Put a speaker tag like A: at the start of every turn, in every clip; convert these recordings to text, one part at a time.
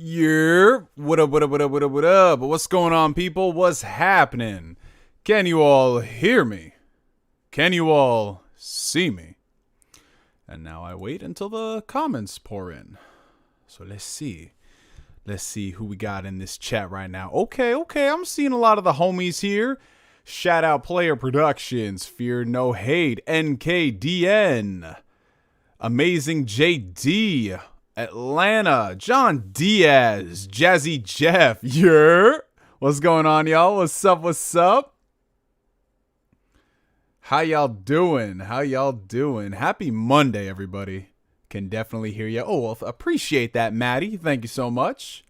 A: Yeah, what up, what up, what up, what up, what up? What's going on, people? What's happening? Can you all hear me? Can you all see me? And now I wait until the comments pour in. So let's see. Let's see who we got in this chat right now. Okay, I'm seeing a lot of the homies here. Shout out Player Productions, Fear No Hate, NKDN, Amazing JD, Atlanta, John Diaz, Jazzy Jeff, what's going on, y'all? What's up, what's up? How y'all doing? How y'all doing? Happy Monday, everybody. Can definitely hear you. Oh, well, appreciate that, Maddie. Thank you so much.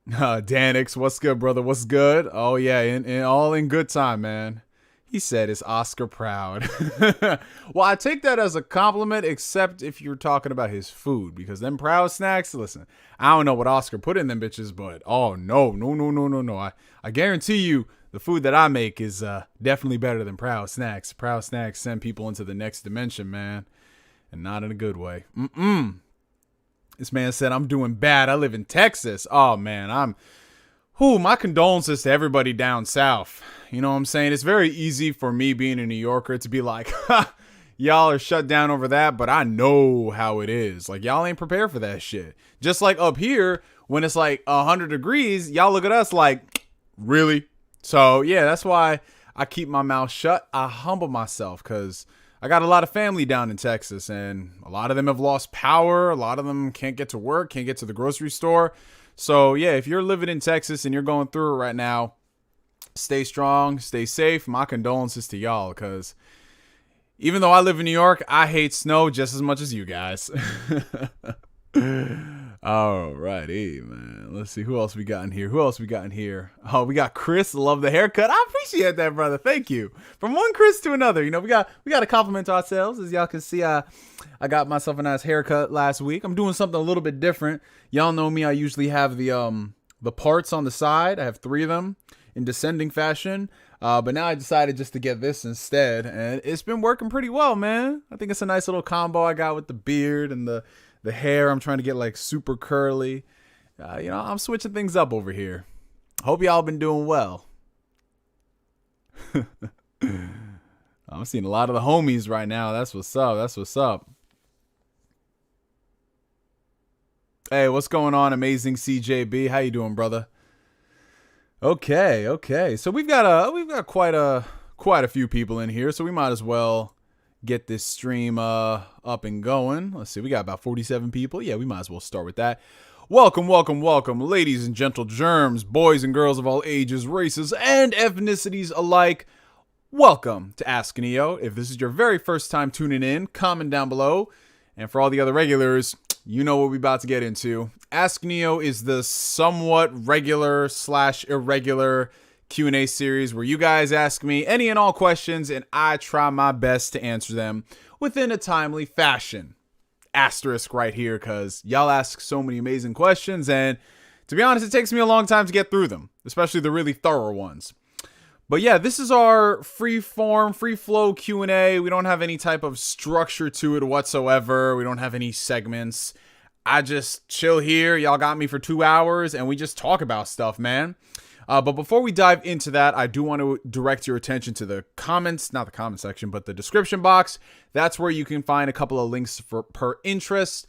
A: Danix, what's good, brother? What's good? Oh, yeah, in all in good time, man. He said, is Oscar proud? Well, I take that as a compliment, except if you're talking about his food, because them proud snacks, listen, I don't know what Oscar put in them bitches, but oh, no. I guarantee you the food that I make is definitely better than proud snacks. Proud snacks send people into the next dimension, man, and not in a good way. This man said, I'm doing bad. I live in Texas. Oh, man, my condolences to everybody down south. You know what I'm saying? It's very easy for me being a New Yorker to be like, ha, y'all are shut down over that, but I know how it is. Like, y'all ain't prepared for that shit. Just like up here, when it's like 100 degrees, y'all look at us like, really? So, yeah, that's why I keep my mouth shut. I humble myself because I got a lot of family down in Texas, and a lot of them have lost power. A lot of them can't get to work, can't get to the grocery store. So yeah, if you're living in Texas and you're going through it right now, stay strong, stay safe. My condolences to y'all, because even though I live in New York, I hate snow just as much as you guys. Alrighty, man. Let's see who else we got in here. Oh, we got Chris. Love the haircut. I appreciate that, brother. Thank you. From one Chris to another. You know, we got to compliment ourselves. As y'all can see, I got myself a nice haircut last week. I'm doing something a little bit different. Y'all know me. I usually have the parts on the side. I have 3 of them in descending fashion. But now I decided just to get this instead, and it's been working pretty well, man. I think it's a nice little combo I got with the beard and the hair. I'm trying to get like super curly. You know, I'm switching things up over here. Hope y'all been doing well. I'm seeing a lot of the homies right now. That's what's up. Hey, what's going on, amazing CJB? How you doing, brother? Okay. So we've got quite a few people in here, so we might as well get this stream up and going. Let's see, we got about 47 people. Yeah, we might as well start with that. Welcome, ladies and gentle germs, boys and girls of all ages, races, and ethnicities alike. Welcome to Ask Neo. If this is your very first time tuning in, comment down below. And for all the other regulars, you know what we're about to get into. Ask Neo is the somewhat regular / irregular Q&A series where you guys ask me any and all questions, and I try my best to answer them within a timely fashion. Asterisk right here, because y'all ask so many amazing questions, and to be honest, it takes me a long time to get through them, especially the really thorough ones. But yeah, this is our free flow Q&A. We don't have any type of structure to it whatsoever. We don't have any segments. I just chill here. Y'all got me for 2 hours, and we just talk about stuff, man. But before we dive into that, I do want to direct your attention to the comments, not the comment section, but the description box. That's where you can find a couple of links per interest.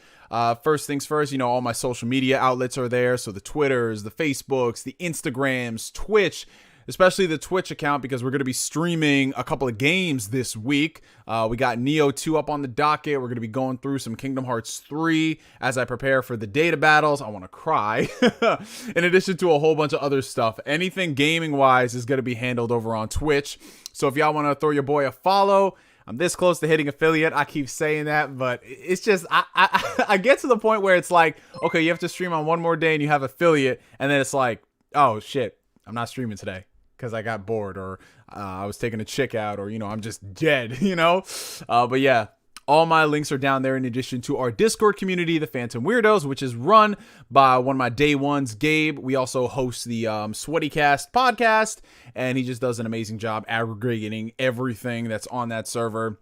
A: First things first, you know, all my social media outlets are there. So the Twitters, the Facebooks, the Instagrams, Twitch, especially the Twitch account, because we're going to be streaming a couple of games this week. We got Neo 2 up on the docket. We're going to be going through some Kingdom Hearts 3 as I prepare for the data battles. I want to cry. In addition to a whole bunch of other stuff. Anything gaming-wise is going to be handled over on Twitch. So if y'all want to throw your boy a follow, I'm this close to hitting affiliate. I keep saying that, but it's just, I get to the point where it's like, okay, you have to stream on one more day and you have affiliate. And then it's like, oh, shit, I'm not streaming today because I got bored, or I was taking a chick out, or, you know, I'm just dead, you know? But yeah, all my links are down there in addition to our Discord community, the Phantom Weirdos, which is run by one of my day ones, Gabe. We also host the SweatyCast podcast, and he just does an amazing job aggregating everything that's on that server.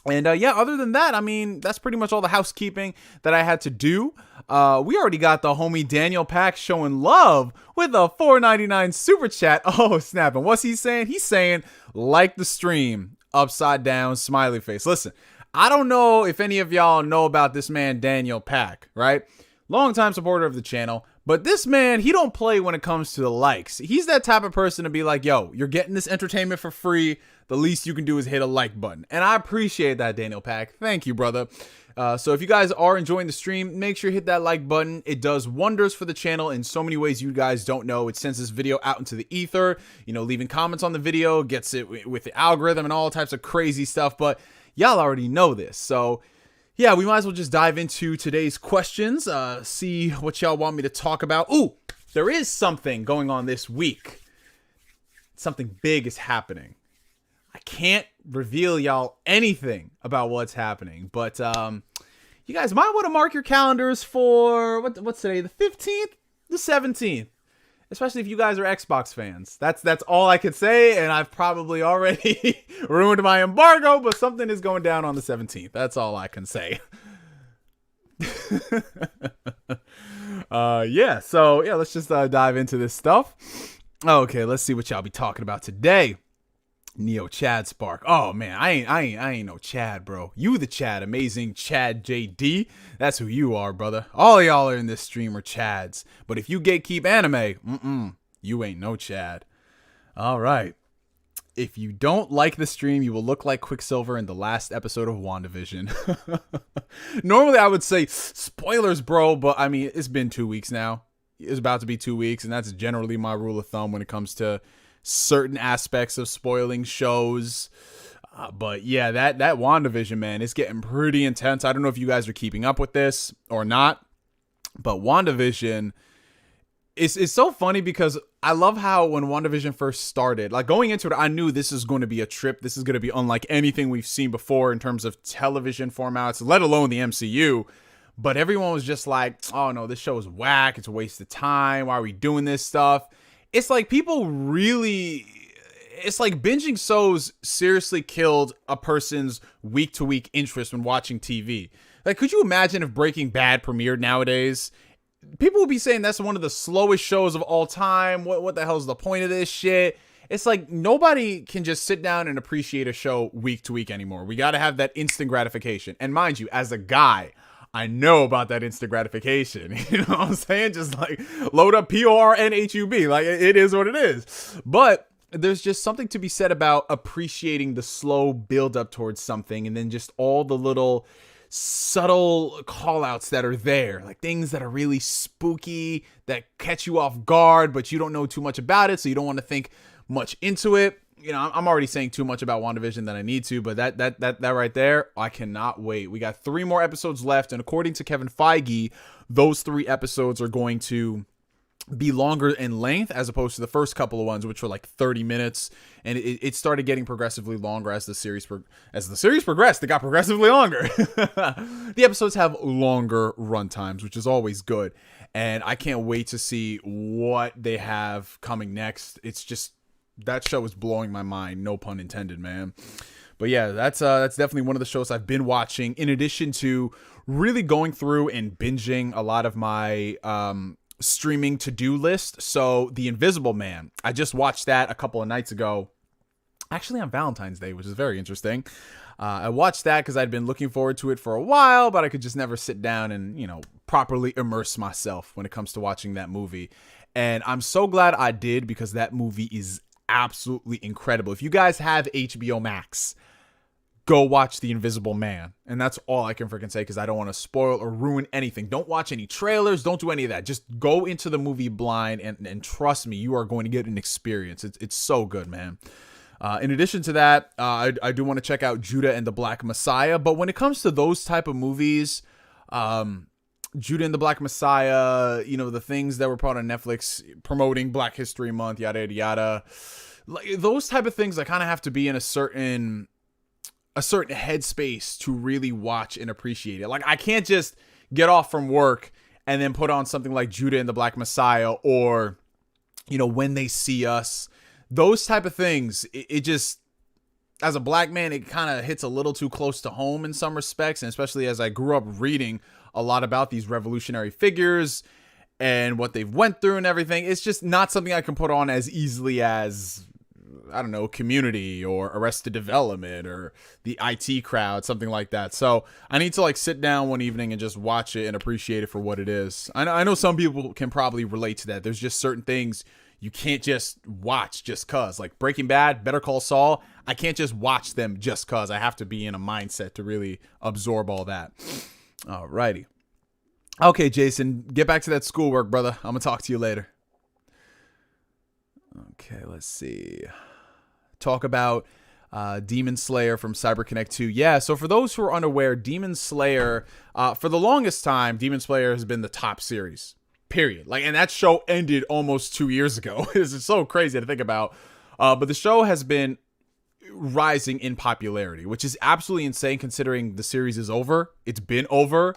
A: And yeah, other than that, I mean, that's pretty much all the housekeeping that I had to do. We already got the homie Daniel Pack showing love with a $4.99 super chat. Oh, snap. And what's he saying? He's saying, like the stream, upside down, smiley face. Listen, I don't know if any of y'all know about this man, Daniel Pack, right? Longtime supporter of the channel. But this man, he don't play when it comes to the likes. He's that type of person to be like, yo, you're getting this entertainment for free. The least you can do is hit a like button. And I appreciate that, Daniel Pack. Thank you, brother. So if you guys are enjoying the stream, make sure you hit that like button. It does wonders for the channel in so many ways you guys don't know. It sends this video out into the ether. You know, leaving comments on the video gets it with the algorithm and all types of crazy stuff. But y'all already know this. So yeah, we might as well just dive into today's questions. See what y'all want me to talk about. Ooh, there is something going on this week. Something big is happening. I can't reveal y'all anything about what's happening, but you guys might want to mark your calendars for what's today, the 15th, the 17th, especially if you guys are Xbox fans. That's all I could say, and I've probably already ruined my embargo, but something is going down on the 17th. That's all I can say. Yeah, so yeah, let's just dive into this stuff. Okay, let's see what y'all be talking about today. NeoGameSpark. Oh man, I ain't no Chad, bro. You the Chad, amazing Chad JD. That's who you are, brother. All y'all are in this stream are Chads. But if you gatekeep anime, you ain't no Chad. All right. if you don't like the stream, you will look like Quicksilver in the last episode of WandaVision. Normally, I would say spoilers, bro, but I mean, it's been 2 weeks now. It's about to be 2 weeks, and that's generally my rule of thumb when it comes to certain aspects of spoiling shows. But yeah, that WandaVision, man, it's getting pretty intense. I don't know if you guys are keeping up with this or not, but WandaVision it's so funny because I love how when WandaVision first started, like going into it, I knew this is going to be a trip. This is going to be unlike anything we've seen before in terms of television formats, let alone the MCU. But everyone was just like, oh no, this show is whack. It's a waste of time. Why are we doing this stuff? It's like people really, it's like binging shows seriously killed a person's week to week interest when watching TV. Like, could you imagine if Breaking Bad premiered nowadays? People will be saying that's one of the slowest shows of all time. What the hell is the point of this shit? It's like nobody can just sit down and appreciate a show week to week anymore. We got to have that instant gratification. And mind you, as a guy, I know about that instant gratification. You know what I'm saying? Just like load up PORNHUB. Like it is what it is. But there's just something to be said about appreciating the slow build up towards something and then just all the little subtle call outs that are there, like things that are really spooky that catch you off guard, but you don't know too much about it, so you don't want to think much into it. You know, I'm already saying too much about WandaVision than I need to, but that right there, I cannot wait. We got 3 more episodes left, and according to Kevin Feige, those 3 episodes are going to be longer in length as opposed to the first couple of ones, which were like 30 minutes, and it started getting progressively longer as the series progressed. It got progressively longer. The episodes have longer run times, which is always good, and I can't wait to see what they have coming next. It's just, that show is blowing my mind, no pun intended, man. But yeah, that's definitely one of the shows I've been watching, in addition to really going through and binging a lot of my streaming to-do list. So The Invisible Man, I just watched that a couple of nights ago, actually on Valentine's Day, which is very interesting. I watched that because I'd been looking forward to it for a while, but I could just never sit down and, you know, properly immerse myself when it comes to watching that movie. And I'm so glad I did, because that movie is absolutely incredible. If you guys have HBO Max, go watch The Invisible Man. And that's all I can freaking say, because I don't want to spoil or ruin anything. Don't watch any trailers. Don't do any of that. Just go into the movie blind, and trust me, you are going to get an experience. It's so good, man. In addition to that, I do want to check out Judah and the Black Messiah. But when it comes to those type of movies, Judah and the Black Messiah, you know, the things that were put on Netflix promoting Black History Month, yada, yada, yada. Like, those type of things, I kind of have to be in a certain headspace to really watch and appreciate it. Like, I can't just get off from work and then put on something like Judah and the Black Messiah, or, you know, When They See Us. Those type of things, it just, as a black man, it kind of hits a little too close to home in some respects. And especially as I grew up reading a lot about these revolutionary figures and what they've went through and everything. It's just not something I can put on as easily as, I don't know, Community or Arrested Development or the IT Crowd, something like that. So I need to like sit down one evening and just watch it and appreciate it for what it is. I know some people can probably relate to that. There's just certain things you can't just watch just cause. Like Breaking Bad, Better Call Saul, I can't just watch them just cause. I have to be in a mindset to really absorb all that. Alrighty. Okay, Jason, get back to that schoolwork, brother. I'm gonna talk to you later. Okay, let's see. Talk about Demon Slayer from CyberConnect 2. Yeah, so for those who are unaware, Demon Slayer, for the longest time, Demon Slayer has been the top series. Period. Like, and that show ended almost 2 years ago. It's so crazy to think about. But the show has been rising in popularity, which is absolutely insane considering the series is over. It's been over.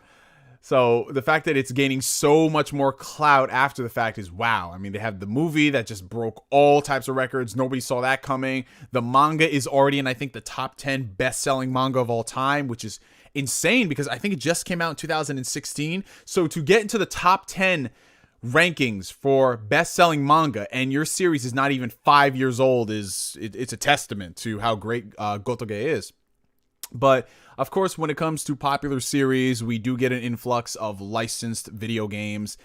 A: So the fact that it's gaining so much more clout after the fact is wow. I mean, they have the movie that just broke all types of records. Nobody saw that coming. The manga is already in, I think, the top 10 best-selling manga of all time, which is insane because I think it just came out in 2016. So to get into the top 10 rankings for best-selling manga and your series is not even 5 years old it's a testament to how great Gotoge is. But of course, when it comes to popular series, we do get an influx of licensed video games.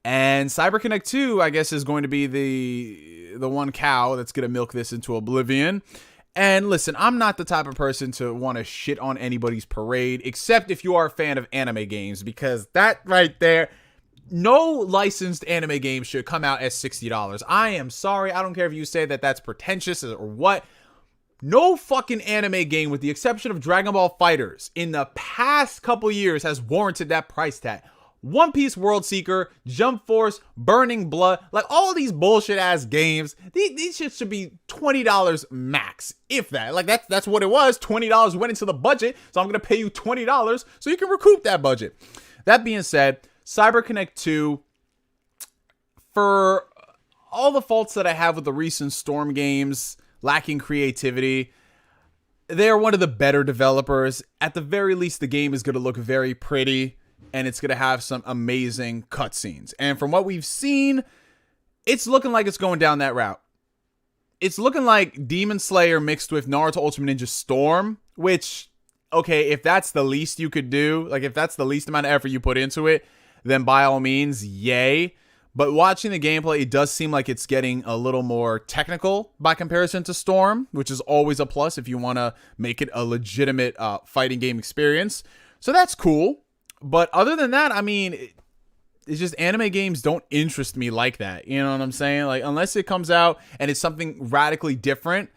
A: And CyberConnect 2, I guess, is going to be the one cow that's going to milk this into oblivion. And listen, I'm not the type of person to want to shit on anybody's parade, except if you are a fan of anime games, because that right there, no licensed anime game should come out at $60. I am sorry. I don't care if you say that that's pretentious or what. No fucking anime game, with the exception of Dragon Ball FighterZ, in the past couple years has warranted that price tag. One Piece World Seeker, Jump Force, Burning Blood, like all these bullshit ass games, these shit should be $20 max, if that. Like that's what it was. $20 went into the budget, so I'm gonna pay you $20 so you can recoup that budget. That being said, CyberConnect 2, for all the faults that I have with the recent Storm games, lacking creativity, they're one of the better developers. At the very least, the game is gonna look very pretty, and it's going to have some amazing cutscenes. And from what we've seen, it's looking like it's going down that route. It's looking like Demon Slayer mixed with Naruto Ultimate Ninja Storm, which, okay, if that's the least you could do, like if that's the least amount of effort you put into it, then by all means, yay. But watching the gameplay, it does seem like it's getting a little more technical by comparison to Storm, which is always a plus if you want to make it a legitimate fighting game experience. So that's cool. But other than that, I mean, it's just anime games don't interest me like that. You know what I'm saying? Like, unless it comes out and it's something radically different,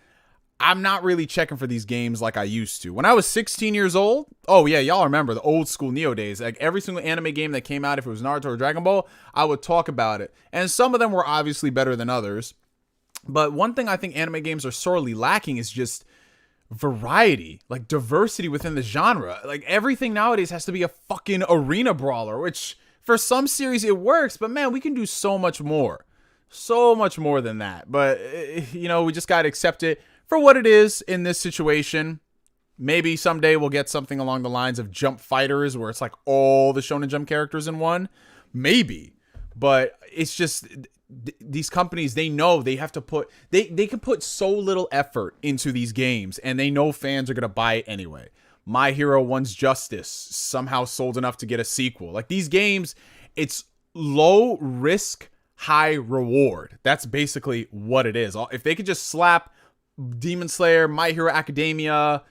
A: I'm not really checking for these games like I used to. When I was 16 years old, oh yeah, y'all remember the old school Neo days. Like every single anime game that came out, if it was Naruto or Dragon Ball, I would talk about it. And some of them were obviously better than others. But one thing I think anime games are sorely lacking is just variety, like diversity within the genre. Like everything nowadays has to be a fucking arena brawler, which for some series it works, but man, we can do so much more than that. But you know, we just got to accept it for what it is in this situation. Maybe someday we'll get something along the lines of Jump Fighters, where it's like all the Shonen Jump characters in one, maybe. But it's just, these companies, they know they have to put, they can put so little effort into these games, and they know fans are going to buy it anyway. My Hero One's Justice somehow sold enough to get a sequel. Like these games, it's low risk, high reward. That's basically what it is. If they could just slap Demon Slayer, My Hero Academia,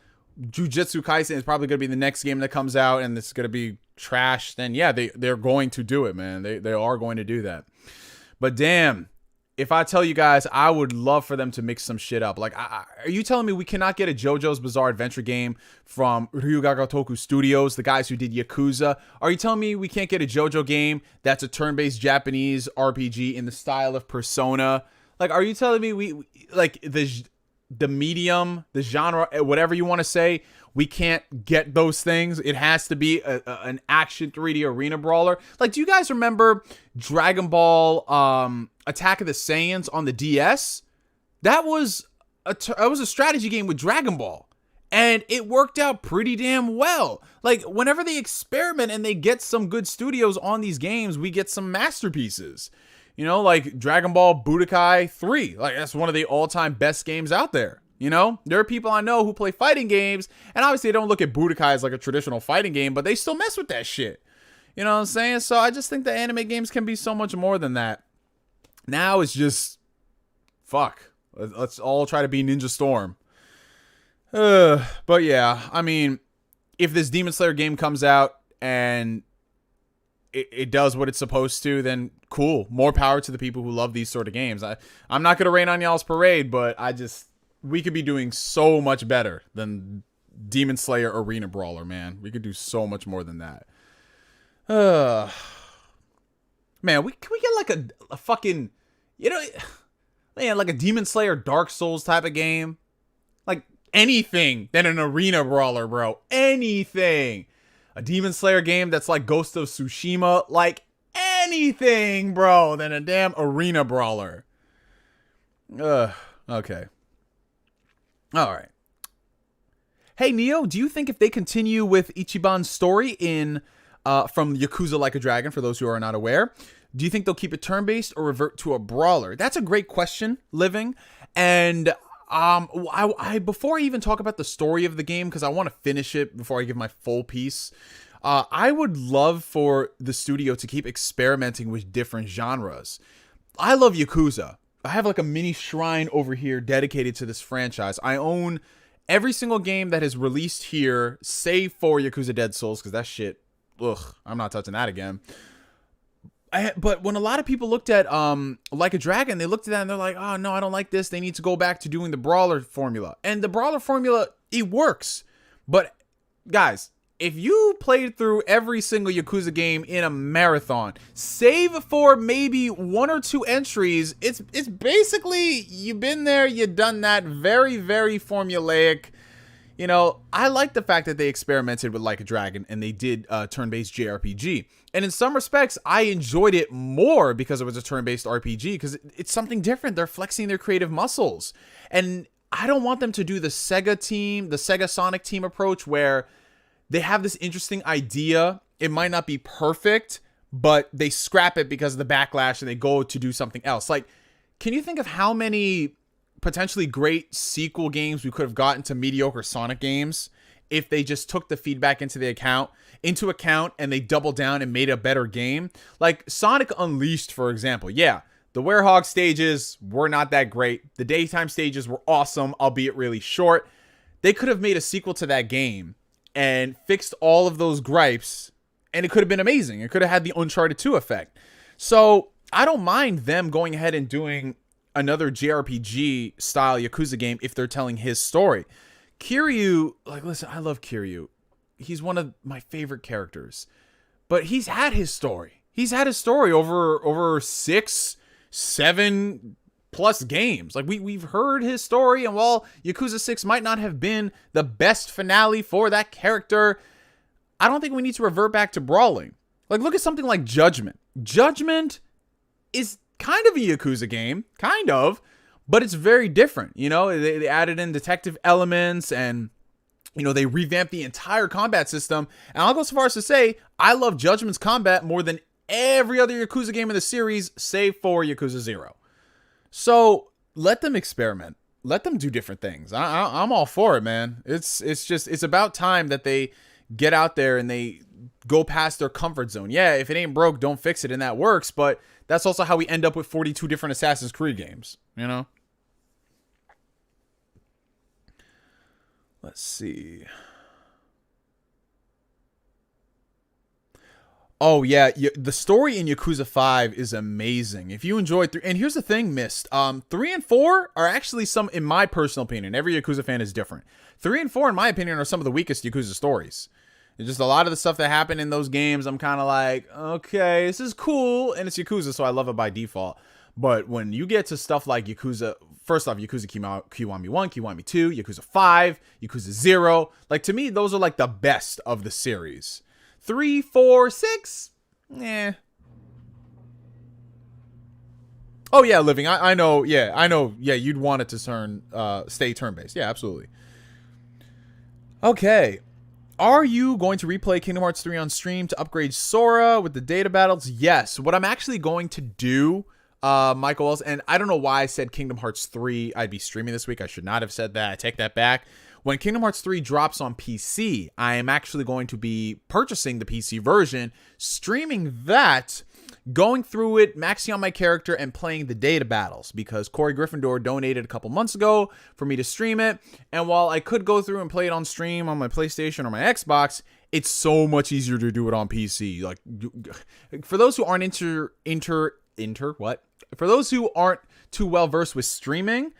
A: Jujutsu Kaisen is probably going to be the next game that comes out, and it's going to be trash, then yeah, they're going to do it, man. They are going to do that. But damn, if I tell you guys, I would love for them to mix some shit up. Like, are you telling me we cannot get a JoJo's Bizarre Adventure game from Ryuga Gotoku Studios, the guys who did Yakuza? Are you telling me we can't get a JoJo game that's a turn-based Japanese RPG in the style of Persona? Like, are you telling me we like the medium, the genre, whatever you want to say, we can't get those things? It has to be an action 3D arena brawler. Like, do you guys remember Dragon Ball Attack of the Saiyans on the DS? That was a strategy game with Dragon Ball, and it worked out pretty damn well. Like, whenever they experiment and they get some good studios on these games, we get some masterpieces. You know, like Dragon Ball Budokai 3. Like, that's one of the all-time best games out there. You know, there are people I know who play fighting games, and obviously they don't look at Budokai as like a traditional fighting game, but they still mess with that shit. You know what I'm saying? So I just think the anime games can be so much more than that. Now it's just, fuck. Let's all try to be Ninja Storm. But yeah, I mean, if this Demon Slayer game comes out and it does what it's supposed to, then cool. More power to the people who love these sort of games. I'm not going to rain on y'all's parade, but we could be doing so much better than Demon Slayer Arena Brawler, man. We could do so much more than that. Man, can we get like a fucking, you know, man, like a Demon Slayer Dark Souls type of game? Like anything than an Arena Brawler, bro. Anything. A Demon Slayer game that's like Ghost of Tsushima. Like anything, bro, than a damn Arena Brawler. Okay. All right. Hey, Neo, do you think if they continue with Ichiban's story from Yakuza Like a Dragon, for those who are not aware, do you think they'll keep it turn-based or revert to a brawler? That's a great question, Living. And I before I even talk about the story of the game, because I want to finish it before I give my full piece, I would love for the studio to keep experimenting with different genres. I love Yakuza. I have like a mini shrine over here dedicated to this franchise. I own every single game that is released here, save for Yakuza Dead Souls, because that shit, ugh, I'm not touching that again. But when a lot of people looked at Like a Dragon, they looked at that and they're like, oh no, I don't like this. They need to go back to doing the brawler formula. And the brawler formula, it works. But guys, if you played through every single Yakuza game in a marathon, save for maybe 1 or 2 entries, it's basically, you've been there, you've done that, very, very formulaic. You know, I like the fact that they experimented with Like a Dragon and they did turn-based JRPG. And in some respects, I enjoyed it more because it was a turn-based RPG, because it's something different. They're flexing their creative muscles. And I don't want them to do the Sega Sonic team approach where they have this interesting idea. It might not be perfect, but they scrap it because of the backlash and they go to do something else. Like, can you think of how many potentially great sequel games we could have gotten to mediocre Sonic games if they just took the feedback into account and they doubled down and made a better game? Like Sonic Unleashed, for example. Yeah, the Werehog stages were not that great. The daytime stages were awesome, albeit really short. They could have made a sequel to that game and fixed all of those gripes, and it could have been amazing. It could have had the Uncharted 2 effect. So I don't mind them going ahead and doing another JRPG style Yakuza game if they're telling his story. Kiryu, like, listen, I love Kiryu. He's one of my favorite characters, but he's had his story. He's had his story over 6, 7 plus games. Like we've heard his story, and while Yakuza 6 might not have been the best finale for that character, I don't think we need to revert back to brawling. Like, look at something like Judgment. Judgment is kind of a Yakuza game, kind of, but it's very different. You know, they added in detective elements, and you know, they revamped the entire combat system. And I'll go so far as to say I love Judgment's combat more than every other Yakuza game in the series, save for Yakuza 0. So let them experiment. Let them do different things. I'm all for it, man. It's about time that they get out there and they go past their comfort zone. Yeah, if it ain't broke, don't fix it, and that works. But that's also how we end up with 42 different Assassin's Creed games, you know? Let's see. Oh, yeah. The story in Yakuza 5 is amazing. If you enjoyed 3, and here's the thing, Mist. 3 and 4 are actually some, in my personal opinion, every Yakuza fan is different. 3 and 4, in my opinion, are some of the weakest Yakuza stories. It's just a lot of the stuff that happened in those games, I'm kind of like, okay, this is cool, and it's Yakuza, so I love it by default. But when you get to stuff like Yakuza, first off, Yakuza Kiwami 1, Kiwami 2, Yakuza 5, Yakuza 0, like, to me, those are like the best of the series. 3, 4, 6, eh. Oh yeah, Living. I know. Yeah, I know. Yeah, you'd want it to stay turn-based. Yeah, absolutely. Okay. Are you going to replay Kingdom Hearts 3 on stream to upgrade Sora with the data battles? Yes. What I'm actually going to do, Michael Wells, and I don't know why I said Kingdom Hearts 3 I'd be streaming this week. I should not have said that. I take that back. When Kingdom Hearts 3 drops on PC, I am actually going to be purchasing the PC version, streaming that, going through it, maxing out my character, and playing the data battles, because Corey Gryffindor donated a couple months ago for me to stream it. And while I could go through and play it on stream on my PlayStation or my Xbox, it's so much easier to do it on PC. Like, for those who aren't For those who aren't too well versed with streaming,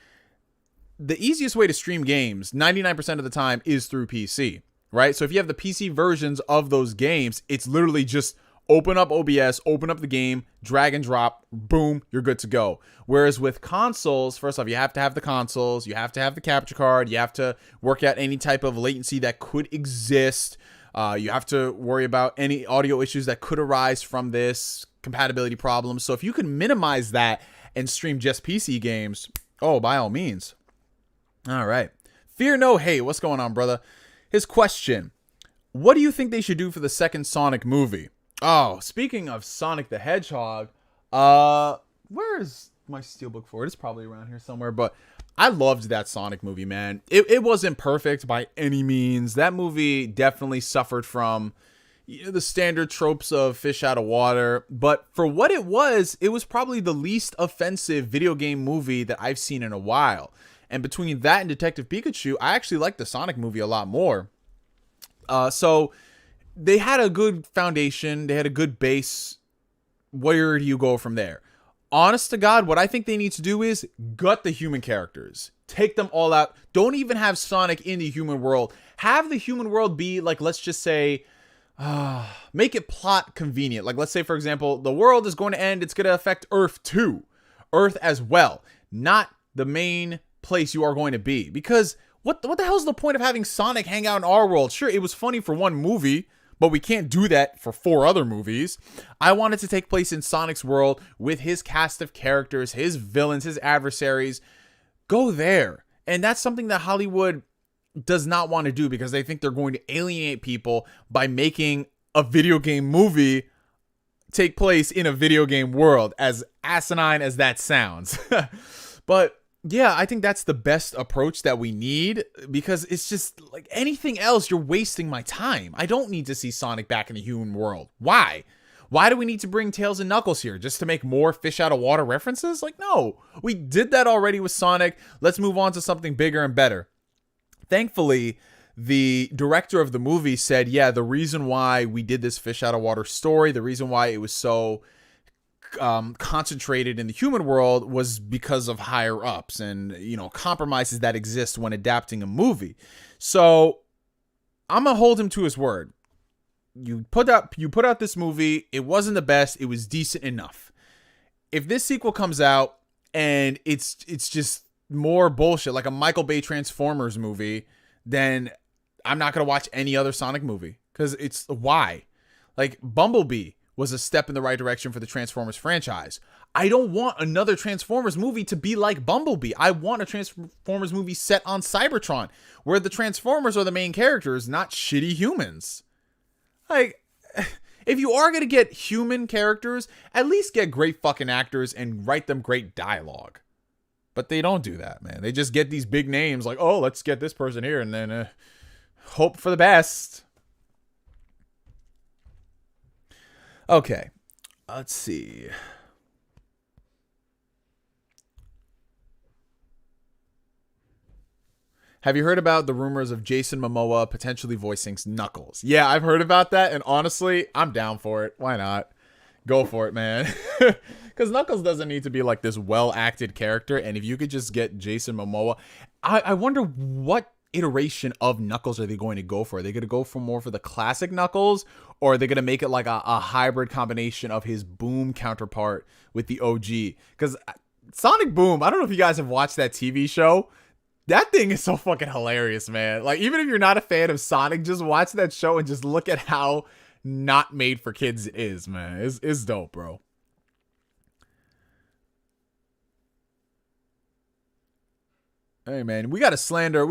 A: the easiest way to stream games 99% of the time is through PC, right? So if you have the PC versions of those games, it's literally just open up OBS, open up the game, drag and drop, boom, you're good to go. Whereas with consoles, first off, you have to have the consoles, you have to have the capture card, you have to work out any type of latency that could exist. You have to worry about any audio issues that could arise from this, compatibility problems. So if you can minimize that and stream just PC games, oh, by all means. All right. Fear No Hate. What's going on, brother? His question: what do you think they should do for the second Sonic movie? Oh, speaking of Sonic the Hedgehog, where is my steelbook for it? It's probably around here somewhere, but I loved that Sonic movie, man. It wasn't perfect by any means. That movie definitely suffered from, the standard tropes of fish out of water. But for what it was probably the least offensive video game movie that I've seen in a while. And between that and Detective Pikachu, I actually like the Sonic movie a lot more. So they had a good foundation. They had a good base. Where do you go from there? Honest to God, what I think they need to do is gut the human characters. Take them all out. Don't even have Sonic in the human world. Have the human world be like, let's just say, make it plot convenient. Like, let's say, for example, the world is going to end. It's going to affect Earth too. Earth as well. Not the main place you are going to be. Because what the hell is the point of having Sonic hang out in our world? Sure, it was funny for one movie, but we can't do that for 4 other movies. I want it to take place in Sonic's world with his cast of characters, his villains, his adversaries. Go there. And that's something that Hollywood does not want to do because they think they're going to alienate people by making a video game movie take place in a video game world, as asinine as that sounds. But yeah, I think that's the best approach that we need, because it's just like anything else, you're wasting my time. I don't need to see Sonic back in the human world. Why? Why do we need to bring Tails and Knuckles here? Just to make more fish out of water references? Like, no, we did that already with Sonic. Let's move on to something bigger and better. Thankfully, the director of the movie said, yeah, the reason why we did this fish out of water story, the reason why it was so concentrated in the human world was because of higher ups and, you know, compromises that exist when adapting a movie. So I'm gonna hold him to his word. You put out this movie. It wasn't the best. It was decent enough. If this sequel comes out and it's just more bullshit, like a Michael Bay Transformers movie, then I'm not gonna watch any other Sonic movie, because it's why. Like, Bumblebee was a step in the right direction for the Transformers franchise. I don't want another Transformers movie to be like Bumblebee. I want a Transformers movie set on Cybertron, where the Transformers are the main characters, not shitty humans. Like, if you are going to get human characters, at least get great fucking actors and write them great dialogue. But they don't do that, man. They just get these big names like, oh, let's get this person here, and then hope for the best. Okay, let's see. Have you heard about the rumors of Jason Momoa potentially voicing Knuckles? Yeah, I've heard about that, and honestly, I'm down for it. Why not? Go for it, man. Because Knuckles doesn't need to be like this well-acted character, and if you could just get Jason Momoa, I wonder what iteration of Knuckles are they going to go for? Are they going to go for more for the classic Knuckles, or are they going to make it like a hybrid combination of his Boom counterpart with the OG? Because Sonic Boom, I don't know if you guys have watched that TV show. That thing is so fucking hilarious, man. Like, even if you're not a fan of Sonic, just watch that show and just look at how not made for kids it is, man. It's dope, bro. Hey, man, we gotta slander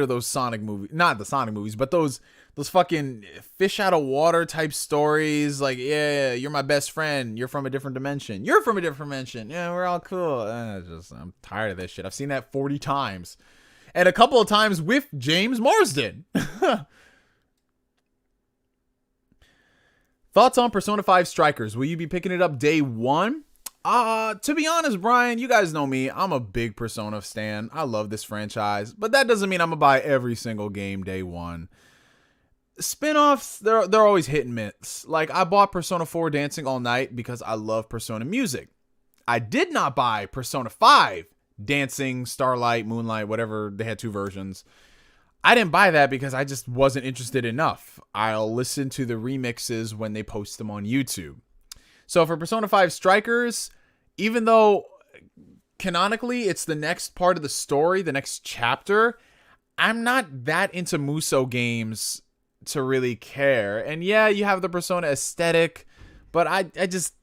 A: those Sonic movies. Not the Sonic movies, but those fucking fish out of water type stories. Like, yeah, you're my best friend. You're from a different dimension. You're from a different dimension. Yeah, we're all cool. I'm tired of this shit. I've seen that 40 times. And a couple of times with James Marsden. Thoughts on Persona 5 Strikers? Will you be picking it up day one? To be honest, Brian, you guys know me. I'm a big Persona stan. I love this franchise, but that doesn't mean I'm gonna buy every single game day one. Spin-offs, they're always hit and miss. Like, I bought Persona 4 Dancing All Night because I love Persona music. I did not buy Persona 5 Dancing, Starlight, Moonlight, whatever. They had 2 versions. I didn't buy that because I just wasn't interested enough. I'll listen to the remixes when they post them on YouTube. So for Persona 5 Strikers, even though canonically it's the next part of the story, the next chapter, I'm not that into Musou games to really care. And yeah, you have the Persona aesthetic, but I just,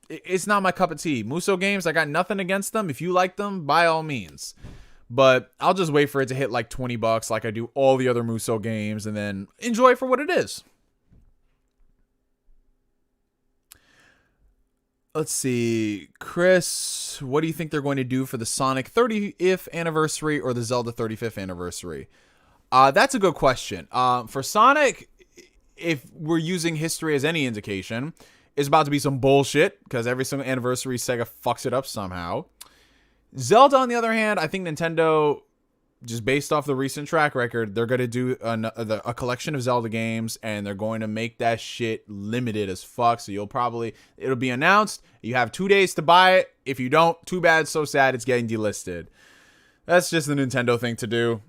A: it's not my cup of tea. Musou games, I got nothing against them. If you like them, by all means. But I'll just wait for it to hit like $20 like I do all the other Musou games, and then enjoy it for what it is. Let's see. Chris, what do you think they're going to do for the Sonic 30th anniversary or the Zelda 35th anniversary? That's a good question. For Sonic, if we're using history as any indication, it's about to be some bullshit because every single anniversary Sega fucks it up somehow. Zelda, on the other hand, I think Nintendo, just based off the recent track record, they're going to do a collection of Zelda games, and they're going to make that shit limited as fuck. So it'll be announced. You have 2 days to buy it. If you don't, too bad, so sad, it's getting delisted. That's just the Nintendo thing to do.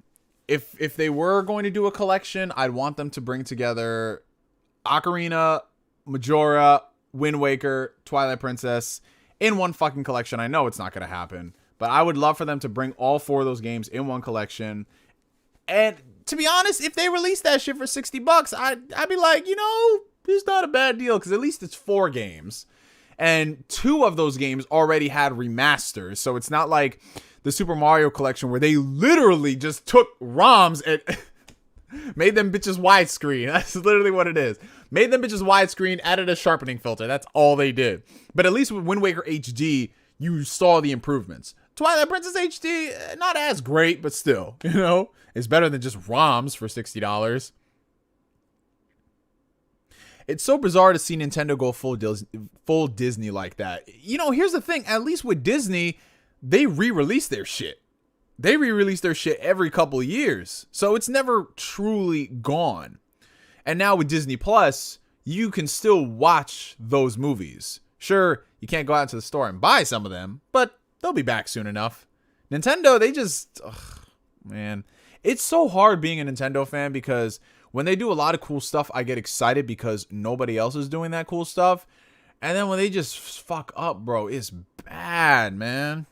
A: If they were going to do a collection, I'd want them to bring together Ocarina, Majora, Wind Waker, Twilight Princess in one fucking collection. I know it's not going to happen, but I would love for them to bring all 4 of those games in one collection. And to be honest, if they release that shit for $60, I'd be like, it's not a bad deal, because at least it's 4 games. And 2 of those games already had remasters, so it's not like the Super Mario collection where they literally just took ROMs and made them bitches widescreen. That's literally what it is. Made them bitches widescreen, added a sharpening filter. That's all they did. But at least with Wind Waker HD, you saw the improvements. Twilight Princess HD, not as great, but still, it's better than just ROMs for $60. It's so bizarre to see Nintendo go full Disney like that. Here's the thing. At least with Disney, they re-release their shit. They re-release their shit every couple of years. So it's never truly gone. And now with Disney Plus, you can still watch those movies. Sure, you can't go out to the store and buy some of them, but they'll be back soon enough. Nintendo, they just... man. It's so hard being a Nintendo fan because when they do a lot of cool stuff, I get excited because nobody else is doing that cool stuff. And then when they just fuck up, bro, it's bad, man.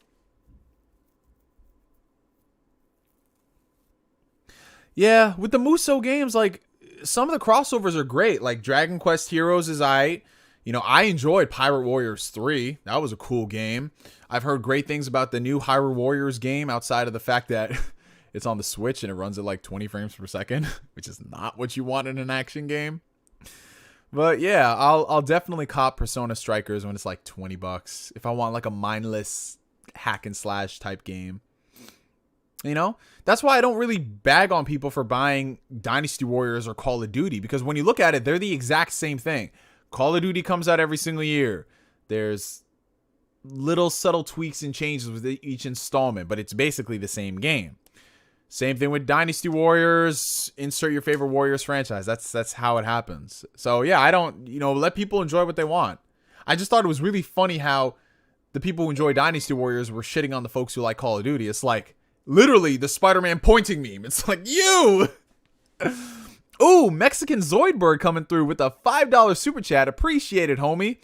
A: Yeah, with the Muso games, like, some of the crossovers are great. Like, Dragon Quest Heroes is aight. I enjoyed Pirate Warriors 3. That was a cool game. I've heard great things about the new Hyrule Warriors game outside of the fact that it's on the Switch and it runs at like 20 frames per second, which is not what you want in an action game. But yeah, I'll definitely cop Persona Strikers when it's like $20 if I want like a mindless hack and slash type game. That's why I don't really bag on people for buying Dynasty Warriors or Call of Duty, because when you look at it, they're the exact same thing. Call of Duty comes out every single year. There's little subtle tweaks and changes with each installment, but it's basically the same game. Same thing with Dynasty Warriors. Insert your favorite Warriors franchise. That's how it happens. So yeah, I don't, let people enjoy what they want. I just thought it was really funny how the people who enjoy Dynasty Warriors were shitting on the folks who like Call of Duty. It's like literally the Spider-Man pointing meme. It's like, you! Ooh, Mexican Zoidberg coming through with a $5 super chat. Appreciate it, homie.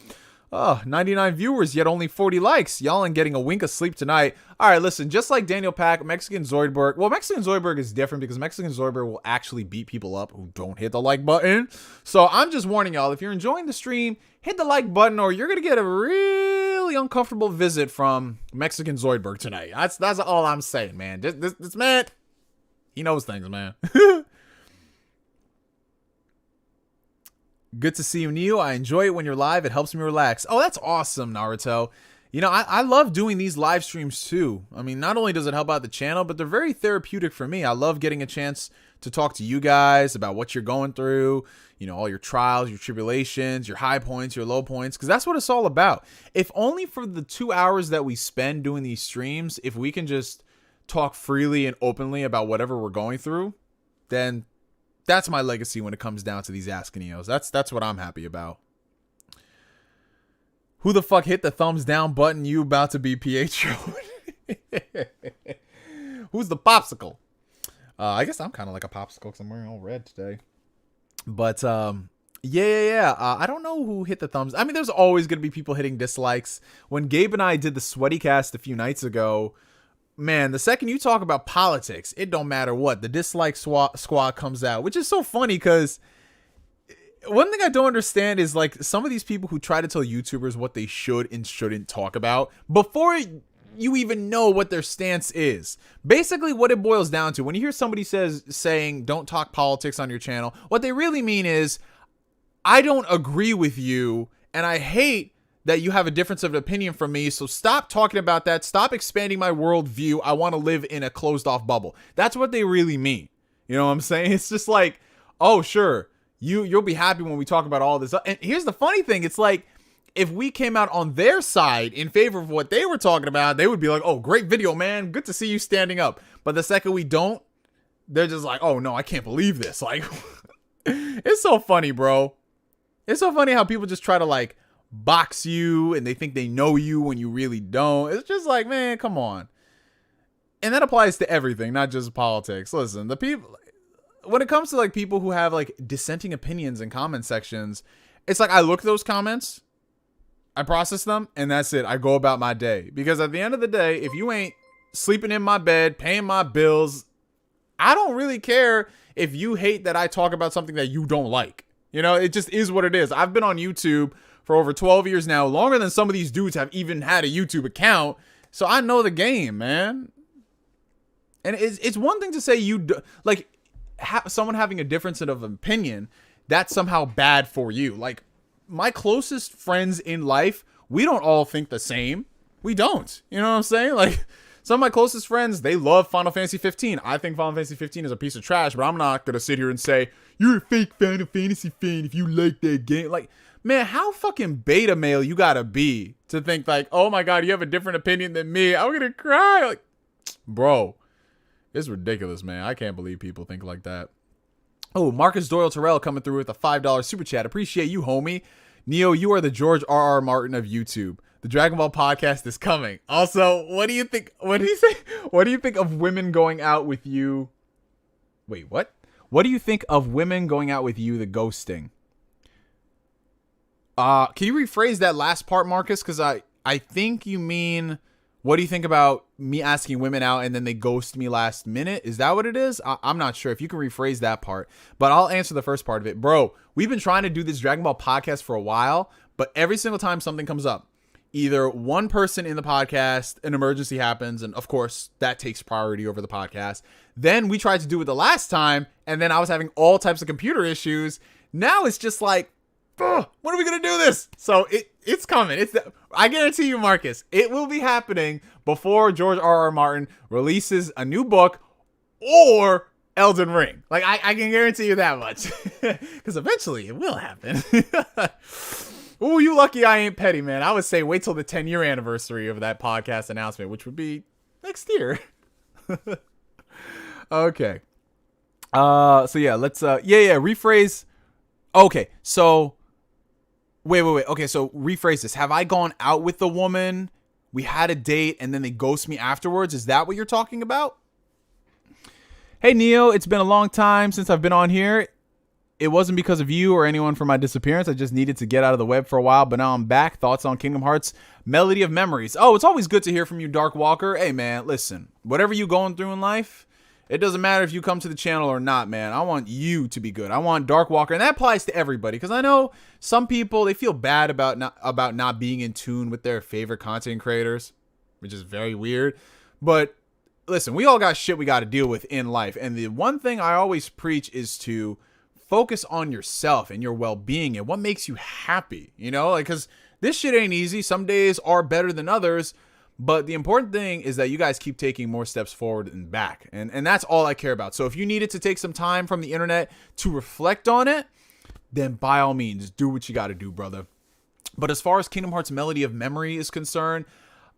A: 99 viewers, yet only 40 likes. Y'all ain't getting a wink of sleep tonight. All right, listen, just like Daniel Pack, Mexican Zoidberg. Well, Mexican Zoidberg is different because Mexican Zoidberg will actually beat people up who don't hit the like button. So I'm just warning y'all, if you're enjoying the stream, hit the like button or you're going to get a really uncomfortable visit from Mexican Zoidberg tonight. That's all I'm saying, man. This man, he knows things, man. Good to see you, Neo. I enjoy it when you're live. It helps me relax. Oh, that's awesome, Naruto. I love doing these live streams too. I mean, not only does it help out the channel, but they're very therapeutic for me. I love getting a chance to talk to you guys about what you're going through, all your trials, your tribulations, your high points, your low points, because that's what it's all about. If only for the 2 hours that we spend doing these streams, if we can just talk freely and openly about whatever we're going through, then that's my legacy when it comes down to these Ask Neos. That's what I'm happy about. Who the fuck hit the thumbs down button? You about to be Pietro. Who's the popsicle? I guess I'm kind of like a popsicle because I'm wearing all red today. But yeah. I don't know who hit the thumbs. I mean, there's always going to be people hitting dislikes. When Gabe and I did the Sweaty Cast a few nights ago, man, the second you talk about politics, it don't matter what. The dislike squad comes out, which is so funny because one thing I don't understand is like some of these people who try to tell YouTubers what they should and shouldn't talk about before you even know what their stance is. Basically, what it boils down to, when you hear somebody saying don't talk politics on your channel, what they really mean is, I don't agree with you and I hate that you have a difference of opinion from me, so stop talking about that. Stop expanding my worldview. I want to live in a closed-off bubble. That's what they really mean. You know what I'm saying? It's just like, oh, sure, You'll be happy when we talk about all this. And here's the funny thing. It's like, if we came out on their side in favor of what they were talking about, they would be like, oh, great video, man. Good to see you standing up. But the second we don't, they're just like, oh, no, I can't believe this. Like, it's so funny, bro. It's so funny how people just try to, like, box you and they think they know you when you really don't. It's just like, man, come on. And that applies to everything, not just politics. Listen, the people, when it comes to, like, people who have, like, dissenting opinions in comment sections, it's like I look at those comments, I process them, and that's it. I go about my day. Because at the end of the day, if you ain't sleeping in my bed, paying my bills, I don't really care if you hate that I talk about something that you don't like. You know, it just is what it is. I've been on YouTube for over 12 years now, longer than some of these dudes have even had a YouTube account. So I know the game, man. And it's one thing to say someone having a difference of opinion, that's somehow bad for you. Like, my closest friends in life, we don't all think the same. We don't. You know what I'm saying? Like, some of my closest friends, they love Final Fantasy 15. I think Final Fantasy 15 is a piece of trash, but I'm not going to sit here and say, you're a fake Final Fantasy fan if you like that game. Like, man, how fucking beta male you got to be to think like, oh my God, you have a different opinion than me. I'm going to cry. Like, bro, it's ridiculous, man. I can't believe people think like that. Oh, Marcus Doyle Terrell coming through with a $5 super chat. Appreciate you, homie. Neo, you are the George R.R. Martin of YouTube. The Dragon Ball podcast is coming. Also, what do you think? What do you say? What do you think of women going out with you? Wait, what? What do you think of women going out with you, the ghosting? Can you rephrase that last part, Marcus? Because I think you mean, what do you think about me asking women out and then they ghost me last minute? Is that what it is? I'm not sure if you can rephrase that part, but I'll answer the first part of it. Bro, we've been trying to do this Dragon Ball podcast for a while, but every single time something comes up, either one person in the podcast, an emergency happens, and of course that takes priority over the podcast. Then we tried to do it the last time, and then I was having all types of computer issues. Now it's just like, when are we gonna do this? So it's coming. I guarantee you, Marcus, it will be happening before George R.R. Martin releases a new book or Elden Ring. Like, I can guarantee you that much, because eventually it will happen. Ooh, you lucky I ain't petty, man. I would say wait till the 10-year anniversary of that podcast announcement, which would be next year. Okay. So yeah, let's rephrase. Okay, so wait. Okay, so rephrase this. Have I gone out with the woman? We had a date and then they ghost me afterwards. Is that what you're talking about? Hey Neo, it's been a long time since I've been on here. It wasn't because of you or anyone for my disappearance. I just needed to get out of the web for a while, but now I'm back. Thoughts on Kingdom Hearts Melody of Memories. Oh, it's always good to hear from you, Dark Walker. Hey, man, listen. Whatever you going through in life, it doesn't matter if you come to the channel or not, man. I want you to be good. I want Dark Walker, and that applies to everybody, because I know some people, they feel bad about not being in tune with their favorite content creators, which is very weird. But listen, we all got shit we got to deal with in life, and the one thing I always preach is to focus on yourself and your well-being and what makes you happy, you know, like, because this shit ain't easy. Some days are better than others, but the important thing is that you guys keep taking more steps forward and back, and that's all I care about. So if you needed to take some time from the internet to reflect on it, then by all means do what you got to do, brother. But as far as Kingdom Hearts Melody of Memory is concerned,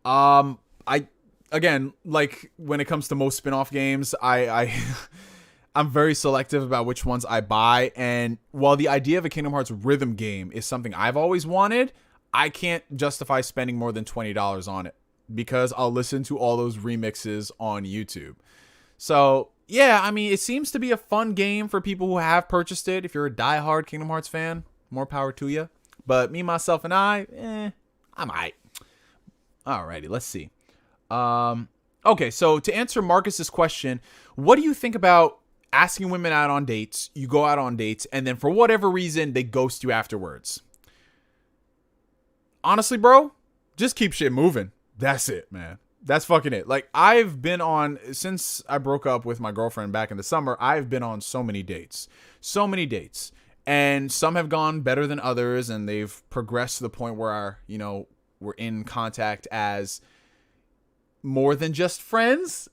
A: again, like when it comes to most spin-off games, I'm very selective about which ones I buy. And while the idea of a Kingdom Hearts rhythm game is something I've always wanted, I can't justify spending more than $20 on it because I'll listen to all those remixes on YouTube. So yeah, I mean, it seems to be a fun game for people who have purchased it. If you're a diehard Kingdom Hearts fan, more power to you. But me, myself, and I might. Alrighty, let's see. Okay, so to answer Marcus's question, what do you think about asking women out on dates? You go out on dates, and then for whatever reason, they ghost you afterwards. Honestly, bro, just keep shit moving. That's it, man. That's fucking it. Like, I've been on, since I broke up with my girlfriend back in the summer, I've been on so many dates. So many dates. And some have gone better than others, and they've progressed to the point where, we're in contact as more than just friends.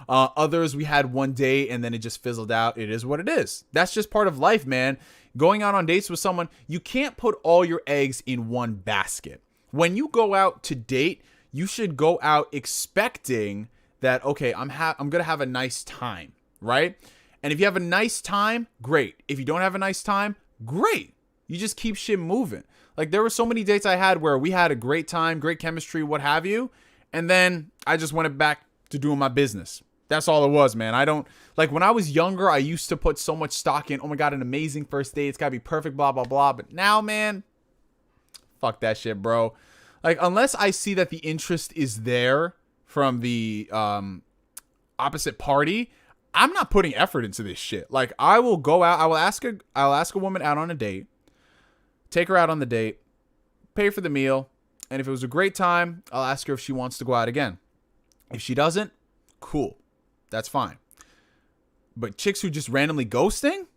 A: Others, we had one date and then it just fizzled out. It is what it is. That's just part of life, man. Going out on dates with someone, you can't put all your eggs in one basket. When you go out to date, you should go out expecting that, okay, I'm going to have a nice time, right? And if you have a nice time, great. If you don't have a nice time, great. You just keep shit moving. Like, there were so many dates I had where we had a great time, great chemistry, what have you. And then I just went back to doing my business. That's all it was, man. I don't, like, when I was younger, I used to put so much stock in, oh my God, an amazing first date. It's got to be perfect, blah, blah, blah. But now, man, fuck that shit, bro. Like, unless I see that the interest is there from the opposite party, I'm not putting effort into this shit. Like, I will go out, I'll ask a woman out on a date, take her out on the date, pay for the meal, and if it was a great time, I'll ask her if she wants to go out again. If she doesn't, cool. That's fine. But chicks who just randomly ghosting?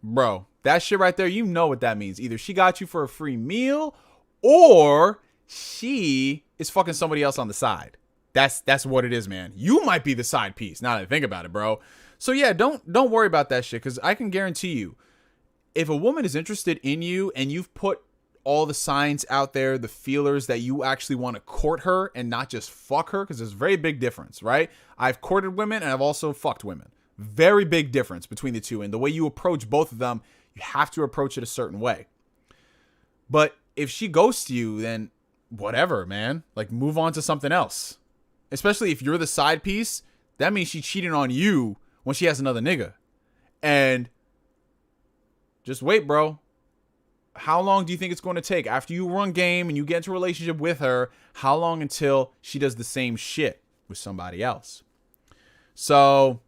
A: Bro, that shit right there, you know what that means. Either she got you for a free meal or she is fucking somebody else on the side. That's what it is, man. You might be the side piece, now that I think about it, bro. So yeah, don't worry about that shit, because I can guarantee you, if a woman is interested in you and you've put all the signs out there, the feelers that you actually want to court her and not just fuck her, because there's a very big difference, right? I've courted women and I've also fucked women. Very big difference between the two. And the way you approach both of them, you have to approach it a certain way. But if she ghosts you, then whatever, man. Like, move on to something else. Especially if you're the side piece, that means she cheating on you when she has another nigga. And just wait, bro. How long do you think it's going to take after you run game and you get into a relationship with her? How long until she does the same shit with somebody else? So,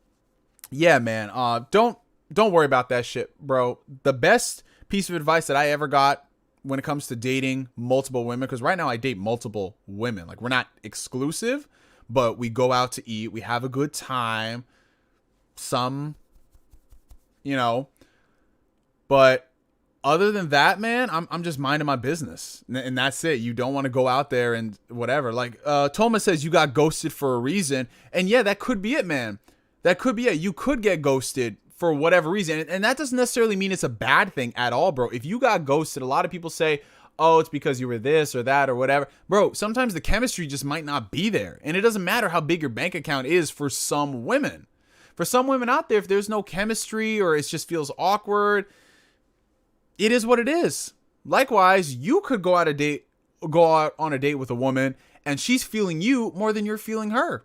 A: yeah, man. Don't worry about that shit, bro. The best piece of advice that I ever got when it comes to dating multiple women, because right now I date multiple women. Like, we're not exclusive, but we go out to eat. We have a good time. Some, but other than that, man, I'm just minding my business, and that's it. You don't want to go out there and whatever. Like, Toma says you got ghosted for a reason, and yeah, that could be it, man. That could be it. You could get ghosted for whatever reason, and that doesn't necessarily mean it's a bad thing at all, bro. If you got ghosted, a lot of people say, oh, it's because you were this or that or whatever. Bro, sometimes the chemistry just might not be there, and it doesn't matter how big your bank account is for some women. For some women out there, if there's no chemistry or it just feels awkward, it is what it is. Likewise, you could go out on a date with a woman and she's feeling you more than you're feeling her.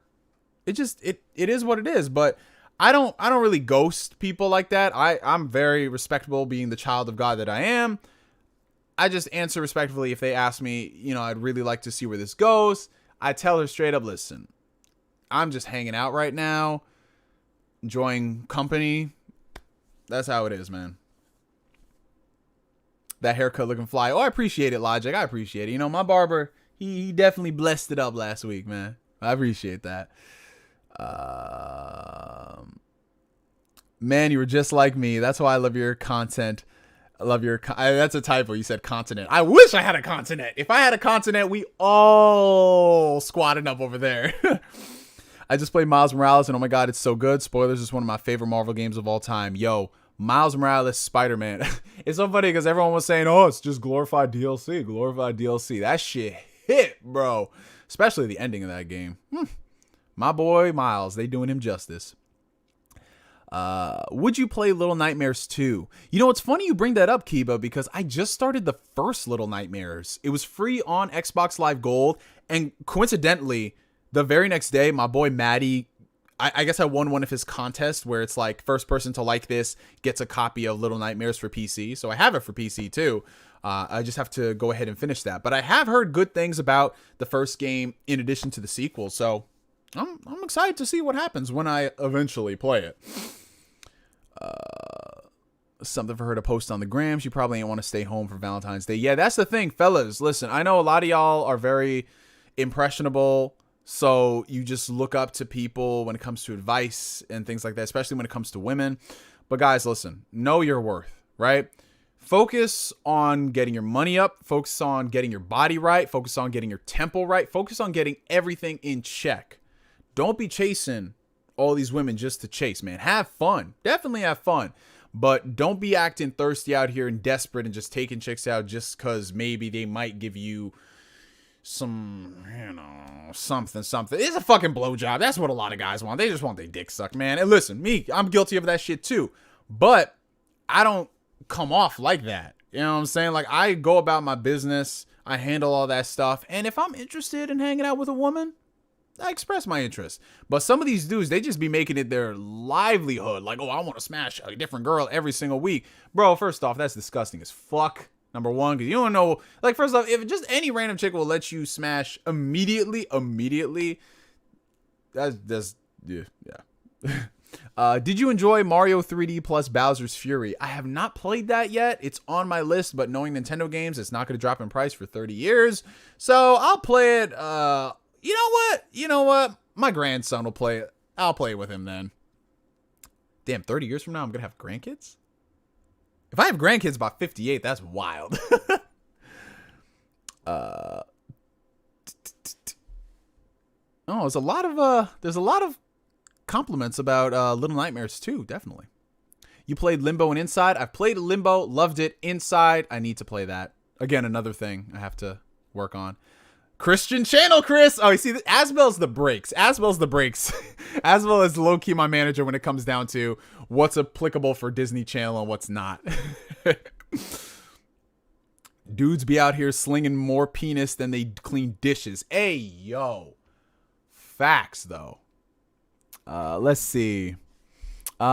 A: It is what it is. But I don't really ghost people like that. I'm very respectable, being the child of God that I am. I just answer respectfully if they ask me, I'd really like to see where this goes. I tell her straight up, listen, I'm just hanging out right now, enjoying company. That's how it is, man. That haircut looking fly. Oh, I appreciate it, Logic. I appreciate it. My barber, he definitely blessed it up last week, man. I appreciate that. Man, you were just like me. That's why I love your content. I love your... that's a typo. You said continent. I wish I had a continent. If I had a continent, we all squatted up over there. I just played Miles Morales, and oh my God, it's so good. Spoilers, is one of my favorite Marvel games of all time. Yo, Miles Morales, Spider-Man. It's so funny because everyone was saying, oh, it's just glorified DLC. That shit hit, bro. Especially the ending of that game. My boy Miles, they doing him justice. Would you play Little Nightmares 2? It's funny you bring that up, Kiba, because I just started the first Little Nightmares. It was free on Xbox Live Gold, and coincidentally, the very next day, my boy Maddie, I guess I won one of his contests where it's like first person to like this gets a copy of Little Nightmares for PC. So I have it for PC too. I just have to go ahead and finish that. But I have heard good things about the first game in addition to the sequel. So I'm excited to see what happens when I eventually play it. Something for her to post on the gram. She probably ain't want to stay home for Valentine's Day. Yeah, that's the thing, fellas. Listen, I know a lot of y'all are very impressionable. So you just look up to people when it comes to advice and things like that, especially when it comes to women. But guys, listen, know your worth, right? Focus on getting your money up. Focus on getting your body right. Focus on getting your tempo right. Focus on getting everything in check. Don't be chasing all these women just to chase, man. Have fun. Definitely have fun. But don't be acting thirsty out here and desperate and just taking chicks out just because maybe they might give you some, something. It's a fucking blowjob. That's what a lot of guys want. They just want their dick sucked, man. And listen, I'm guilty of that shit too. But I don't come off like that. You know what I'm saying? Like, I go about my business. I handle all that stuff. And if I'm interested in hanging out with a woman, I express my interest. But some of these dudes, they just be making it their livelihood. Like, oh, I want to smash a different girl every single week. Bro, first off, that's disgusting as fuck. Number one, because you don't know. Like, first off, if just any random chick will let you smash immediately, that's yeah. Did you enjoy Mario 3D plus Bowser's Fury? I have not played that yet. It's on my list, but knowing Nintendo games, it's not going to drop in price for 30 years. So I'll play it. You know what? My grandson will play it. I'll play it with him then. Damn, 30 years from now, I'm going to have grandkids? If I have grandkids by 58, that's wild. There's a lot of compliments about Little Nightmares 2, definitely. You played Limbo and Inside. I've played Limbo, loved it. Inside, I need to play that. Again, another thing I have to work on. Christian channel, Chris. Oh, you see, Asbel's the breaks. Asbel is low-key my manager when it comes down to what's applicable for Disney Channel and what's not. Dudes be out here slinging more penis than they clean dishes. Hey, yo. Facts, though. Let's see. There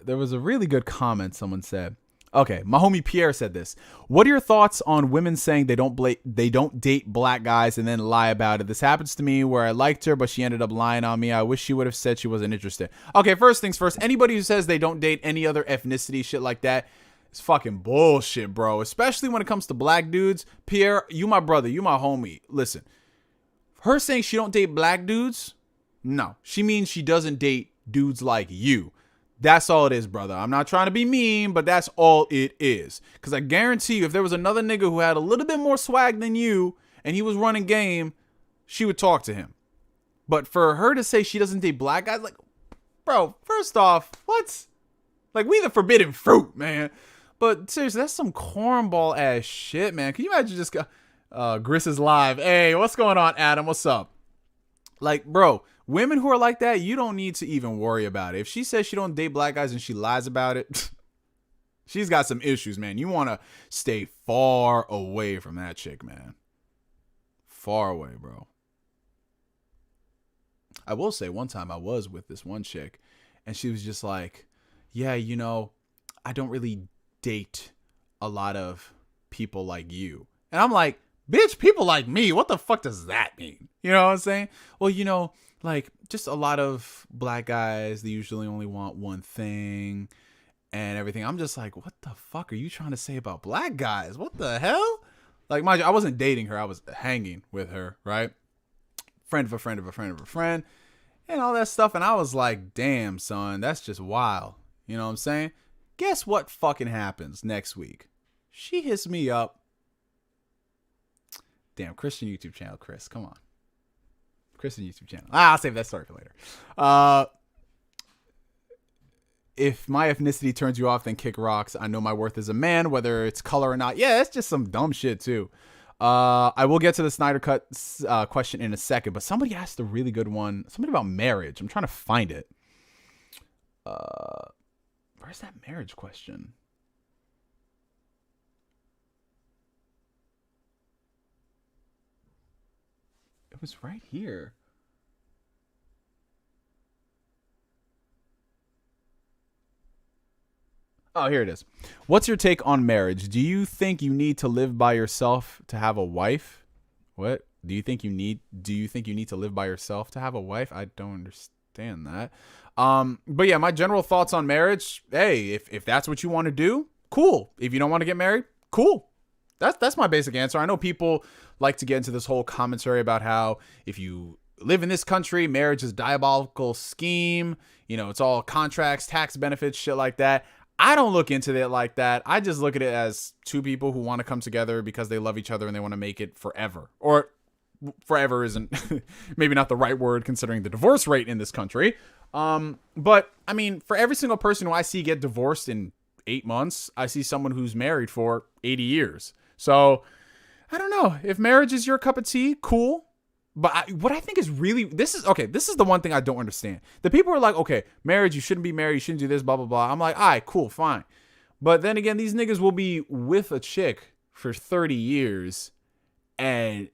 A: was a really good comment someone said. Okay, my homie Pierre said this. What are your thoughts on women saying they don't date black guys and then lie about it? This happens to me where I liked her, but she ended up lying on me. I wish she would have said she wasn't interested. Okay, first things first. Anybody who says they don't date any other ethnicity, shit like that, is fucking bullshit, bro. Especially when it comes to black dudes. Pierre, you my brother, you my homie. Listen, her saying she don't date black dudes, no. She means she doesn't date dudes like you. That's all it is, brother. I'm not trying to be mean, but that's all it is. Because I guarantee you, if there was another nigga who had a little bit more swag than you and he was running game, she would talk to him. But for her to say she doesn't date black guys, like, bro, first off, what? Like, we the forbidden fruit, man. But seriously, that's some cornball ass shit, man. Can you imagine just Gris is live. Hey, what's going on, Adam? What's up? Like, bro, women who are like that, you don't need to even worry about it. If she says she don't date black guys and she lies about it, she's got some issues, man. You want to stay far away from that chick, man. Far away, bro. I will say one time I was with this one chick and she was just like, yeah, you know, I don't really date a lot of people like you. And I'm like, bitch, people like me, what the fuck does that mean? You know what I'm saying? Well, you know, like, just a lot of black guys, they usually only want one thing and everything. I'm just like, what the fuck are you trying to say about black guys? What the hell? Like, mind you, I wasn't dating her. I was hanging with her, right? Friend of a friend of a friend of a friend and all that stuff. And I was like, damn, son, that's just wild. You know what I'm saying? Guess what fucking happens next week? She hits me up. Damn, Christian YouTube channel, Chris. Come on. Christian YouTube channel. I'll save that story for later. If my ethnicity turns you off, then kick rocks. I know my worth as a man, whether it's color or not. Yeah, it's just some dumb shit, too. I will get to the Snyder Cut question in a second, but somebody asked a really good one. Something about marriage. I'm trying to find it. Where's that marriage question? It was right here. Oh, here it is. What's your take on marriage? Do you think you need to live by yourself to have a wife? What? Do you think you need to live by yourself to have a wife? I don't understand that. But yeah, my general thoughts on marriage, hey, if that's what you want to do, cool. If you don't want to get married, cool. That's my basic answer. I know people like to get into this whole commentary about how if you live in this country, marriage is a diabolical scheme. You know, it's all contracts, tax benefits, shit like that. I don't look into it like that. I just look at it as two people who want to come together because they love each other and they want to make it forever. Or forever isn't maybe not the right word considering the divorce rate in this country. But I mean, for every single person who I see get divorced in 8 months, I see someone who's married for 80 years. So I don't know if marriage is your cup of tea. Cool. But what I think is really, this is the one thing I don't understand. The people are like, okay, marriage, you shouldn't be married, you shouldn't do this, blah, blah, blah. I'm like, all right, cool, fine. But then again, these niggas will be with a chick for 30 years and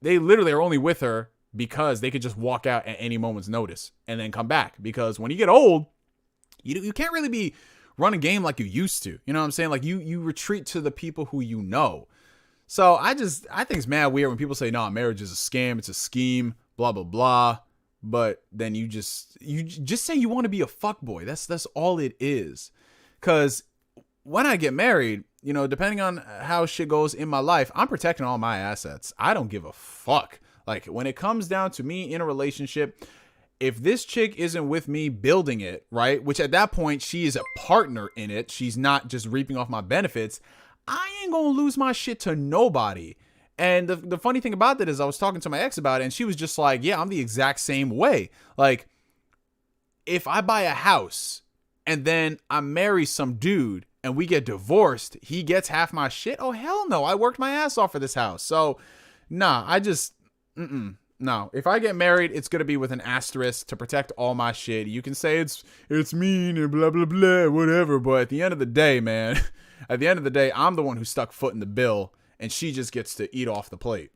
A: they literally are only with her because they could just walk out at any moment's notice and then come back. Because when you get old, you can't really be run a game like you used to. You know what I'm saying? Like you retreat to the people who you know. So I think it's mad weird when people say, no, marriage is a scam, it's a scheme, blah, blah, blah. But then you just say you want to be a fuckboy. That's all it is. Because when I get married, you know, depending on how shit goes in my life, I'm protecting all my assets. I don't give a fuck. Like when it comes down to me in a relationship, if this chick isn't with me building it, right, which at that point she is a partner in it, she's not just reaping off my benefits, I ain't gonna lose my shit to nobody. And the funny thing about that is I was talking to my ex about it and she was just like, yeah, I'm the exact same way. Like if I buy a house and then I marry some dude and we get divorced, he gets half my shit. Oh, hell no. I worked my ass off for this house. So nah, no, if I get married, it's going to be with an asterisk to protect all my shit. You can say it's mean and blah, blah, blah, whatever. But at the end of the day, man, at the end of the day, I'm the one who stuck foot in the bill and she just gets to eat off the plate.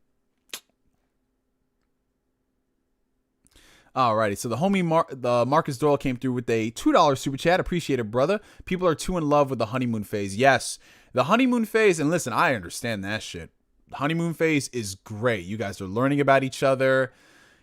A: Alrighty, so the homie the Marcus Doyle came through with a $2 super chat. Appreciate it, brother. People are too in love with the honeymoon phase. Yes, the honeymoon phase, and listen, I understand that shit. The honeymoon phase is great. You guys are learning about each other.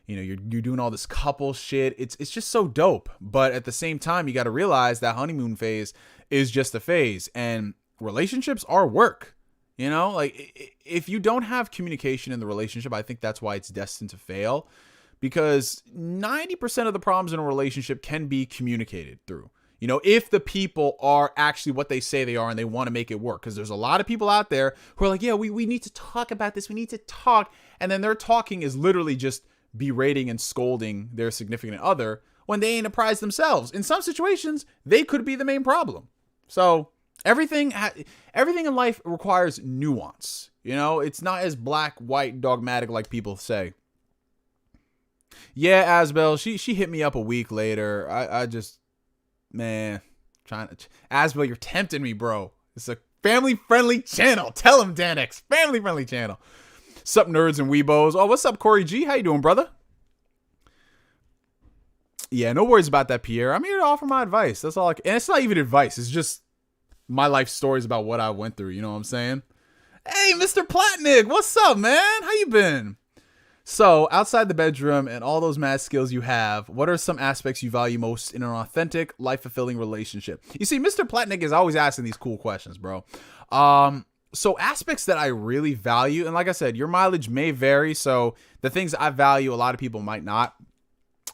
A: You know, you're doing all this couple shit. It's just so dope. But at the same time, you got to realize that honeymoon phase is just a phase, and relationships are work. You know, like if you don't have communication in the relationship, I think that's why it's destined to fail. Because 90% of the problems in a relationship can be communicated through. You know, if the people are actually what they say they are and they want to make it work. Because there's a lot of people out there who are like, yeah, we need to talk about this. We need to talk. And then their talking is literally just berating and scolding their significant other when they ain't apprised themselves. In some situations, they could be the main problem. So everything in life requires nuance. You know, it's not as black, white, dogmatic like people say. Yeah, Asbel, she hit me up a week later. I just, man, Asbel, you're tempting me, bro. It's a family-friendly channel. Tell him, Danix, family-friendly channel. Sup, nerds and weebos. Oh, what's up, Corey G? How you doing, brother? Yeah, no worries about that, Pierre. I'm here to offer my advice. That's all. And it's not even advice. It's just my life stories about what I went through. You know what I'm saying? Hey, Mr. Platnik, what's up, man? How you been? So, outside the bedroom and all those mad skills you have, what are some aspects you value most in an authentic, life-fulfilling relationship? You see, Mr. Platnik is always asking these cool questions, bro. So aspects that I really value, and like I said, your mileage may vary, so the things I value, a lot of people might not.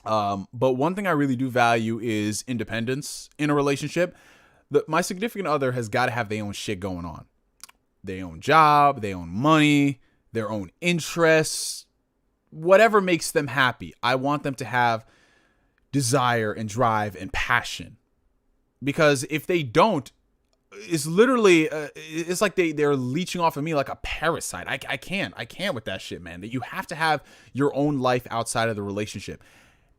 A: But one thing I really do value is independence in a relationship. My significant other has got to have their own shit going on. Their own job, their own money, their own interests. Whatever makes them happy. I want them to have desire and drive and passion. Because if they don't, it's literally, it's like they're leeching off of me like a parasite. I can't with that shit, man. That you have to have your own life outside of the relationship.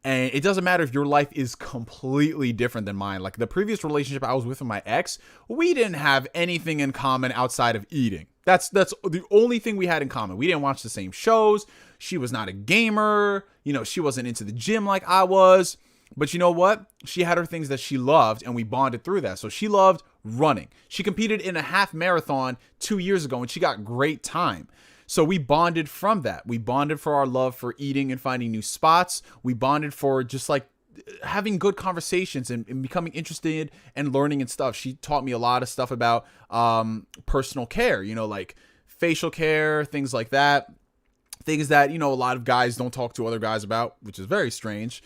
A: And it doesn't matter if your life is completely different than mine. Like the previous relationship I was with my ex, we didn't have anything in common outside of eating. That's the only thing we had in common. We didn't watch the same shows. She was not a gamer. You know, she wasn't into the gym like I was. But you know what? She had her things that she loved, and we bonded through that. So she loved running. She competed in a half marathon 2 years ago, and she got great time. So we bonded from that. We bonded for our love for eating and finding new spots. We bonded for just like having good conversations and becoming interested and learning and stuff. She taught me a lot of stuff about personal care, you know, like facial care, things like that. Things that, you know, a lot of guys don't talk to other guys about, which is very strange.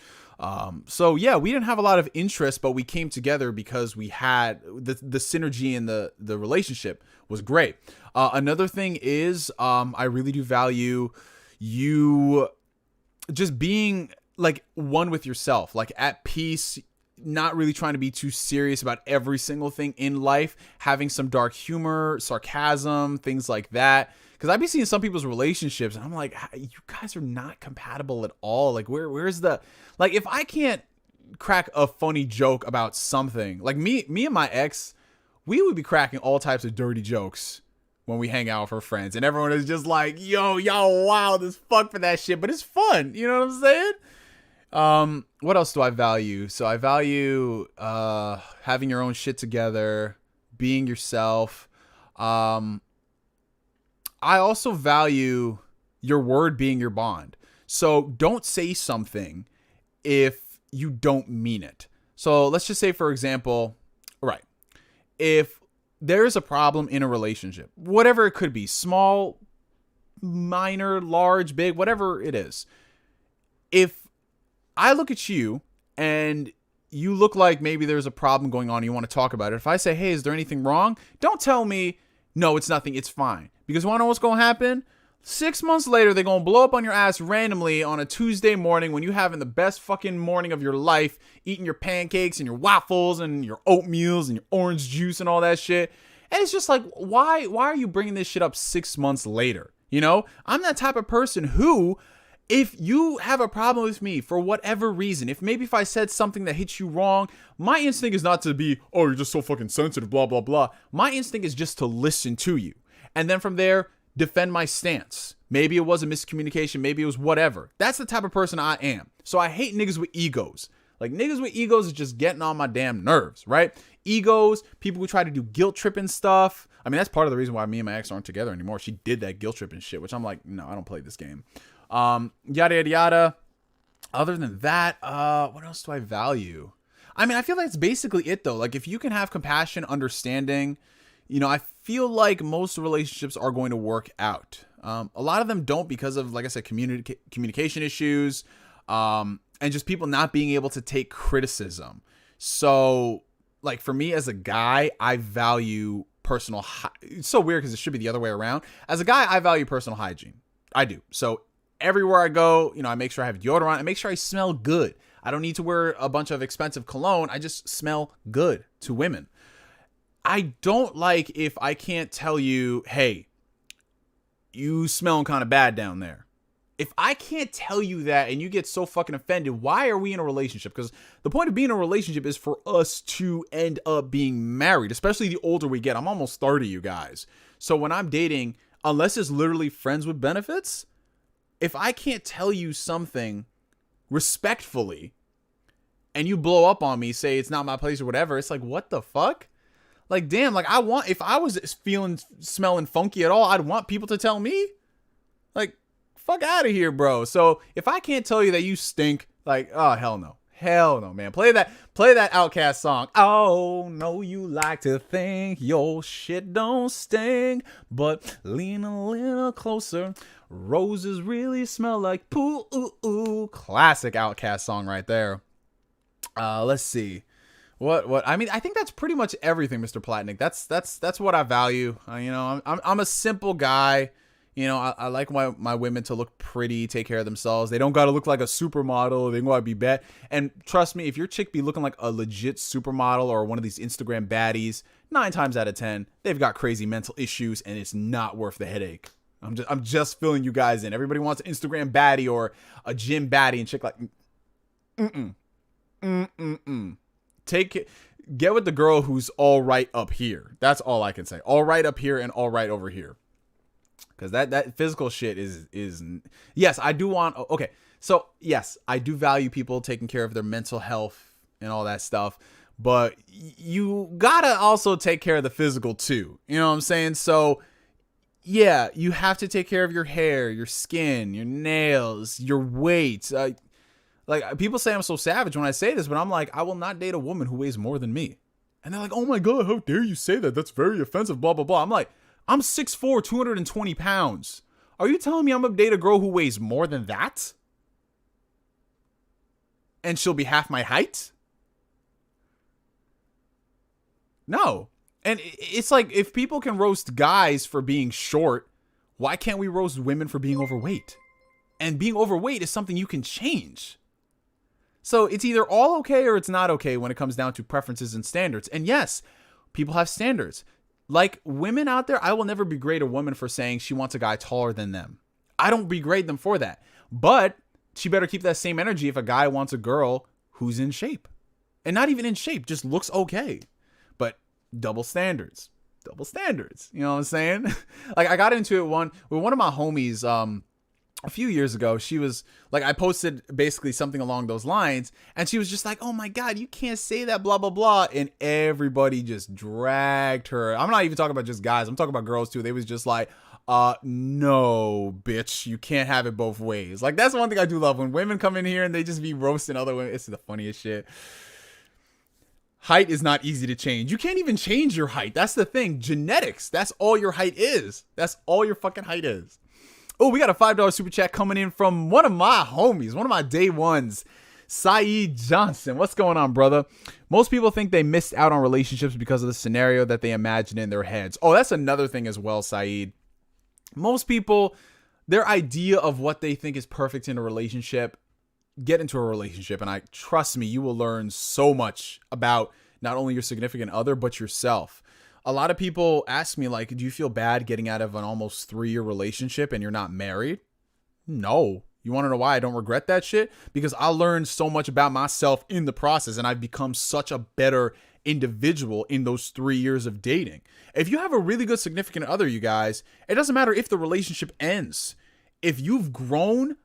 A: So yeah, we didn't have a lot of interest, but we came together because we had the synergy in the relationship was great. Another thing is, I really do value you just being like one with yourself, like at peace, not really trying to be too serious about every single thing in life, having some dark humor, sarcasm, things like that. Because I've been seeing some people's relationships and I'm like, you guys are not compatible at all. Like, where's the, like, if I can't crack a funny joke about something, like me and my ex, we would be cracking all types of dirty jokes when we hang out with our friends. And everyone is just like, yo, y'all wild as fuck for that shit. But it's fun. You know what I'm saying? What else do I value? So I value having your own shit together, being yourself. I also value your word being your bond. So don't say something if you don't mean it. So let's just say, for example, right, if there's a problem in a relationship, whatever it could be, small, minor, large, big, whatever it is, if I look at you and you look like maybe there's a problem going on and you want to talk about it, if I say, hey, is there anything wrong? Don't tell me, no, it's nothing, it's fine. Because you want to know what's going to happen? 6 months later, they're going to blow up on your ass randomly on a Tuesday morning when you're having the best fucking morning of your life, eating your pancakes and your waffles and your oatmeals and your orange juice and all that shit. And it's just like, why are you bringing this shit up 6 months later? You know, I'm that type of person who, if you have a problem with me for whatever reason, if I said something that hits you wrong, my instinct is not to be, oh, you're just so fucking sensitive, blah, blah, blah. My instinct is just to listen to you. And then from there, defend my stance. Maybe it was a miscommunication. Maybe it was whatever. That's the type of person I am. So I hate niggas with egos. Like, niggas with egos is just getting on my damn nerves, right? Egos, people who try to do guilt tripping stuff. I mean, that's part of the reason why me and my ex aren't together anymore. She did that guilt tripping shit, which I'm like, no, I don't play this game. Yada, yada, yada. Other than that, what else do I value? I mean, I feel like that's basically it, though. Like, if you can have compassion, understanding, you know, I feel like most relationships are going to work out. A lot of them don't because of, like I said, communication issues, and just people not being able to take criticism. So, like, for me as a guy, I value personal it's so weird because it should be the other way around. As a guy, I value personal hygiene. I do. So everywhere I go, you know, I make sure I have deodorant. I make sure I smell good. I don't need to wear a bunch of expensive cologne. I just smell good to women. I don't like if I can't tell you, hey, you smelling kind of bad down there. If I can't tell you that and you get so fucking offended, why are we in a relationship? Because the point of being in a relationship is for us to end up being married, especially the older we get. I'm almost 30, you guys. So when I'm dating, unless it's literally friends with benefits, if I can't tell you something respectfully and you blow up on me, say it's not my place or whatever, it's like, what the fuck? Like, damn, like if I was smelling funky at all, I'd want people to tell me. Like, fuck out of here, bro. So if I can't tell you that you stink, like, oh, hell no. Hell no, man. Play that Outkast song. Oh, no, you like to think your shit don't stink, but lean a little closer. Roses really smell like poo. Ooh. Classic Outkast song right there. Let's see. What? I mean, I think that's pretty much everything, Mr. Platnick. That's what I value. You know, I'm a simple guy. You know, I like my women to look pretty, take care of themselves. They don't got to look like a supermodel. They got to be bad. And trust me, if your chick be looking like a legit supermodel or one of these Instagram baddies, 9 times out of 10, they've got crazy mental issues and it's not worth the headache. I'm just filling you guys in. Everybody wants an Instagram baddie or a gym baddie, and chick like, get with the girl who's all right up here. That's all I can say. All right up here and all right over here. Because that physical shit is yes, I do want, okay. So yes, I do value people taking care of their mental health and all that stuff, but you gotta also take care of the physical too. You know what I'm saying? So yeah, you have to take care of your hair, your skin, your nails, your weight. Like, people say I'm so savage when I say this, but I'm like, I will not date a woman who weighs more than me. And they're like, oh my God, how dare you say that? That's very offensive, blah, blah, blah. I'm like, I'm 6'4", 220 pounds. Are you telling me I'm gonna date a girl who weighs more than that? and she'll be half my height? No. And it's like, if people can roast guys for being short, why can't we roast women for being overweight? And being overweight is something you can change. So it's either all okay or it's not okay when it comes down to preferences and standards. And yes, people have standards. Like women out there, I will never begrade a woman for saying she wants a guy taller than them. I don't begrade them for that. But she better keep that same energy if a guy wants a girl who's in shape. And not even in shape, just looks okay. But double standards. Double standards. You know what I'm saying? Like I got into it with one of my homies a few years ago. She was like, I posted basically something along those lines, and she was just like, oh my God, you can't say that, blah, blah, blah. And everybody just dragged her. I'm not even talking about just guys. I'm talking about girls too. They was just like, no, bitch, you can't have it both ways. Like, that's one thing I do love when women come in here and they just be roasting other women. It's the funniest shit. Height is not easy to change. You can't even change your height. That's the thing. Genetics. That's all your height is. That's all your fucking height is. Oh, we got a $5 super chat coming in from one of my homies, one of my day ones, Saeed Johnson. What's going on, brother? Most people think they missed out on relationships because of the scenario that they imagine in their heads. Oh, that's another thing as well, Saeed. Most people, their idea of what they think is perfect in a relationship, get into a relationship, and I trust me, you will learn so much about not only your significant other, but yourself. A lot of people ask me, like, do you feel bad getting out of an almost 3-year relationship and you're not married? No. You want to know why I don't regret that shit? Because I learned so much about myself in the process, and I've become such a better individual in those 3 years of dating. If you have a really good significant other, you guys, it doesn't matter if the relationship ends. If you've grown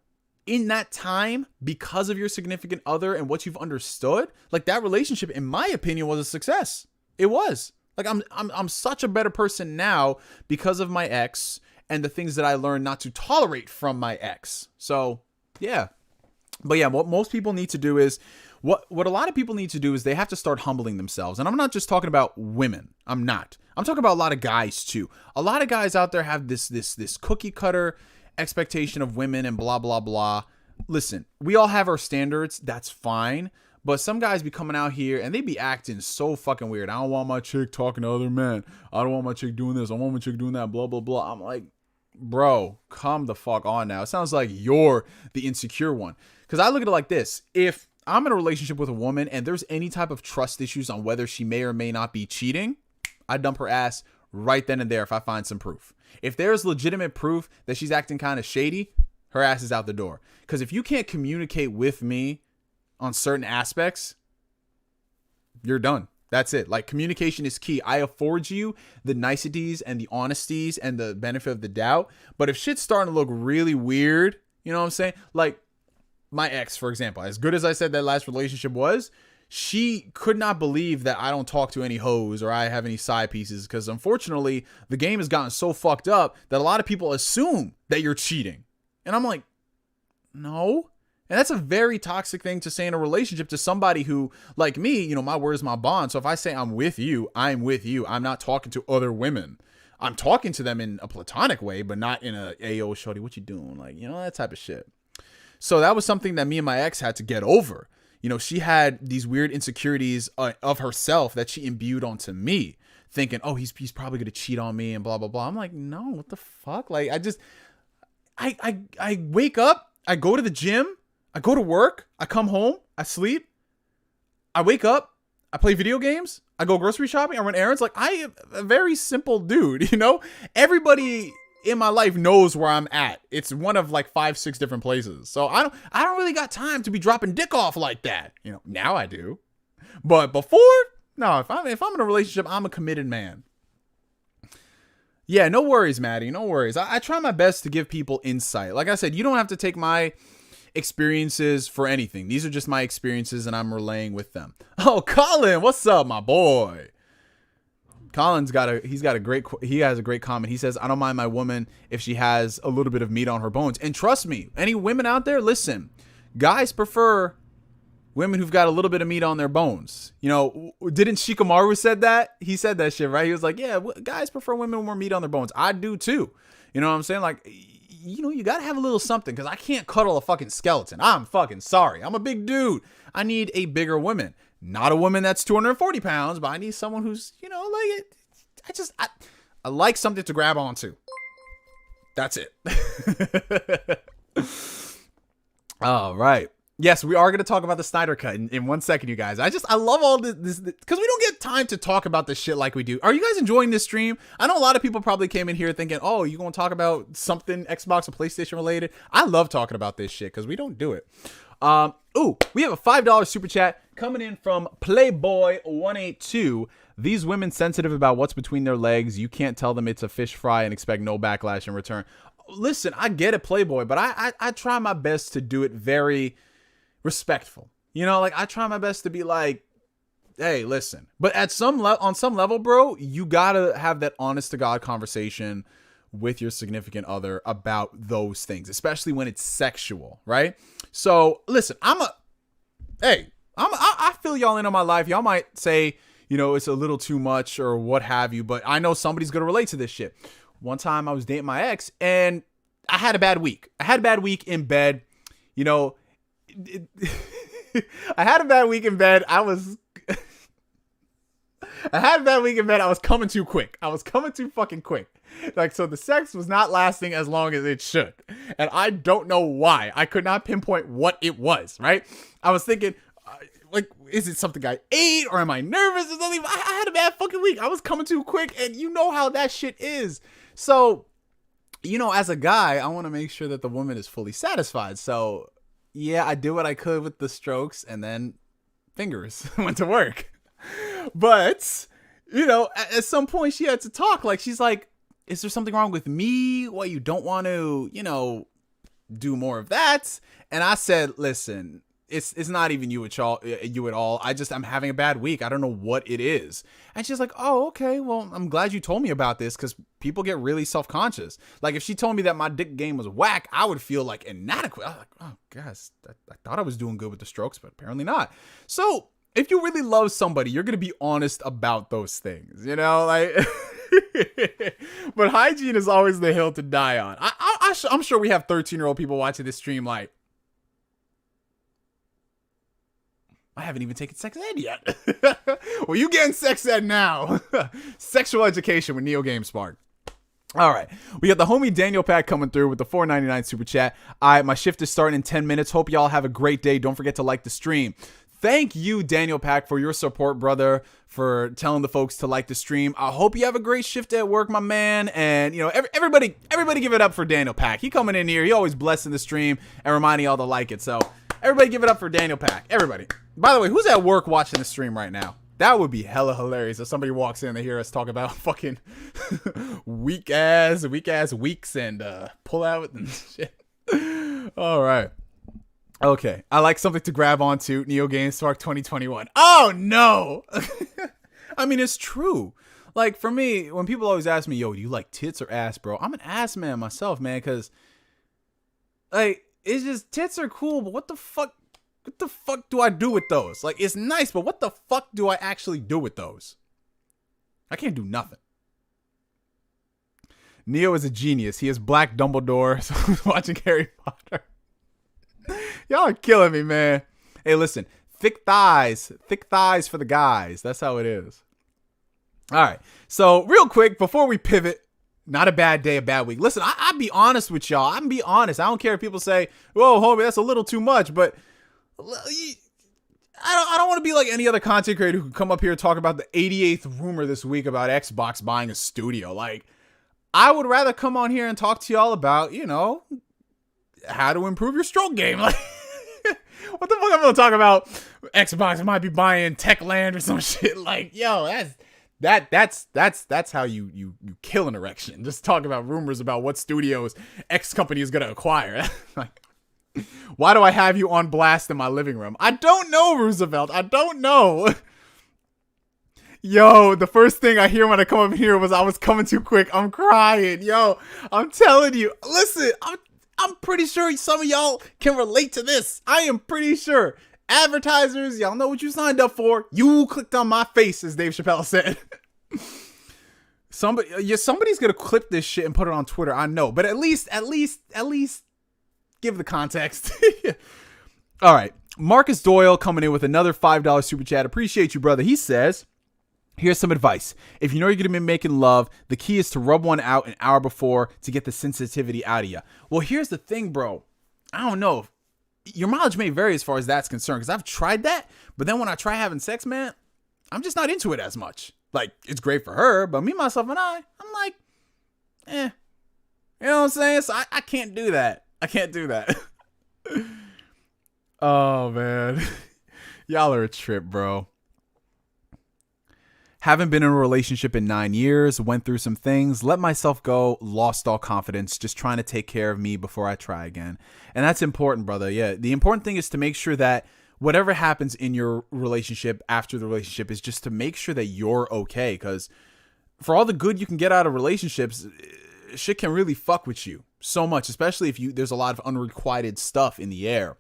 A: in that time because of your significant other and what you've understood, like, that relationship, in my opinion, was a success. It was. Like, I'm such a better person now because of my ex and the things that I learned not to tolerate from my ex. So, yeah. But yeah, what most people need to do is, what a lot of people need to do is they have to start humbling themselves. And I'm not just talking about women. I'm not. I'm talking about a lot of guys too. A lot of guys out there have this cookie cutter expectation of women and blah, blah, blah. Listen, we all have our standards. That's fine. But some guys be coming out here and they be acting so fucking weird. I don't want my chick talking to other men. I don't want my chick doing this. I want my chick doing that, blah, blah, blah. I'm like, bro, come the fuck on now. It sounds like you're the insecure one. Because I look at it like this. If I'm in a relationship with a woman and there's any type of trust issues on whether she may or may not be cheating, I dump her ass right then and there if I find some proof. If there's legitimate proof that she's acting kind of shady, her ass is out the door. Because if you can't communicate with me on certain aspects, you're done. That's it. Like, communication is key. I afford you the niceties and the honesties and the benefit of the doubt. But if shit's starting to look really weird, you know what I'm saying? Like, my ex, for example, as good as I said that last relationship was, she could not believe that I don't talk to any hoes or I have any side pieces. Because unfortunately, the game has gotten so fucked up that a lot of people assume that you're cheating. And I'm like, no. And that's a very toxic thing to say in a relationship to somebody who, like me, you know, my word is my bond. So if I say I'm with you, I'm with you. I'm not talking to other women. I'm talking to them in a platonic way, but not in a, ayo, shorty, what you doing? Like, you know, that type of shit. So that was something that me and my ex had to get over. You know, she had these weird insecurities of herself that she imbued onto me, thinking, oh, he's probably going to cheat on me and blah, blah, blah. I'm like, no, what the fuck? Like, I wake up, I go to the gym, I go to work, I come home, I sleep, I wake up, I play video games, I go grocery shopping, I run errands. Like, I am a very simple dude, you know? Everybody in my life knows where I'm at. It's one of like 5-6 different places. So I don't really got time to be dropping dick off like that. You know, now I do. But before, no, if I'm in a relationship, I'm a committed man. Yeah, no worries, Maddie. No worries. I try my best to give people insight. Like I said, you don't have to take my experiences for anything. These are just my experiences and I'm relaying with them. Oh, Colin, what's up, my boy? Colin's he has a great comment. He says, I don't mind my woman if she has a little bit of meat on her bones. And trust me, any women out there, listen, guys prefer women who've got a little bit of meat on their bones. You know, didn't Shikamaru said that? He said that shit, right? He was like, yeah, guys prefer women with more meat on their bones. I do too. You know what I'm saying? Like, you got to have a little something because I can't cuddle a fucking skeleton. I'm fucking sorry. I'm a big dude. I need a bigger woman. Not a woman that's 240 pounds, but I need someone who's, like it. I like something to grab onto. That's it. All right. Yes, we are going to talk about the Snyder Cut in 1 second, you guys. I love all this because we don't get time to talk about this shit like we do. Are you guys enjoying this stream? I know a lot of people probably came in here thinking, oh, you going to talk about something Xbox or PlayStation related? I love talking about this shit because we don't do it. We have a $5 super chat coming in from Playboy182. These women sensitive about what's between their legs. You can't tell them it's a fish fry and expect no backlash in return. Listen, I get it, Playboy, but I try my best to do it very respectful. I try my best to be like, hey, listen. But on some level, bro, you gotta have that honest to God conversation with your significant other about those things, especially when it's sexual, right? So listen, I feel y'all in on my life. Y'all might say, it's a little too much or what have you, but I know somebody's gonna relate to this shit. One time I was dating my ex and I had a bad week. I had a bad week in bed. I had a bad week in bed. I was coming too quick. I was coming too fucking quick. So the sex was not lasting as long as it should. And I don't know why. I could not pinpoint what it was, right? I was thinking, is it something I ate or am I nervous or something? I had a bad fucking week. I was coming too quick and you know how that shit is. So, as a guy, I want to make sure that the woman is fully satisfied. So, yeah, I did what I could with the strokes and then fingers went to work. But, at some point she had to talk. She's like, is there something wrong with me? What, you don't want to, do more of that? And I said, listen, it's not even you at all. I'm having a bad week. I don't know what it is. And she's like, oh, okay. Well, I'm glad you told me about this because people get really self-conscious. If she told me that my dick game was whack, I would feel inadequate. I was like, oh, gosh, I thought I was doing good with the strokes, but apparently not. So if you really love somebody, you're going to be honest about those things, But hygiene is always the hill to die on. I'm sure we have 13-year-old people watching this stream I haven't even taken sex ed yet. Well, you getting sex ed now. Sexual education with NeoGameSpark. All right. We got the homie Daniel Pack coming through with the $4.99 super chat. My shift is starting in 10 minutes. Hope y'all have a great day. Don't forget to like the stream. Thank you, Daniel Pack, for your support, brother, for telling the folks to like the stream. I hope you have a great shift at work, my man. And, everybody give it up for Daniel Pack. He coming in here. He always blessing the stream and reminding y'all to like it. So everybody give it up for Daniel Pack. Everybody. By the way, who's at work watching the stream right now? That would be hella hilarious if somebody walks in and they hear us talk about fucking weak ass weeks and pull out and shit. All right. Okay. I like something to grab onto. NeoGameSpark 2021. Oh, no. I mean, it's true. For me, when people always ask me, yo, do you like tits or ass, bro? I'm an ass man myself, man, because, it's just tits are cool, but what the fuck do I do with those? It's nice, but what the fuck do I actually do with those? I can't do nothing. Neo is a genius. He is Black Dumbledore. So I was watching Harry Potter. Y'all are killing me, man. Hey, listen. Thick thighs for the guys. That's how it is. All right. So real quick, before we pivot, not a bad day, a bad week. Listen, I'll be honest with y'all. I'm be honest. I don't care if people say, whoa, homie, that's a little too much, but I don't want to be like any other content creator who can come up here and talk about the 88th rumor this week about Xbox buying a studio. I would rather come on here and talk to y'all about, how to improve your stroke game. What the fuck I'm going to talk about? Xbox might be buying Techland or some shit. Yo, that's how you kill an erection. Just talk about rumors about what studios X company is going to acquire. Why do I have you on blast in my living room? I don't know, Roosevelt. I don't know. Yo, the first thing I hear when I come up here was I was coming too quick. I'm crying. Yo, I'm telling you. Listen, I'm pretty sure some of y'all can relate to this. I am pretty sure. Advertisers, y'all know what you signed up for. You clicked on my face, as Dave Chappelle said. Somebody's gonna clip this shit and put it on Twitter. I know, but at least give the context. All right, Marcus Doyle coming in with another $5 super chat. Appreciate you, brother. He says, here's some advice. If you know you're going to be making love, the key is to rub one out an hour before to get the sensitivity out of you. Well, here's the thing, bro. I don't know. Your mileage may vary as far as that's concerned, because I've tried that, but then when I try having sex, man, I'm just not into it as much. Like, it's great for her, but me, myself, and I'm like, You know what I'm saying? So I can't do that. I can't do that. Oh, man. Y'all are a trip, bro. Haven't been in a relationship in 9 years, went through some things, let myself go, lost all confidence, just trying to take care of me before I try again. And that's important, brother. Yeah, the important thing is to make sure that whatever happens in your relationship after the relationship is just to make sure that you're okay. Because for all the good you can get out of relationships, shit can really fuck with you so much, especially if there's a lot of unrequited stuff in the air.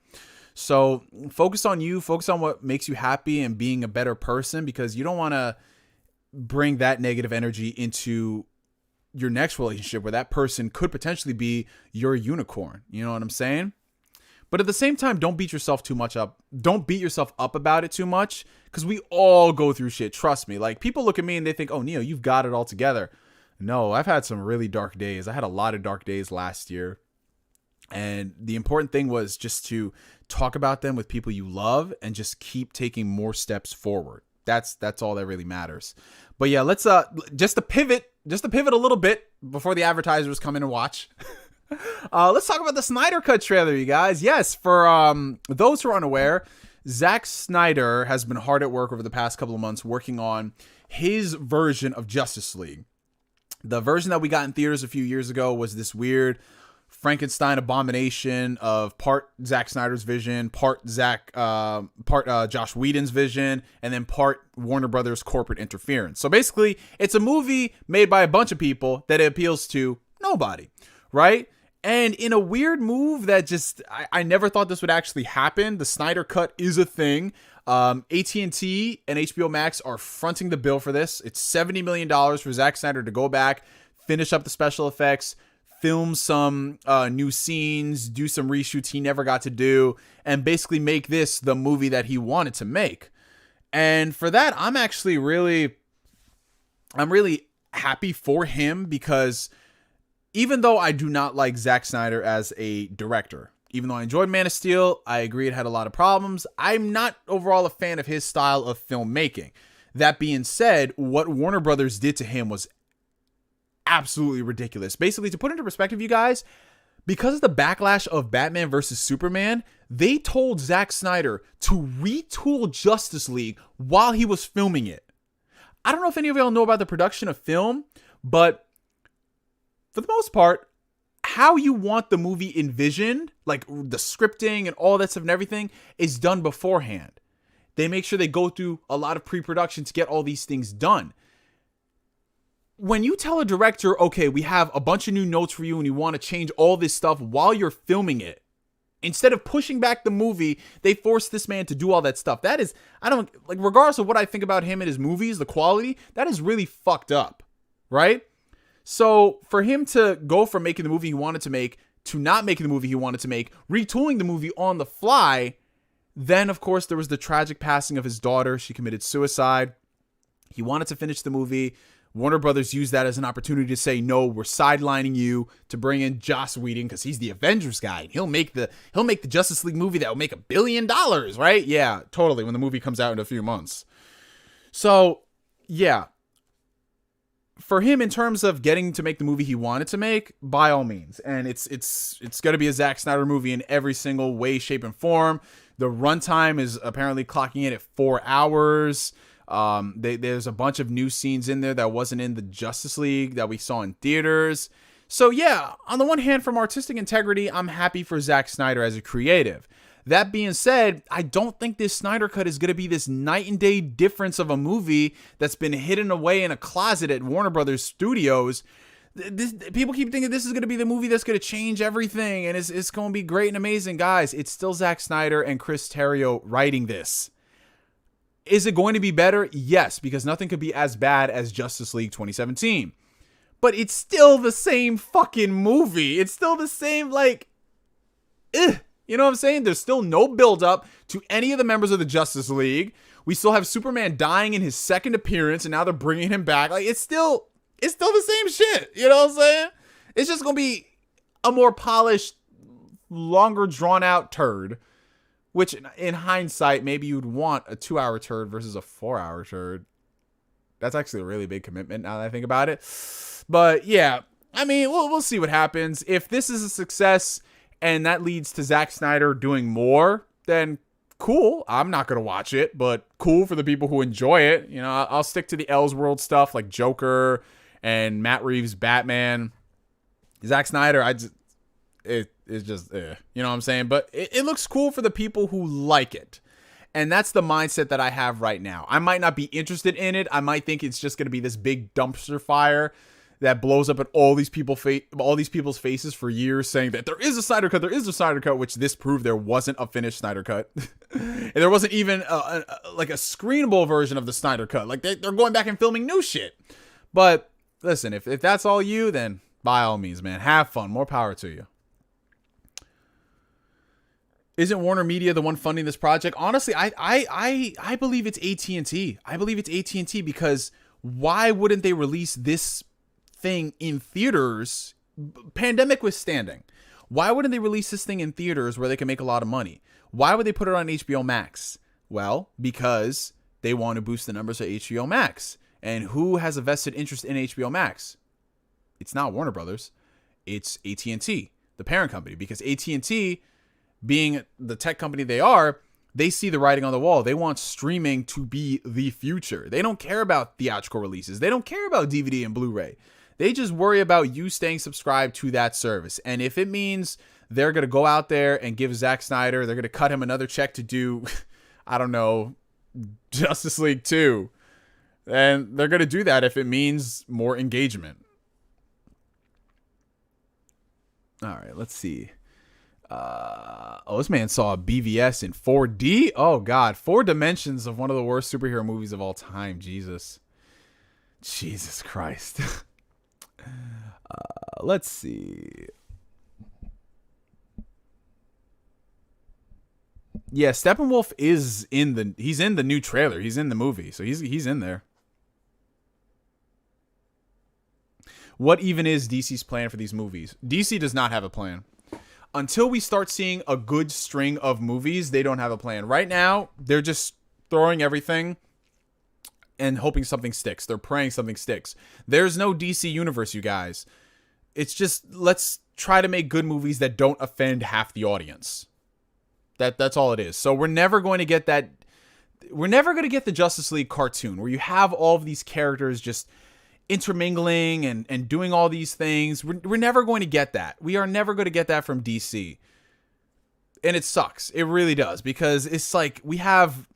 A: So focus on you, focus on what makes you happy and being a better person, because you don't want to bring that negative energy into your next relationship where that person could potentially be your unicorn. You know what I'm saying? But at the same time, don't beat yourself too much up. Don't beat yourself up about it too much, because we all go through shit. Trust me. Like, people look at me and they think, oh, Neo, you've got it all together. No, I've had some really dark days. I had a lot of dark days last year. And the important thing was just to talk about them with people you love and just keep taking more steps forward. That's all that really matters. But yeah, let's just to pivot a little bit before the advertisers come in and watch. Let's talk about the Snyder Cut trailer, you guys. Yes, for those who are unaware, Zack Snyder has been hard at work over the past couple of months working on his version of Justice League. The version that we got in theaters a few years ago was this weird Frankenstein abomination of part Zack Snyder's vision, part Josh Whedon's vision, and then part Warner Brothers corporate interference. So basically, it's a movie made by a bunch of people that it appeals to nobody, right? And in a weird move that just, I never thought this would actually happen, the Snyder Cut is a thing. AT&T and HBO Max are fronting the bill for this. It's $70 million for Zack Snyder to go back, finish up the special effects, film some new scenes, do some reshoots he never got to do, and basically make this the movie that he wanted to make. And for that, I'm really happy for him, because even though I do not like Zack Snyder as a director, even though I enjoyed Man of Steel, I agree it had a lot of problems, I'm not overall a fan of his style of filmmaking. That being said, what Warner Brothers did to him was absolutely ridiculous. Basically, to put into perspective, you guys, because of the backlash of Batman versus Superman, they told Zack Snyder to retool Justice League while he was filming it. I don't know if any of y'all know about the production of film, but for the most part, how you want the movie envisioned, like the scripting and all that stuff and everything, is done beforehand. They make sure they go through a lot of pre-production to get all these things done. When you tell a director, okay, we have a bunch of new notes for you and you want to change all this stuff while you're filming it, instead of pushing back the movie, they force this man to do all that stuff. That is, regardless of what I think about him and his movies, the quality, that is really fucked up, right? So for him to go from making the movie he wanted to make to not making the movie he wanted to make, retooling the movie on the fly, then of course there was the tragic passing of his daughter. She committed suicide. He wanted to finish the movie. Warner Brothers used that as an opportunity to say, no, we're sidelining you, to bring in Joss Whedon because he's the Avengers guy. And he'll make the Justice League movie that will make $1 billion, right? Yeah, totally. When the movie comes out in a few months. So yeah, for him, in terms of getting to make the movie he wanted to make, by all means. And it's going to be a Zack Snyder movie in every single way, shape, and form. The runtime is apparently clocking in at 4 hours. There's a bunch of new scenes in there that wasn't in the Justice League that we saw in theaters. So yeah, on the one hand, from artistic integrity, I'm happy for Zack Snyder as a creative. That being said, I don't think this Snyder Cut is going to be this night and day difference of a movie that's been hidden away in a closet at Warner Brothers Studios. People keep thinking this is going to be the movie that's going to change everything and it's going to be great and amazing. Guys, it's still Zack Snyder and Chris Terrio writing this. Is it going to be better? Yes, because nothing could be as bad as Justice League 2017. but it's still the same fucking movie. It's still the same, like, you know what I'm saying? There's still no build up to any of the members of the Justice League. We still have Superman dying in his second appearance, and now they're bringing him back. Like, it's still the same shit. You know what I'm saying? It's just gonna be a more polished, longer drawn out turd, which in hindsight, maybe you'd want a 2-hour turd versus a 4-hour turd. That's actually a really big commitment now that I think about it. But yeah, I mean, we'll see what happens. If this is a success and that leads to Zack Snyder doing more, then cool. I'm not going to watch it, but cool for the people who enjoy it. You know, I'll stick to the Elseworld stuff like Joker and Matt Reeves' Batman. Zack Snyder, it's just, you know what I'm saying? But it looks cool for the people who like it. And that's the mindset that I have right now. I might not be interested in it. I might think it's just going to be this big dumpster fire that blows up at all these people's faces for years, saying that there is a Snyder Cut, which this proved there wasn't a finished Snyder Cut. And there wasn't even like a screenable version of the Snyder Cut. Like they're going back and filming new shit. But listen, if that's all you, then by all means, man, have fun. More power to you. Isn't Warner Media the one funding this project? Honestly, I believe it's AT&T. I believe it's AT&T because why wouldn't they release this thing in theaters, pandemic withstanding? Why wouldn't they release this thing in theaters where they can make a lot of money? Why would they put it on HBO Max? Well, because they want to boost the numbers of HBO Max. And who has a vested interest in HBO Max? It's not Warner Brothers. It's AT&T, the parent company, because AT&T, being the tech company they are, they see the writing on the wall. They want streaming to be the future. They don't care about theatrical releases. They don't care about DVD and Blu-ray. They just worry about you staying subscribed to that service. And if it means they're going to go out there and give Zack Snyder, they're going to cut him another check to do, I don't know, Justice League 2. And they're going to do that if it means more engagement. All right, let's see. This man saw a BVS in 4D. Oh God, 4 dimensions of one of the worst superhero movies of all time. Jesus Christ. Let's see. Yeah, Steppenwolf is he's in the new trailer. He's in the movie, so he's in there. What even is DC's plan for these movies? DC does not have a plan. Until we start seeing a good string of movies, they don't have a plan. Right now, they're just throwing everything and hoping something sticks. They're praying something sticks. There's no DC universe, you guys. It's just, let's try to make good movies that don't offend half the audience. That's all it is. So we're never going to get that. We're never going to get the Justice League cartoon where you have all of these characters just intermingling and doing all these things. We're never going to get that. We are never going to get that from DC. And it sucks. It really does, because it's like we have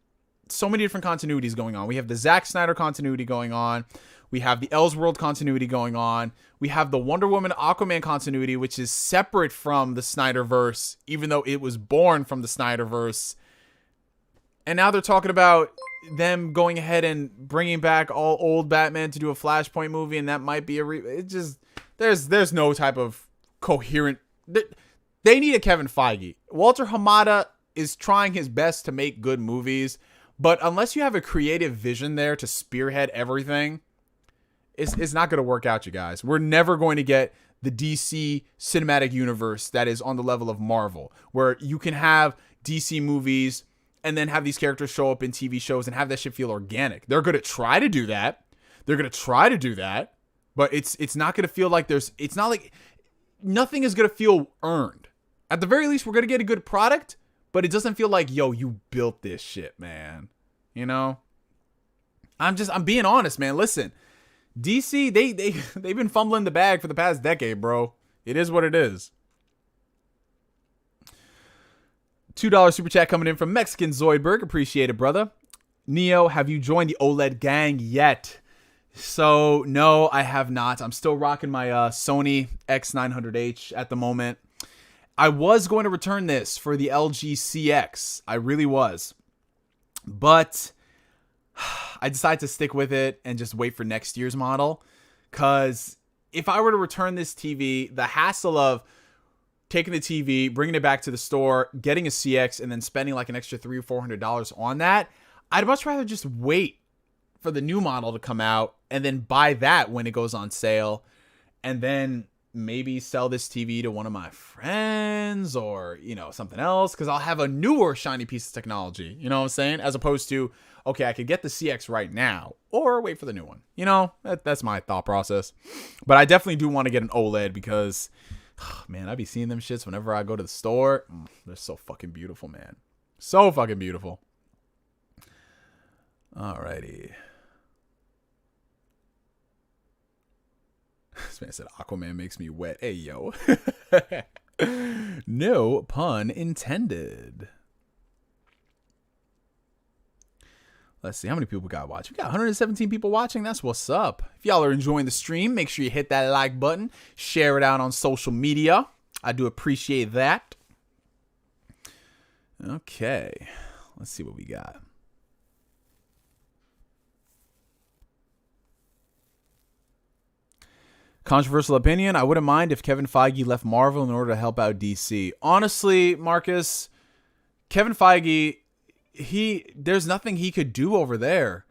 A: so many different continuities going on. We have the Zack Snyder continuity going on. We have the Elseworld continuity going on. We have the Wonder Woman Aquaman continuity, which is separate from the Snyderverse, even though it was born from the Snyderverse. And now they're talking about them going ahead and bringing back all old Batman to do a Flashpoint movie, and that might be it just there's no type of coherent. They need a Kevin Feige. Walter Hamada is trying his best to make good movies, but unless you have a creative vision there to spearhead everything, it's not going to work out, you guys. We're never going to get the DC cinematic universe that is on the level of Marvel, where you can have DC movies and then have these characters show up in TV shows and have that shit feel organic. They're going to try to do that. But it's not going to feel like it's not like nothing is going to feel earned. At the very least, we're going to get a good product, but it doesn't feel like, yo, you built this shit, man. You know? I'm being honest, man. Listen, DC, they've been fumbling the bag for the past decade, bro. It is what it is. $2 super chat coming in from Mexican Zoidberg. Appreciate it, brother. Neo, have you joined the OLED gang yet? So, no, I have not. I'm still rocking my Sony X900H at the moment. I was going to return this for the LG CX. I really was. But I decided to stick with it and just wait for next year's model. Because if I were to return this TV, the hassle of taking the TV, bringing it back to the store, getting a CX, and then spending like an extra $300 or $400 on that, I'd much rather just wait for the new model to come out and then buy that when it goes on sale, and then maybe sell this TV to one of my friends or, you know, something else, because I'll have a newer shiny piece of technology, you know what I'm saying? As opposed to, okay, I could get the CX right now or wait for the new one. You know, that's my thought process. But I definitely do want to get an OLED because, man, I be seeing them shits whenever I go to the store. They're so fucking beautiful, man. So fucking beautiful. Alrighty. This man said Aquaman makes me wet. Hey, yo. No pun intended. Let's see how many people got watching. We got 117 people watching. That's what's up. If y'all are enjoying the stream, make sure you hit that like button. Share it out on social media. I do appreciate that. Okay. Let's see what we got. Controversial opinion. I wouldn't mind if Kevin Feige left Marvel in order to help out DC. Honestly, Marcus, Kevin Feige, there's nothing he could do over there.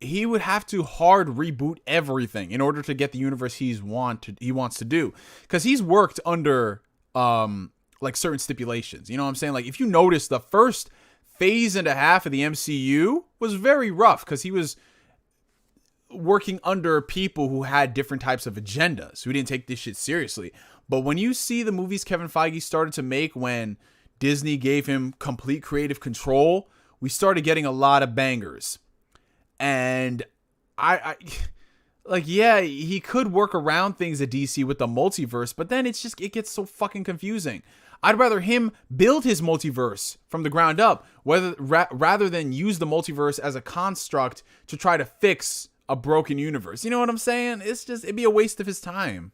A: He would have to hard reboot everything in order to get the universe he wants to do. Because he's worked under like certain stipulations. You know what I'm saying? Like if you notice, the first phase and a half of the MCU was very rough because he was working under people who had different types of agendas, who didn't take this shit seriously. But when you see the movies Kevin Feige started to make when Disney gave him complete creative control, we started getting a lot of bangers. And I like, yeah, he could work around things at DC with the multiverse, but then it gets so fucking confusing. I'd rather him build his multiverse from the ground up, rather than use the multiverse as a construct to try to fix a broken universe. You know what I'm saying? It'd be a waste of his time.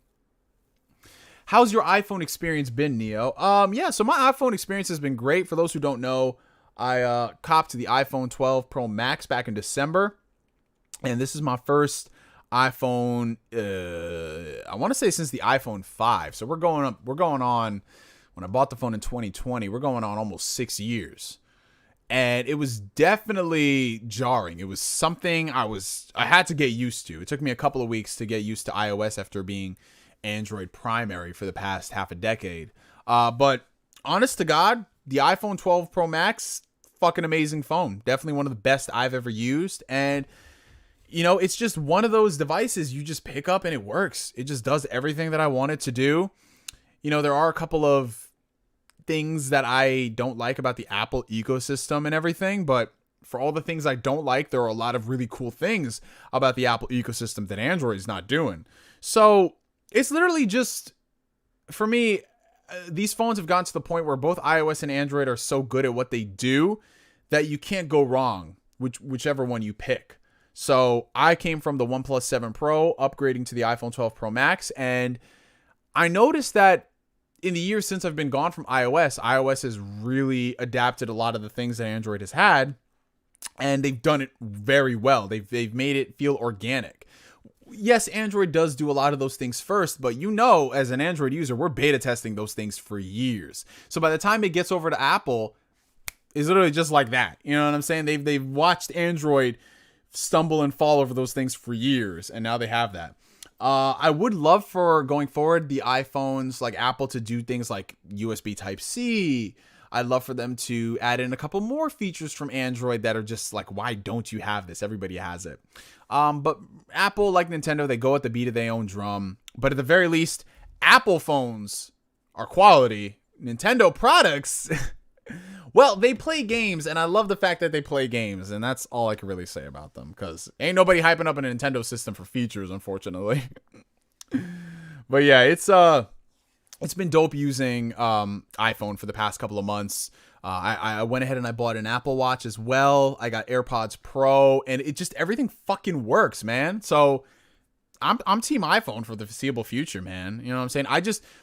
A: How's your iPhone experience been, Neo? Yeah, so my iPhone experience has been great. For those who don't know, I copped the iPhone 12 Pro Max back in December, and this is my first iPhone, I want to say since the iPhone 5. So we're going on, when I bought the phone in 2020, we're going on almost 6 years. And it was definitely jarring. It was something I had to get used to. It took me a couple of weeks to get used to iOS after being Android primary for the past half a decade. But honest to God, the iPhone 12 Pro Max, fucking amazing phone. Definitely one of the best I've ever used. And, you know, it's just one of those devices you just pick up and it works. It just does everything that I want it to do. You know, there are a couple of things that I don't like about the Apple ecosystem and everything, but for all the things I don't like, there are a lot of really cool things about the Apple ecosystem that Android is not doing. So it's literally just, for me, these phones have gotten to the point where both iOS and Android are so good at what they do that you can't go wrong, whichever one you pick. So I came from the OnePlus 7 Pro, upgrading to the iPhone 12 Pro Max, and I noticed that in the years since I've been gone from iOS has really adapted a lot of the things that Android has had, and they've done it very well. They've made it feel organic. Yes, Android does do a lot of those things first, but you know, as an Android user, we're beta testing those things for years. So by the time it gets over to Apple, it's literally just like that. You know what I'm saying? They've watched Android stumble and fall over those things for years, and now they have that. I would love for going forward the iPhones, like Apple, to do things like USB Type-C. I'd love for them to add in a couple more features from Android that are just like, why don't you have this? Everybody has it. But Apple, like Nintendo, they go at the beat of their own drum. But at the very least, Apple phones are quality. Nintendo products, well, they play games, and I love the fact that they play games, and that's all I can really say about them, because ain't nobody hyping up a Nintendo system for features, unfortunately. But yeah, it's been dope using iPhone for the past couple of months. I went ahead and I bought an Apple Watch as well. I got AirPods Pro, and it just, everything fucking works, man. So I'm team iPhone for the foreseeable future, man. You know what I'm saying?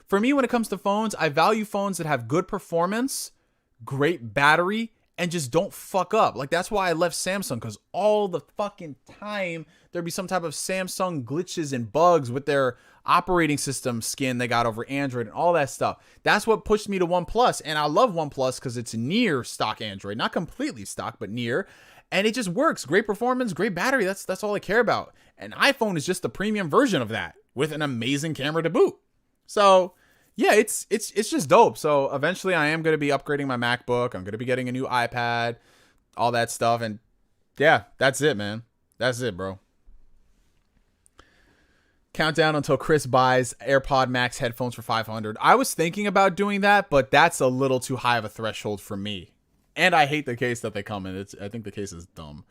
A: For me, when it comes to phones, I value phones that have good performance, great battery, and just don't fuck up. Like, that's why I left Samsung, because all the fucking time there'd be some type of Samsung glitches and bugs with their operating system skin they got over Android and all that stuff. That's what pushed me to OnePlus, and I love OnePlus because it's near stock Android, not completely stock, but near, and it just works. Great performance, great battery. That's all I care about. And iPhone is just the premium version of that with an amazing camera to boot. So yeah, it's just dope. So eventually I am going to be upgrading my MacBook. I'm going to be getting a new iPad, all that stuff. And yeah, that's it, man. That's it, bro. Countdown until Chris buys AirPod Max headphones for $500. I was thinking about doing that, but that's a little too high of a threshold for me. And I hate the case that they come in. I think the case is dumb.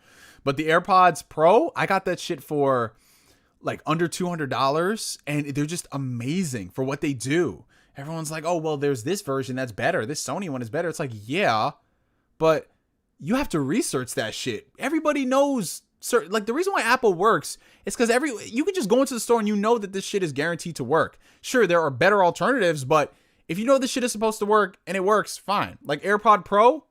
A: But the AirPods Pro, I got that shit for like under $200, and they're just amazing for what they do. Everyone's like, oh, well, there's this version that's better. This Sony one is better. It's like, yeah, but you have to research that shit. Everybody knows. Like, the reason why Apple works is because you can just go into the store and you know that this shit is guaranteed to work. Sure, there are better alternatives, but if you know this shit is supposed to work and it works, fine. Like AirPod Pro,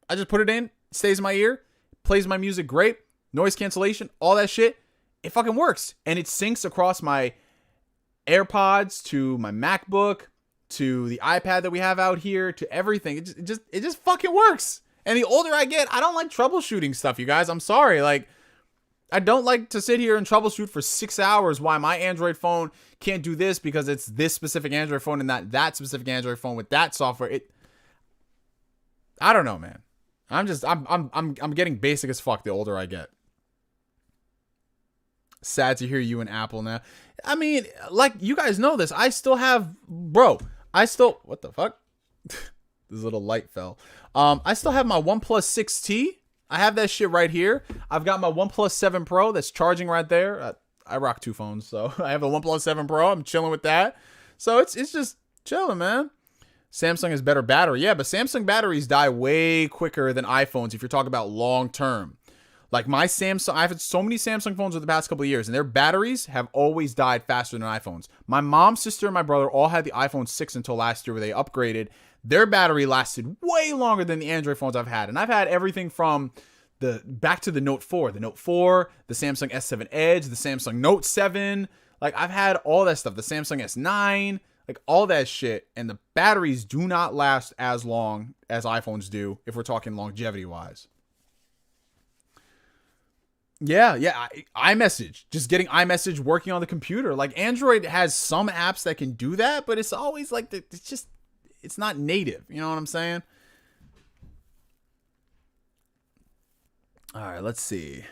A: I just put it in, stays in my ear, plays my music great, noise cancellation, all that shit. It fucking works. And it syncs across my AirPods to my MacBook to the iPad that we have out here to everything. It just fucking works. And the older I get, I don't like troubleshooting stuff, you guys. I'm sorry. Like, I don't like to sit here and troubleshoot for 6 hours why my Android phone can't do this because it's this specific Android phone and not that specific Android phone with that software. I don't know, man. I'm getting basic as fuck the older I get. Sad to hear you and Apple now. I mean, like, you guys know this. I still have, what the fuck? This little light fell. I still have my OnePlus 6T. I have that shit right here. I've got my OnePlus 7 Pro that's charging right there. I rock two phones, so I have a OnePlus 7 Pro. I'm chilling with that. So it's just chilling, man. Samsung has better battery. Yeah, but Samsung batteries die way quicker than iPhones if you're talking about long term. Like my Samsung, I've had so many Samsung phones over the past couple of years, and their batteries have always died faster than iPhones. My mom, sister, and my brother all had the iPhone 6 until last year where they upgraded. Their battery lasted way longer than the Android phones I've had. And I've had everything from back to the Note 4, the Samsung S7 Edge, the Samsung Note 7. Like, I've had all that stuff, the Samsung S9, like all that shit. And the batteries do not last as long as iPhones do if we're talking longevity wise. Yeah, iMessage. Just getting iMessage working on the computer. Like, Android has some apps that can do that, but it's always like, it's not native. You know what I'm saying? All right, let's see.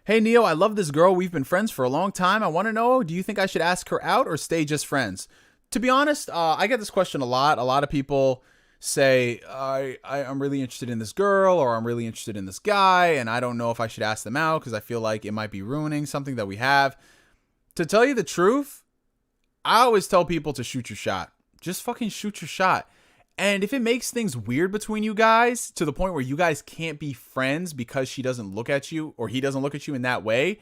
A: Hey, Neo, I love this girl. We've been friends for a long time. I want to know, do you think I should ask her out or stay just friends? To be honest, I get this question a lot. A lot of people say, I'm really interested in this girl, or I'm really interested in this guy, and I don't know if I should ask them out because I feel like it might be ruining something that we have. To tell you the truth, I always tell people to shoot your shot. Just fucking shoot your shot. And if it makes things weird between you guys to the point where you guys can't be friends because she doesn't look at you or he doesn't look at you in that way,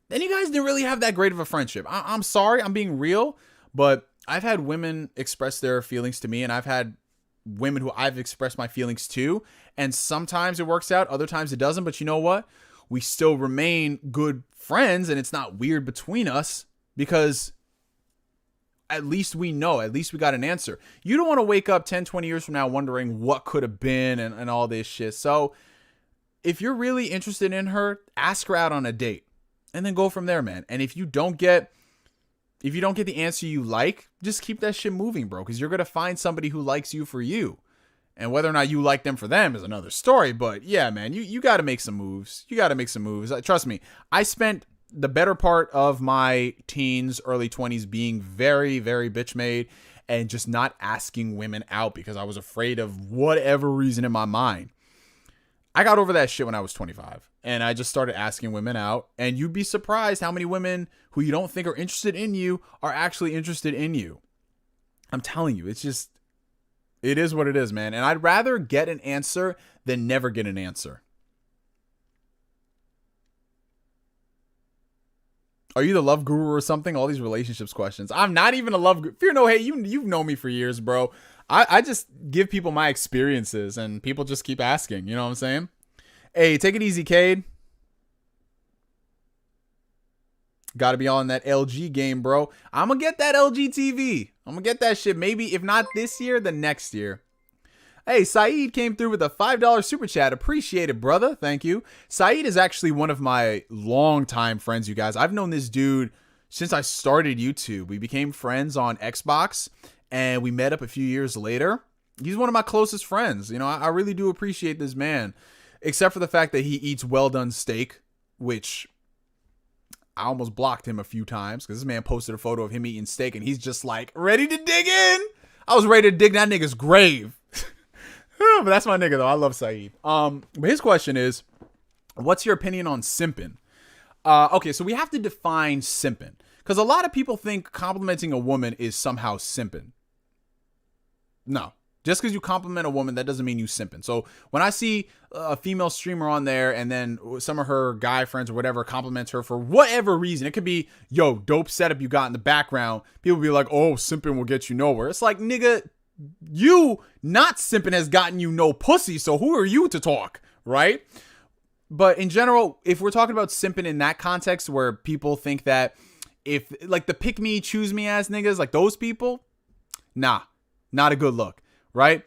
A: then you guys didn't really have that great of a friendship. I'm sorry, I'm being real, but I've had women express their feelings to me, and I've had women who I've expressed my feelings to, and sometimes it works out, other times it doesn't. But you know what? We still remain good friends, and it's not weird between us because at least we know, at least we got an answer. You don't want to wake up 10, 20 years from now wondering what could have been and all this shit. So if you're really interested in her, ask her out on a date and then go from there, man. And if you don't get the answer you like, just keep that shit moving, bro, because you're going to find somebody who likes you for you. And whether or not you like them for them is another story. But yeah, man, you got to make some moves. You got to make some moves. Trust me, I spent the better part of my teens, early 20s being very, very bitch made and just not asking women out because I was afraid of whatever reason in my mind. I got over that shit when I was 25 and I just started asking women out, and you'd be surprised how many women who you don't think are interested in you are actually interested in you. I'm telling you, it is what it is, man. And I'd rather get an answer than never get an answer. Are you the love guru or something? All these relationships questions. I'm not even a love guru. Fear no hate. You've known me for years, bro. I just give people my experiences and people just keep asking. You know what I'm saying? Hey, take it easy, Cade. Got to be on that LG game, bro. I'm going to get that LG TV. I'm going to get that shit maybe, if not this year, the next year. Hey, Saeed came through with a $5 super chat. Appreciate it, brother. Thank you. Saeed is actually one of my longtime friends, you guys. I've known this dude since I started YouTube. We became friends on Xbox, and we met up a few years later. He's one of my closest friends. You know, I really do appreciate this man, except for the fact that he eats well-done steak, which I almost blocked him a few times because this man posted a photo of him eating steak, and he's just like, ready to dig in. I was ready to dig that nigga's grave. But that's my nigga, though. I love Saeed. But his question is, what's your opinion on simping? Okay, so we have to define simping, because a lot of people think complimenting a woman is somehow simping. No. Just because you compliment a woman, that doesn't mean you simping. So when I see a female streamer on there and then some of her guy friends or whatever compliments her for whatever reason, it could be, yo, dope setup you got in the background. People be like, oh, simping will get you nowhere. It's like, nigga, you not simping has gotten you no pussy. So who are you to talk, right? But in general, if we're talking about simping in that context where people think that if like the pick me, choose me ass niggas, like those people, nah, not a good look. Right?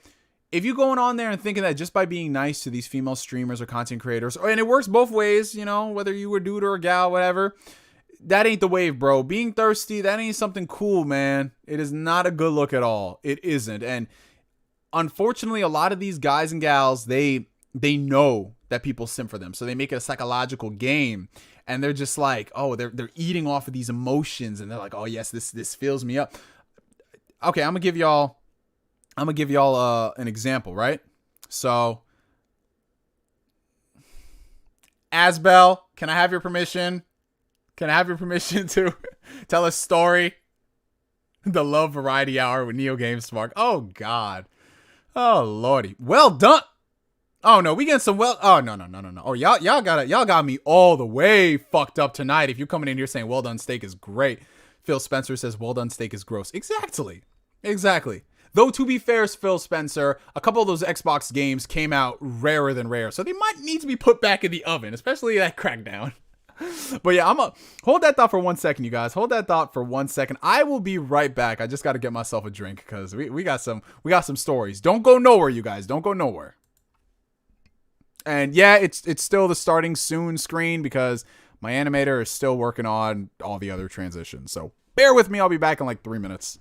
A: If you're going on there and thinking that just by being nice to these female streamers or content creators, and it works both ways, you know, whether you were a dude or a gal, whatever, that ain't the wave, bro. Being thirsty, that ain't something cool, man. It is not a good look at all. It isn't. And unfortunately, a lot of these guys and gals, they know that people simp for them. So they make it a psychological game. And they're just like, oh, they're eating off of these emotions. And they're like, oh, yes, this fills me up. Okay, I'm going to give y'all an example, right? So, Asbel, can I have your permission? Can I have your permission to tell a story? The Love Variety Hour with NeoGameSpark. Oh, God. Oh, Lordy. Well done. Oh, no, we getting some oh, no. Oh, y'all got me all the way fucked up tonight. If you're coming in here saying well done steak is great. Phil Spencer says well done steak is gross. Exactly. Though, to be fair, Phil Spencer, a couple of those Xbox games came out rarer than rare. So they might need to be put back in the oven, especially that Crackdown. But yeah, hold that thought for 1 second, you guys. Hold that thought for 1 second. I will be right back. I just got to get myself a drink because we got some stories. Don't go nowhere, you guys. Don't go nowhere. And yeah, it's still the starting soon screen because my animator is still working on all the other transitions. So bear with me. I'll be back in like 3 minutes.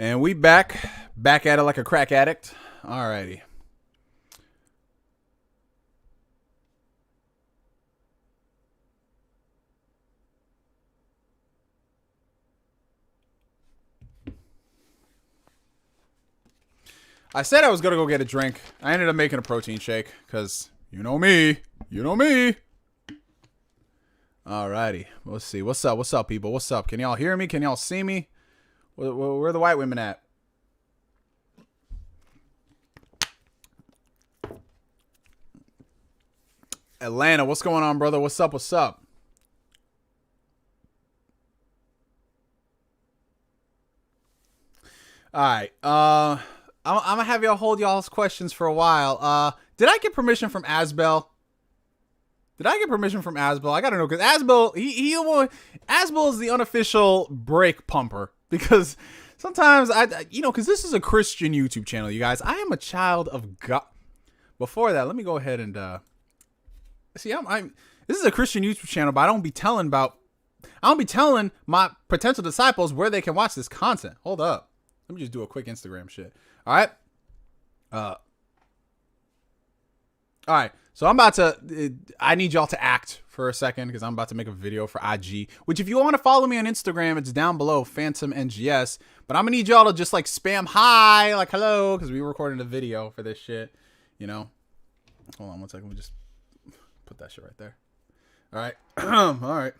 A: And we back at it like a crack addict. Alrighty. I said I was going to go get a drink. I ended up making a protein shake because you know me. You know me. Alrighty. Let's see. What's up? What's up, people? What's up? Can y'all hear me? Can y'all see me? Where are the white women at? Atlanta, what's going on, brother? What's up? What's up? All right. I'm gonna have y'all hold y'all's questions for a while. Did I get permission from Asbel? I gotta know, because Asbel, Asbel is the unofficial brake pumper, because sometimes because this is a Christian YouTube channel, you guys. I am a child of God. Before that, let me go ahead and see. This is a Christian YouTube channel, but I don't be telling my potential disciples where they can watch this content. Hold up. Let me just do a quick Instagram shit. All right. All right. So I need y'all to act for a second, because I'm about to make a video for IG, which if you want to follow me on Instagram, it's down below, Phantom NGS. But I'm going to need y'all to just like spam hi, like hello, because we recorded a video for this shit, you know. Hold on one second. We just put that shit right there. All right. All right.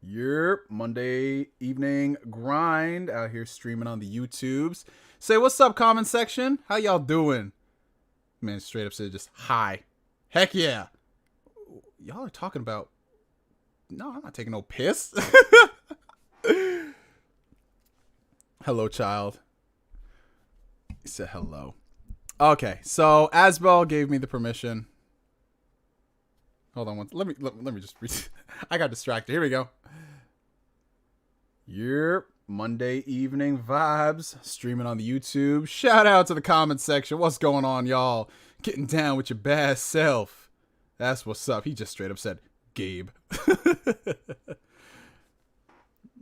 A: Yep, Monday evening grind out here streaming on the YouTubes. Say what's up, comment section. How y'all doing? Man, straight up said just hi. Heck yeah. Y'all are talking about. No, I'm not taking no piss. Hello, child. He said hello. Okay, so Asbel gave me the permission. Hold on, let me just read. I got distracted. Here we go. Yep, Monday evening vibes, streaming on the YouTube. Shout out to the comment section. What's going on, y'all? Getting down with your bad self. That's what's up. He just straight up said, Gabe. All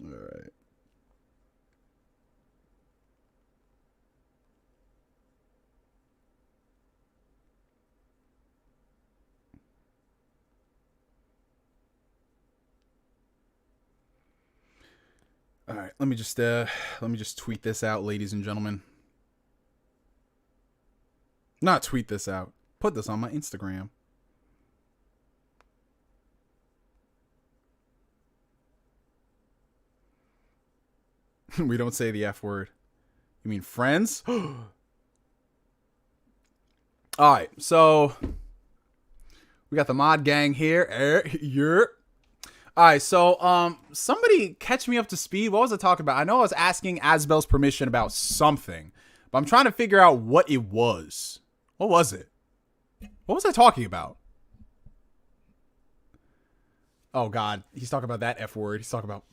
A: right. All right, let me just tweet this out, ladies and gentlemen. Not tweet this out. Put this on my Instagram. We don't say the F word. You mean friends? All right, so we got the mod gang here. All right, so somebody catch me up to speed. What was I talking about? I know I was asking Asbel's permission about something, but I'm trying to figure out what it was. What was it? What was I talking about? Oh, God. He's talking about that F word. He's talking about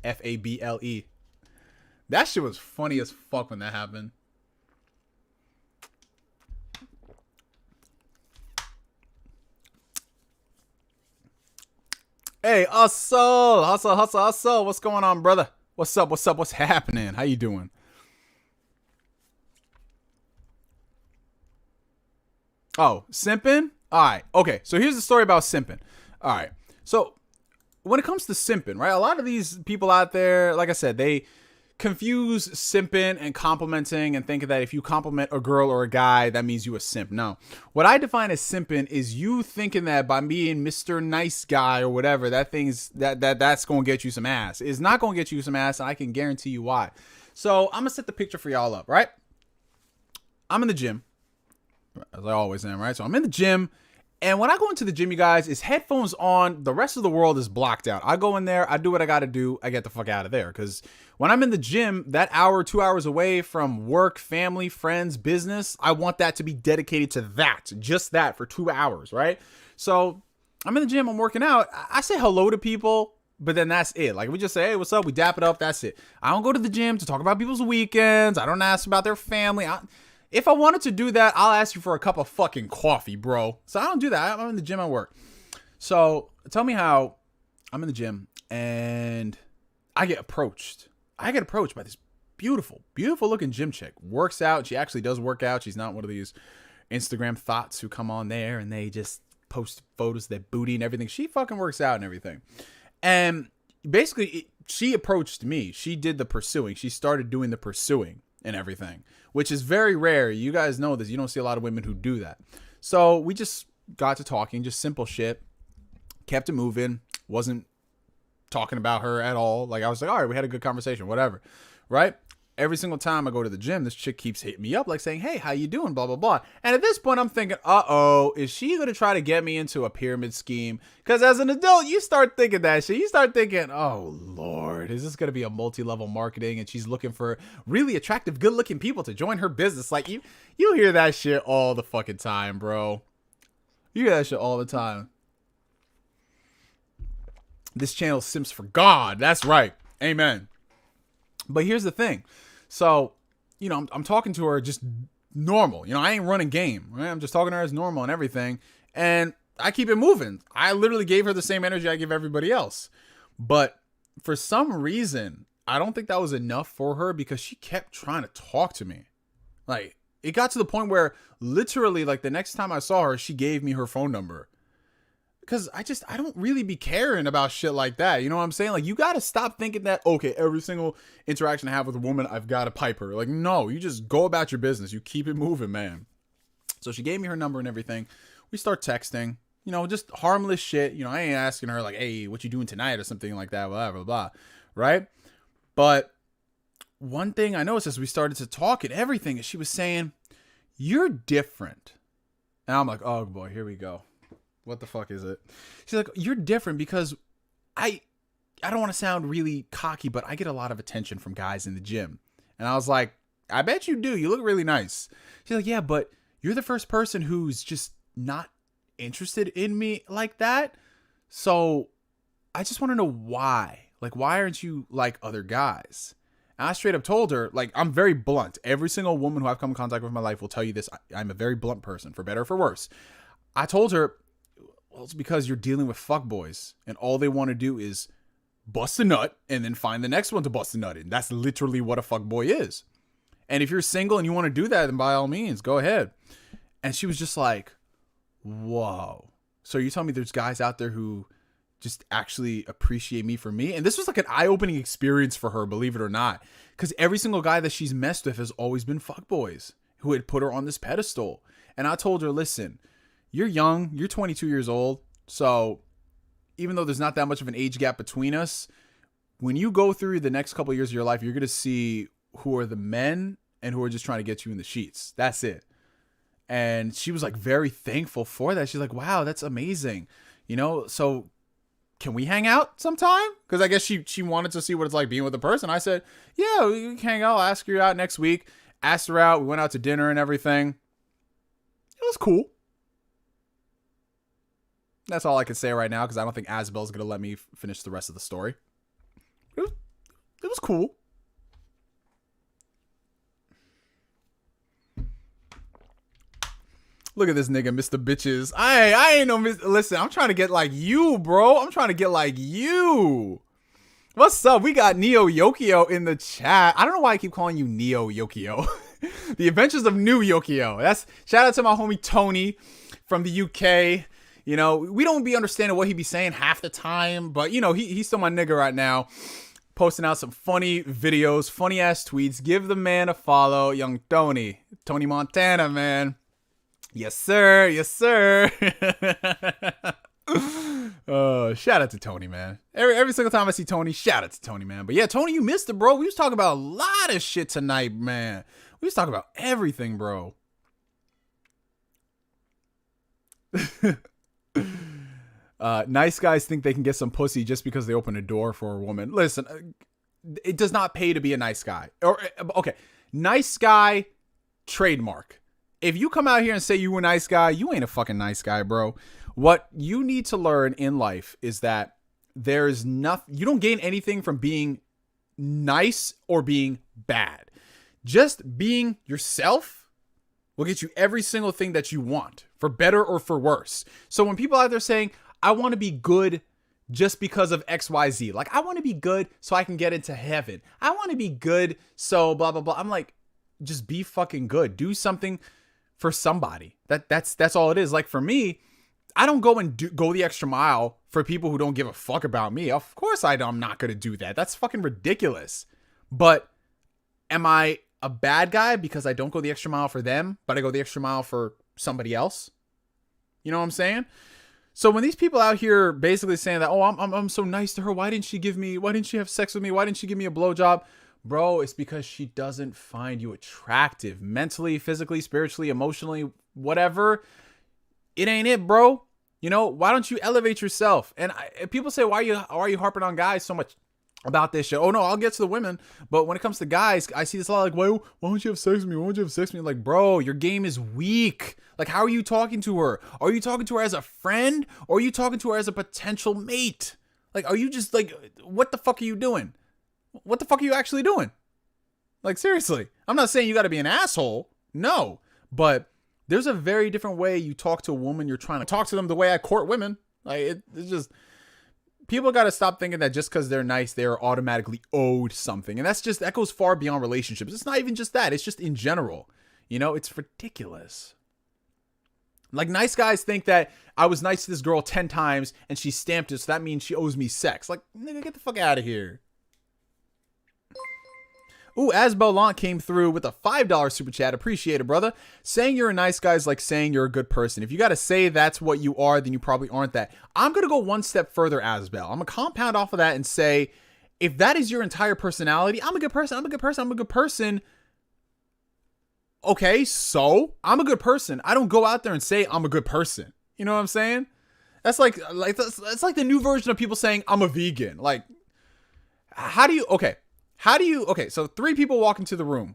A: F-A-B-L-E. That shit was funny as fuck when that happened. Hey, hustle. What's going on, brother? What's up? What's happening? How you doing? Oh, simping? All right. Okay, so here's the story about simping. All right. So when it comes to simping, right, a lot of these people out there, like I said, they confuse simping and complimenting and think that if you compliment a girl or a guy, that means you a simp. No. What I define as simping is you thinking that by being Mr. Nice Guy or whatever, that's going to get you some ass. It's not going to get you some ass, and I can guarantee you why. So I'm going to set the picture for y'all up, right? I'm in the gym, as I always am, right? So I'm in the gym, and when I go into the gym, you guys, it's headphones on. The rest of the world is blocked out. I go in there, I do what I got to do, I get the fuck out of there, because when I'm in the gym, that hour, 2 hours away from work, family, friends, business, I want that to be dedicated to that, just that for 2 hours, right? So I'm in the gym, I'm working out. I say hello to people, but then that's it. Like, we just say, hey, what's up? We dap it up. That's it. I don't go to the gym to talk about people's weekends. I don't ask about their family. If I wanted to do that, I'll ask you for a cup of fucking coffee, bro. So I don't do that. I'm in the gym at work. So tell me how I'm in the gym and I get approached I get approached by this beautiful, beautiful looking gym chick. Works out. She actually does work out. She's not one of these Instagram thoughts who come on there and they just post photos of their booty and everything. She fucking works out and everything. And basically, she approached me. She did the pursuing. She started doing the pursuing and everything, which is very rare. You guys know this. You don't see a lot of women who do that. So we just got to talking, just simple shit. Kept it moving. Wasn't talking about her at all. Like, I was like, all right, we had a good conversation, whatever. Right? Every single time I go to the gym, this chick keeps hitting me up, like saying, hey, how you doing? Blah, blah, blah. And at this point, I'm thinking, uh-oh, is she going to try to get me into a pyramid scheme? Because as an adult, you start thinking that shit. You start thinking, oh, Lord, is this going to be a multi-level marketing? And she's looking for really attractive, good-looking people to join her business. Like, you hear that shit all the fucking time, bro. You hear that shit all the time. This channel simps for God. That's right. Amen. But here's the thing. So, you know, I'm talking to her just normal. You know, I ain't running game, right? I'm just talking to her as normal and everything. And I keep it moving. I literally gave her the same energy I give everybody else. But for some reason, I don't think that was enough for her because she kept trying to talk to me. Like, it got to the point where literally, like, the next time I saw her, she gave me her phone number. Because I don't really be caring about shit like that. You know what I'm saying? Like, you got to stop thinking that, okay, every single interaction I have with a woman, I've got to pipe her. Like, no, you just go about your business. You keep it moving, man. So she gave me her number and everything. We start texting, you know, just harmless shit. You know, I ain't asking her like, hey, what you doing tonight or something like that, blah, blah, blah. Right? But one thing I noticed as we started to talk and everything is she was saying, you're different. And I'm like, oh boy, here we go. What the fuck is it? She's like, you're different because I don't want to sound really cocky, but I get a lot of attention from guys in the gym. And I was like, I bet you do. You look really nice. She's like, yeah, but you're the first person who's just not interested in me like that. So I just want to know why. Like, why aren't you like other guys? And I straight up told her, like, I'm very blunt. Every single woman who I've come in contact with in my life will tell you this. I'm a very blunt person, for better or for worse. I told her, well, it's because you're dealing with fuckboys and all they want to do is bust a nut and then find the next one to bust a nut in. That's literally what a fuckboy is. And if you're single and you want to do that, then by all means, go ahead. And she was just like, whoa. So you tell me there's guys out there who just actually appreciate me for me? And this was like an eye-opening experience for her, believe it or not. Because every single guy that she's messed with has always been fuckboys who had put her on this pedestal. And I told her, listen, you're young, you're 22 years old, so even though there's not that much of an age gap between us, when you go through the next couple of years of your life, you're going to see who are the men and who are just trying to get you in the sheets. That's it. And she was like very thankful for that. She's like, wow, that's amazing. You know, so can we hang out sometime? Because I guess she wanted to see what it's like being with a person. I said, yeah, we can hang out. I'll ask her out next week. Asked her out. We went out to dinner and everything. It was cool. That's all I can say right now because I don't think Asbel's going to let me finish the rest of the story. It was cool. Look at this nigga, Mr. Bitches. I ain't no Mr. Listen, I'm trying to get like you, bro. I'm trying to get like you. What's up? We got Neo Yokio in the chat. I don't know why I keep calling you Neo Yokio. The Adventures of New Yokio. That's shout out to my homie Tony from the UK. You know, we don't be understanding what he be saying half the time, but you know, he's still my nigga right now. Posting out some funny videos, funny ass tweets. Give the man a follow, young Tony Montana, man. Yes, sir. Yes, sir. Shout out to Tony, man. Every single time I see Tony, shout out to Tony, man. But yeah, Tony, you missed it, bro. We was talking about a lot of shit tonight, man. We was talking about everything, bro. Nice guys think they can get some pussy just because they open a door for a woman. Listen, it does not pay to be a nice guy. Or okay, nice guy trademark. If you come out here and say you a nice guy, you ain't a fucking nice guy, bro. What you need to learn in life is that there's nothing, you don't gain anything from being nice or being bad. Just being yourself will get you every single thing that you want, for better or for worse. So when people out there saying, I want to be good just because of XYZ. Like, I want to be good so I can get into heaven. I want to be good so blah, blah, blah. I'm like, just be fucking good. Do something for somebody. That's all it is. Like, for me, I don't go and go the extra mile for people who don't give a fuck about me. Of course I'm not going to do that. That's fucking ridiculous. But am I a bad guy because I don't go the extra mile for them, but I go the extra mile for somebody else? You know what I'm saying? So when these people out here basically saying that, oh, I'm so nice to her. Why didn't she have sex with me? Why didn't she give me a blowjob? Bro, it's because she doesn't find you attractive mentally, physically, spiritually, emotionally, whatever. It ain't it, bro. You know, why don't you elevate yourself? And people say, why are you harping on guys so much about this shit? Oh no, I'll get to the women. But when it comes to guys, I see this a lot, like, why don't you have sex with me? Why don't you have sex with me? Like, bro, your game is weak. Like, how are you talking to her? Are you talking to her as a friend? Or are you talking to her as a potential mate? Like, are you just like, what the fuck are you doing? What the fuck are you actually doing? Like, seriously. I'm not saying you got to be an asshole. No. But there's a very different way you talk to a woman. You're trying to talk to them the way I court women. Like, it's just, people got to stop thinking that just because they're nice, they're automatically owed something. And that goes far beyond relationships. It's not even just that. It's just in general. You know, it's ridiculous. Like, nice guys think that I was nice to this girl 10 times and she stamped it, so that means she owes me sex. Like, nigga, get the fuck out of here. Ooh, Asbelant came through with a $5 super chat. Appreciate it, brother. Saying you're a nice guy is like saying you're a good person. If you got to say that's what you are, then you probably aren't that. I'm going to go one step further, Asbel. I'm going to compound off of that and say, if that is your entire personality, I'm a good person, I'm a good person, I'm a good person. Okay, so I'm a good person. I don't go out there and say I'm a good person. You know what I'm saying? That's like the new version of people saying I'm a vegan. Like, so 3 people walk into the room.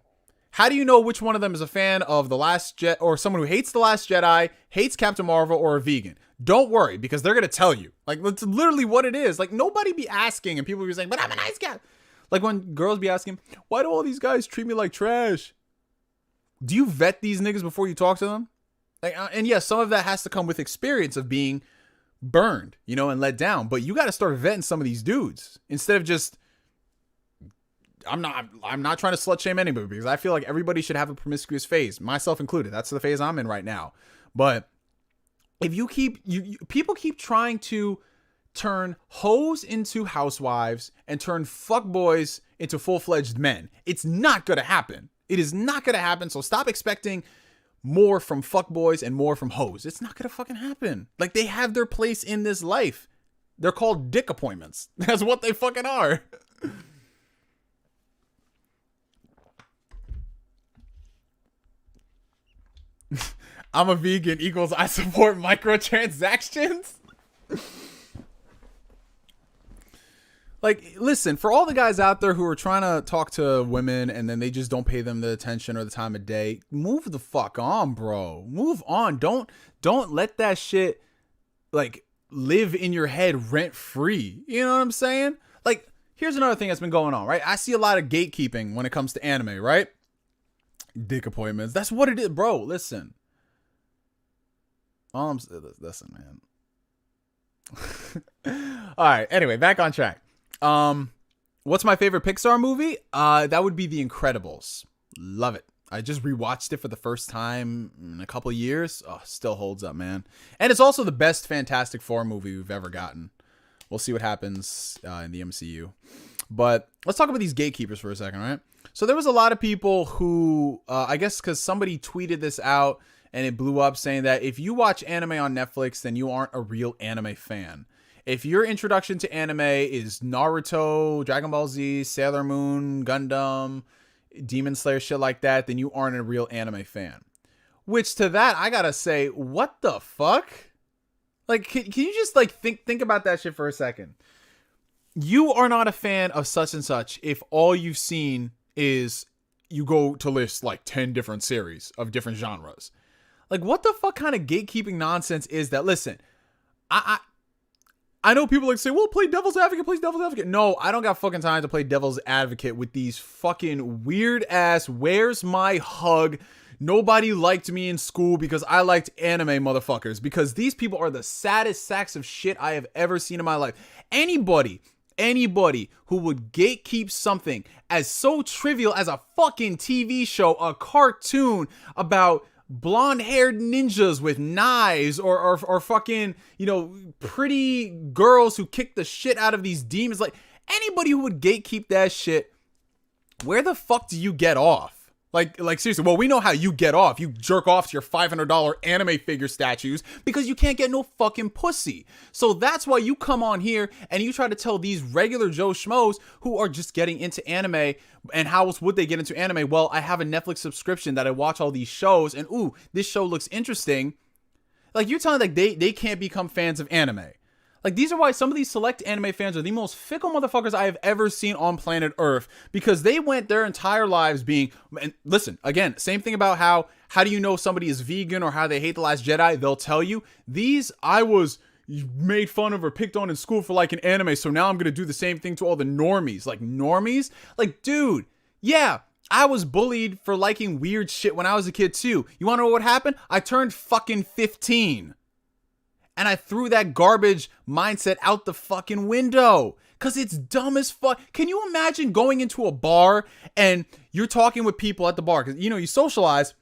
A: How do you know which one of them is a fan of The Last Jedi, or someone who hates The Last Jedi, hates Captain Marvel, or a vegan? Don't worry, because they're going to tell you. Like, that's literally what it is. Like, nobody be asking and people be saying, but I'm a nice guy. Like, when girls be asking, why do all these guys treat me like trash? Do you vet these niggas before you talk to them? Like, and yes, some of that has to come with experience of being burned, you know, and let down. But you got to start vetting some of these dudes instead of just, I'm not trying to slut shame anybody, because I feel like everybody should have a promiscuous phase, myself included. That's the phase I'm in right now. But if people keep trying to turn hoes into housewives and turn fuckboys into full-fledged men, it's not going to happen. It is not going to happen. So stop expecting more from fuckboys and more from hoes. It's not going to fucking happen. Like, they have their place in this life. They're called dick appointments. That's what they fucking are. I'm a vegan equals I support microtransactions. Like, listen, for all the guys out there who are trying to talk to women and then they just don't pay them the attention or the time of day, move the fuck on, bro. Move on. Don't let that shit, like, live in your head rent free. You know what I'm saying? Like, here's another thing that's been going on, right? I see a lot of gatekeeping when it comes to anime, right? Dick appointments. That's what it is, bro. Listen. Listen, man. All right. Anyway, back on track. What's my favorite Pixar movie? That would be The Incredibles. Love it. I just rewatched it for the first time in a couple of years. Oh, still holds up, man. And it's also the best Fantastic Four movie we've ever gotten. We'll see what happens in the MCU. But let's talk about these gatekeepers for a second, right? So there was a lot of people who, I guess because somebody tweeted this out and it blew up, saying that if you watch anime on Netflix, then you aren't a real anime fan. If your introduction to anime is Naruto, Dragon Ball Z, Sailor Moon, Gundam, Demon Slayer, shit like that, then you aren't a real anime fan. Which, to that, I gotta say, what the fuck? Like, can you just like think about that shit for a second? You are not a fan of such and such if all you've seen is you go to list like 10 different series of different genres. Like, what the fuck kind of gatekeeping nonsense is that? Listen, I know people like say, well, play devil's advocate, play devil's advocate. No, I don't got fucking time to play devil's advocate with these fucking weird ass, where's my hug, nobody liked me in school because I liked anime, motherfuckers. Because these people are the saddest sacks of shit I have ever seen in my life. Anybody who would gatekeep something as so trivial as a fucking TV show, a cartoon about blonde-haired ninjas with knives, or fucking, you know, pretty girls who kick the shit out of these demons. Like, anybody who would gatekeep that shit, where the fuck do you get off? Like seriously, well, we know how you get off. You jerk off to your $500 anime figure statues because you can't get no fucking pussy. So that's why you come on here and you try to tell these regular Joe Schmoes who are just getting into anime, and how else would they get into anime? Well, I have a Netflix subscription that I watch all these shows, and ooh, this show looks interesting. Like, you're telling like they can't become fans of anime. Like, these are why some of these select anime fans are the most fickle motherfuckers I have ever seen on planet Earth, because they went their entire lives being, and listen, again, same thing about how do you know somebody is vegan or how they hate The Last Jedi? They'll tell you, I was made fun of or picked on in school for like an anime, so now I'm going to do the same thing to all the normies. Like, normies? Like, dude, yeah, I was bullied for liking weird shit when I was a kid too. You want to know what happened? I turned fucking 15. And I threw that garbage mindset out the fucking window. Because it's dumb as fuck. Can you imagine going into a bar and you're talking with people at the bar? Because, you know, you socialize.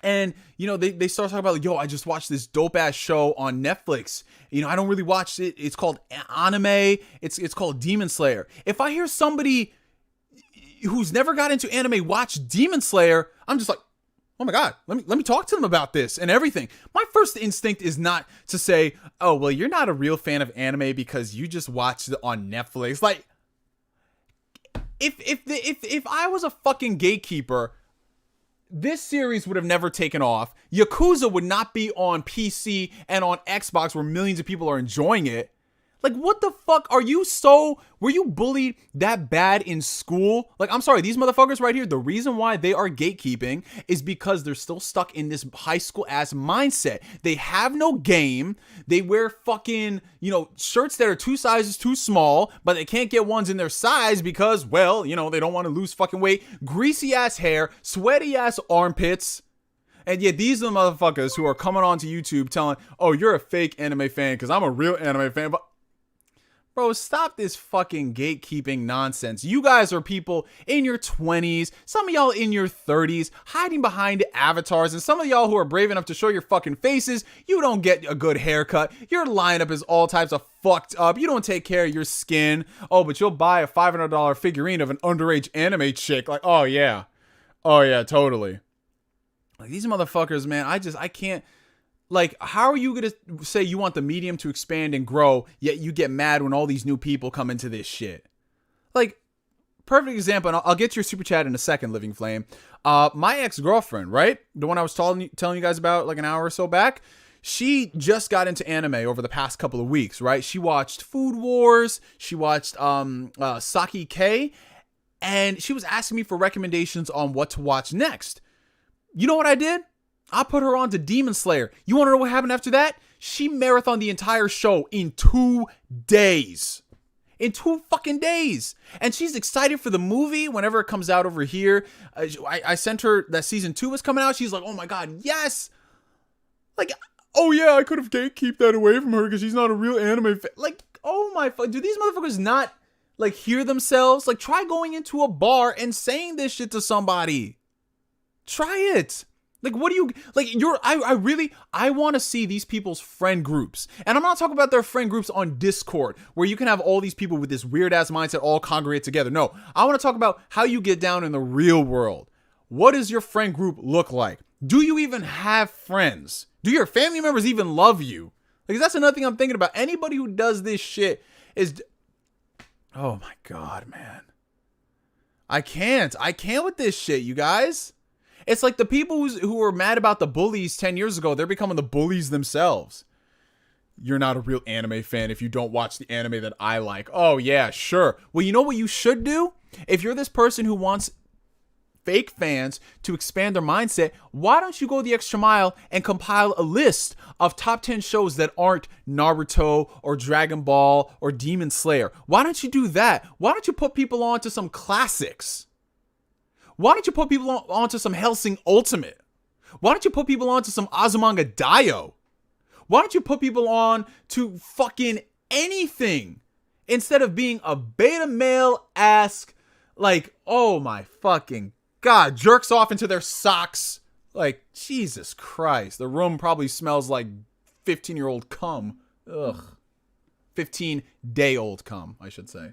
A: And, you know, they start talking about, like, yo, I just watched this dope ass show on Netflix. You know, I don't really watch it. It's called anime. It's called Demon Slayer. If I hear somebody who's never got into anime watch Demon Slayer, I'm just like, oh my God, let me talk to them about this and everything. My first instinct is not to say, oh, well, you're not a real fan of anime because you just watched it on Netflix. Like, if I was a fucking gatekeeper, this series would have never taken off. Yakuza would not be on PC and on Xbox where millions of people are enjoying it. Like, what the fuck were you bullied that bad in school? Like, I'm sorry, these motherfuckers right here, the reason why they are gatekeeping is because they're still stuck in this high school ass mindset. They have no game. They wear fucking, you know, shirts that are 2 sizes too small, but they can't get ones in their size because, well, you know, they don't want to lose fucking weight. Greasy ass hair, sweaty ass armpits. And yet these are the motherfuckers who are coming onto YouTube telling, oh, you're a fake anime fan because I'm a real anime fan. But bro, stop this fucking gatekeeping nonsense. You guys are people in your 20s, some of y'all in your 30s, hiding behind avatars, and some of y'all who are brave enough to show your fucking faces, you don't get a good haircut. Your lineup is all types of fucked up. You don't take care of your skin. Oh, but you'll buy a $500 figurine of an underage anime chick. Like, oh yeah, totally. Like, these motherfuckers, man, I can't. Like, how are you going to say you want the medium to expand and grow, yet you get mad when all these new people come into this shit? Like, perfect example, and I'll get to your super chat in a second, Living Flame. My ex-girlfriend, right? The one I was telling you guys about like an hour or so back, she just got into anime over the past couple of weeks, right? She watched Food Wars, she watched Saki K, and she was asking me for recommendations on what to watch next. You know what I did? I put her on to Demon Slayer. You want to know what happened after that? She marathoned the entire show in 2 days. In 2 fucking days. And she's excited for the movie whenever it comes out over here. I sent her that season 2 was coming out. She's like, oh my God, yes. Like, oh yeah, I could have gatekept that away from her because she's not a real anime fan. Like, oh my fuck. Do these motherfuckers not like hear themselves? Like, try going into a bar and saying this shit to somebody. Try it. Like, what do you, like, I want to see these people's friend groups. And I'm not talking about their friend groups on Discord, where you can have all these people with this weird ass mindset all congregate together. No, I want to talk about how you get down in the real world. What does your friend group look like? Do you even have friends? Do your family members even love you? Like, that's another thing I'm thinking about. Anybody who does this shit is, oh my God, man. I can't with this shit, you guys. It's like the people who were mad about the bullies 10 years ago, they're becoming the bullies themselves. You're not a real anime fan if you don't watch the anime that I like. Oh, yeah, sure. Well, you know what you should do? If you're this person who wants fake fans to expand their mindset, why don't you go the extra mile and compile a list of top 10 shows that aren't Naruto or Dragon Ball or Demon Slayer? Why don't you do that? Why don't you put people on to some classics? Why don't you put people onto some Hellsing Ultimate? Why don't you put people on to some Azumanga Daioh? Why don't you put people on to fucking anything instead of being a beta male ass, like, oh my fucking God, jerks off into their socks. Like, Jesus Christ. The room probably smells like 15-year-old cum. Ugh. 15-day-old cum, I should say.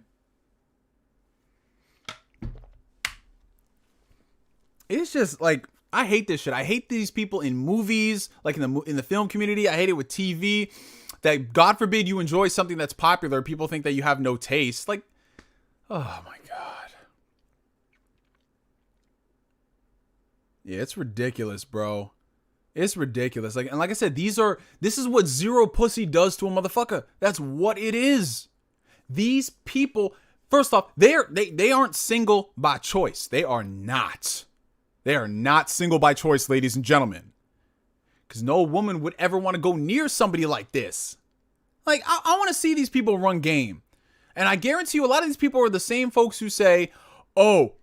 A: It's just like, I hate this shit. I hate these people in movies, like in the film community. I hate it with TV. That God forbid you enjoy something that's popular, people think that you have no taste. Like, oh my God. Yeah, it's ridiculous, bro. It's ridiculous. Like, and like I said, this is what zero pussy does to a motherfucker. That's what it is. These people, first off, they aren't single by choice. They are not. They are not single by choice, ladies and gentlemen. Because no woman would ever want to go near somebody like this. Like, I want to see these people run game. And I guarantee you a lot of these people are the same folks who say, oh,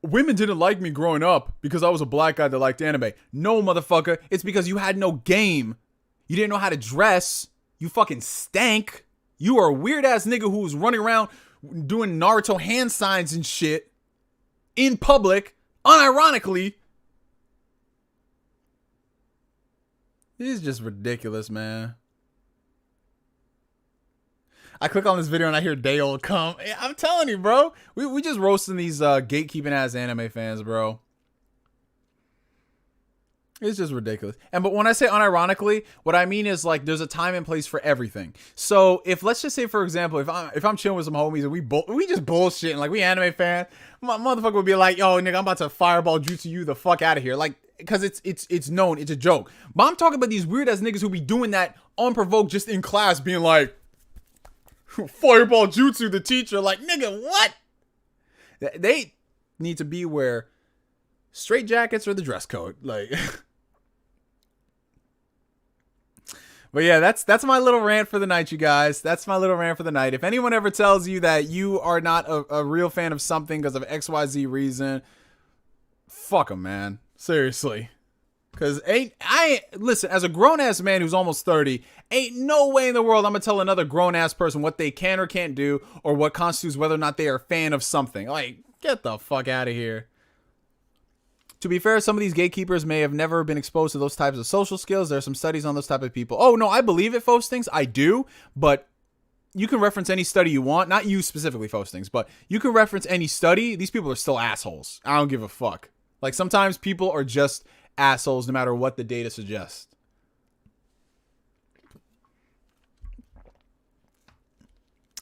A: women didn't like me growing up because I was a black guy that liked anime. No, motherfucker. It's because you had no game. You didn't know how to dress. You fucking stank. You are a weird ass nigga who was running around doing Naruto hand signs and shit in public, unironically. This is just ridiculous, man. I click on this video and I hear DayOne come. I'm telling you, bro. We just roasting these gatekeeping ass anime fans, bro. It's just ridiculous. But when I say unironically, what I mean is like there's a time and place for everything. So if let's just say, for example, if I'm chilling with some homies and we just bullshitting, like we anime fans, my motherfucker would be like, yo, nigga, I'm about to fireball jutsu you the fuck out of here. Like, because it's known, it's a joke. But I'm talking about these weird ass niggas who be doing that unprovoked just in class, being like, fireball jutsu the teacher. Like, nigga, what? They need to be where straight jackets or the dress code. Like, but yeah, that's my little rant for the night, you guys. That's my little rant for the night. If anyone ever tells you that you are not a real fan of something because of XYZ reason, fuck them, man. Seriously. Because listen, as a grown-ass man who's almost 30, ain't no way in the world I'm going to tell another grown-ass person what they can or can't do or what constitutes whether or not they are a fan of something. Like, get the fuck out of here. To be fair, some of these gatekeepers may have never been exposed to those types of social skills. There are some studies on those type of people. Oh, no, I believe it, Fostings. I do, but you can reference any study you want. Not you specifically, Fostings, but you can reference any study. These people are still assholes. I don't give a fuck. Like, sometimes people are just assholes no matter what the data suggests.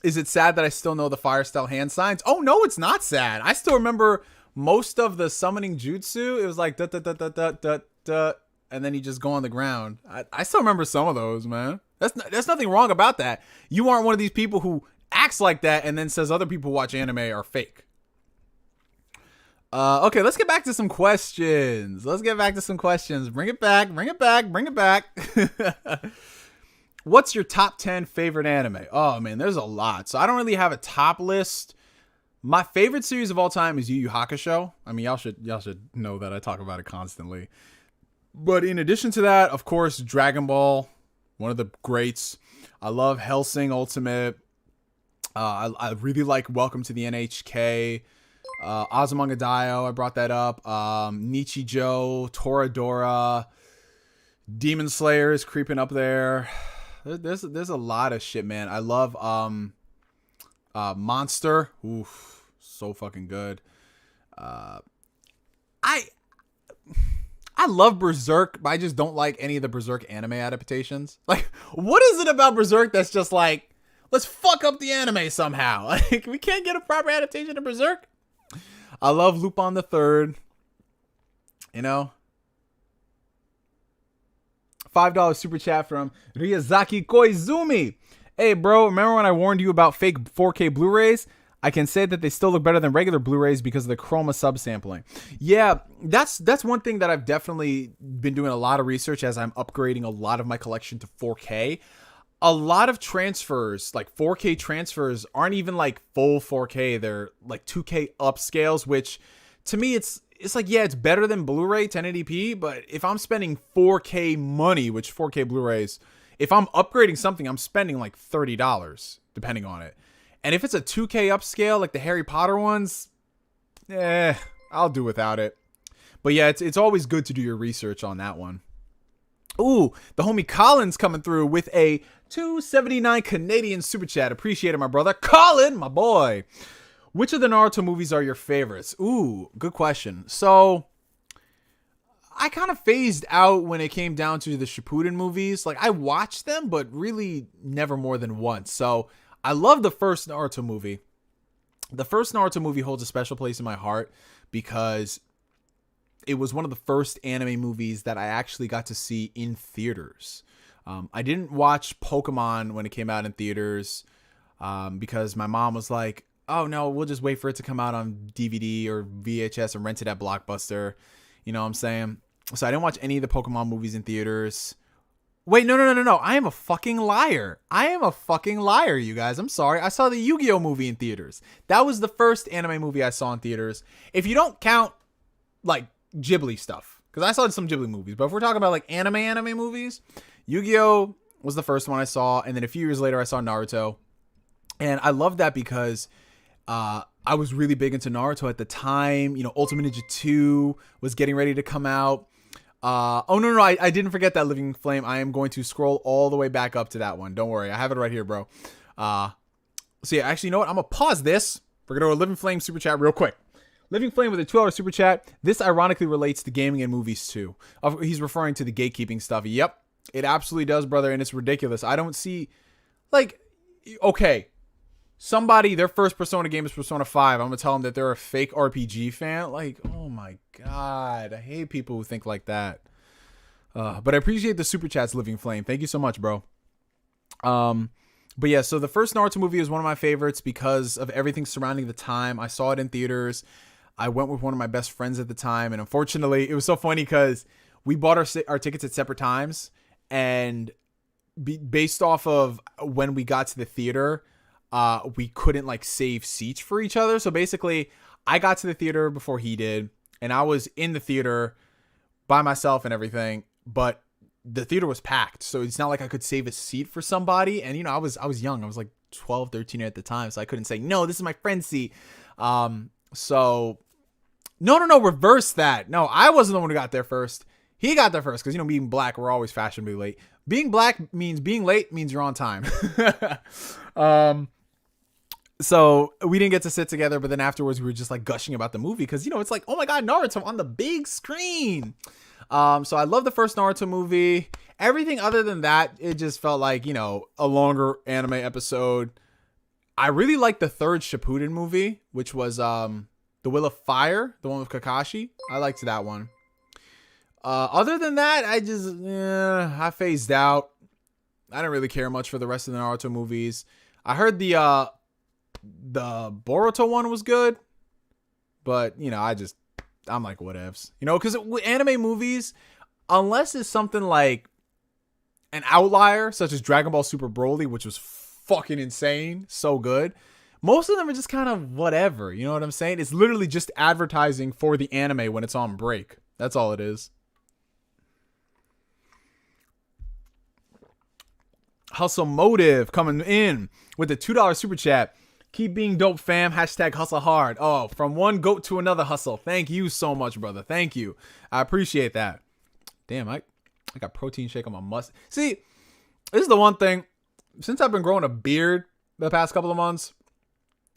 A: Is it sad that I still know the fire style hand signs? Oh, no, it's not sad. I still remember most of the summoning jutsu. It was like, da, da, da, da, da, da, da, and then you just go on the ground. I still remember some of those, man. There's nothing wrong about that. You aren't one of these people who acts like that and then says other people who watch anime are fake. Okay, let's get back to some questions. Bring it back. What's your top 10 favorite anime? Oh, man, there's a lot. So I don't really have a top list. My favorite series of all time is Yu Yu Hakusho. I mean, y'all should know that I talk about it constantly. But in addition to that, of course, Dragon Ball, one of the greats. I love Hellsing Ultimate. I really like Welcome to the NHK. Azumanga Daioh, I brought that up. Nichijou, Toradora, Demon Slayer is creeping up there. There's a lot of shit, man. I love Monster. Oof, so fucking good. I love Berserk, but I just don't like any of the Berserk anime adaptations. Like, what is it about Berserk that's just like, let's fuck up the anime somehow? Like, we can't get a proper adaptation of Berserk? I love Lupin the Third. You know? $5 super chat from Ryazaki Koizumi. Hey, bro, remember when I warned you about fake 4K Blu-rays? I can say that they still look better than regular Blu-rays because of the chroma subsampling. Yeah, that's one thing that I've definitely been doing a lot of research as I'm upgrading a lot of my collection to 4K. A lot of transfers, like 4K transfers, aren't even like full 4K. They're like 2K upscales, which to me, it's it's like, yeah, it's better than Blu-ray 1080p, but if I'm spending 4K money, which 4K Blu-rays, if I'm upgrading something, I'm spending like $30 depending on it. And if it's a 2K upscale like the Harry Potter ones, I'll do without it. But yeah, it's always good to do your research on that one. Ooh, the homie Colin's coming through with a 279 Canadian super chat. Appreciate it, my brother. Colin, my boy. Which of the Naruto movies are your favorites? Ooh, good question. So, I kind of phased out when it came down to the Shippuden movies. Like, I watched them, but really never more than once. So, I love the first Naruto movie. The first Naruto movie holds a special place in my heart because it was one of the first anime movies that I actually got to see in theaters. I didn't watch Pokemon when it came out in theaters because my mom was like, oh no, we'll just wait for it to come out on DVD or VHS and rent it at Blockbuster. You know what I'm saying? So I didn't watch any of the Pokemon movies in theaters. Wait, no. I am a fucking liar. You guys. I'm sorry. I saw the Yu-Gi-Oh movie in theaters. That was the first anime movie I saw in theaters. If you don't count like Ghibli stuff, because I saw some Ghibli movies, but if we're talking about like anime movies, Yu-Gi-Oh was the first one I saw, and then a few years later I saw Naruto. And I love that because I was really big into Naruto at the time. You know, Ultimate Ninja 2 was getting ready to come out. I didn't forget that Living Flame. I am going to scroll all the way back up to that one. Don't worry. I have it right here, bro. So yeah, actually, you know what? I'm going to pause this. We're going to go to Living Flame super chat real quick. Living Flame with a $2 super chat. This ironically relates to gaming and movies too. He's referring to the gatekeeping stuff. Yep, it absolutely does, brother. And it's ridiculous. I don't see, like, okay, somebody, their first Persona game is Persona 5. I'm going to tell them that they're a fake RPG fan. Like, oh my God. I hate people who think like that. But I appreciate the super chats, Living Flame. Thank you so much, bro. But yeah, so the first Naruto movie is one of my favorites because of everything surrounding the time. I saw it in theaters. I went with one of my best friends at the time. And unfortunately, it was so funny because we bought our tickets at separate times. And based off of when we got to the theater, we couldn't like save seats for each other. So basically, I got to the theater before he did. And I was in the theater by myself and everything. But the theater was packed. So it's not like I could save a seat for somebody. And, you know, I was young. I was like 12, 13 at the time. So I couldn't say, no, this is my friend's seat. So no, reverse that. No, I wasn't the one who got there first. He got there first because, you know, being black, we're always fashionably late. Being black means being late means you're on time. So we didn't get to sit together, but then afterwards we were just like gushing about the movie because, you know, it's like, oh my God, Naruto on the big screen. So I love the first Naruto movie. Everything other than that, it just felt like, you know, a longer anime episode. I really liked the third Shippuden movie, which was The Will of Fire, the one with Kakashi. I liked that one. Other than that, I phased out. I didn't really care much for the rest of the Naruto movies. I heard the Boruto one was good, but, you know, I'm like, whatevs. You know, because anime movies, unless it's something like an outlier, such as Dragon Ball Super Broly, which was fucking insane, so good, most of them are just kind of whatever. You know what I'm saying? It's literally just advertising for the anime when it's on break. That's all it is. Hustle Motive coming in with the $2 super chat. Keep being dope, fam. Hashtag hustle hard. Oh, from one goat to another hustle. Thank you so much, brother. Thank you. I appreciate that. Damn, I got protein shake on my must. See, this is the one thing. Since I've been growing a beard the past couple of months,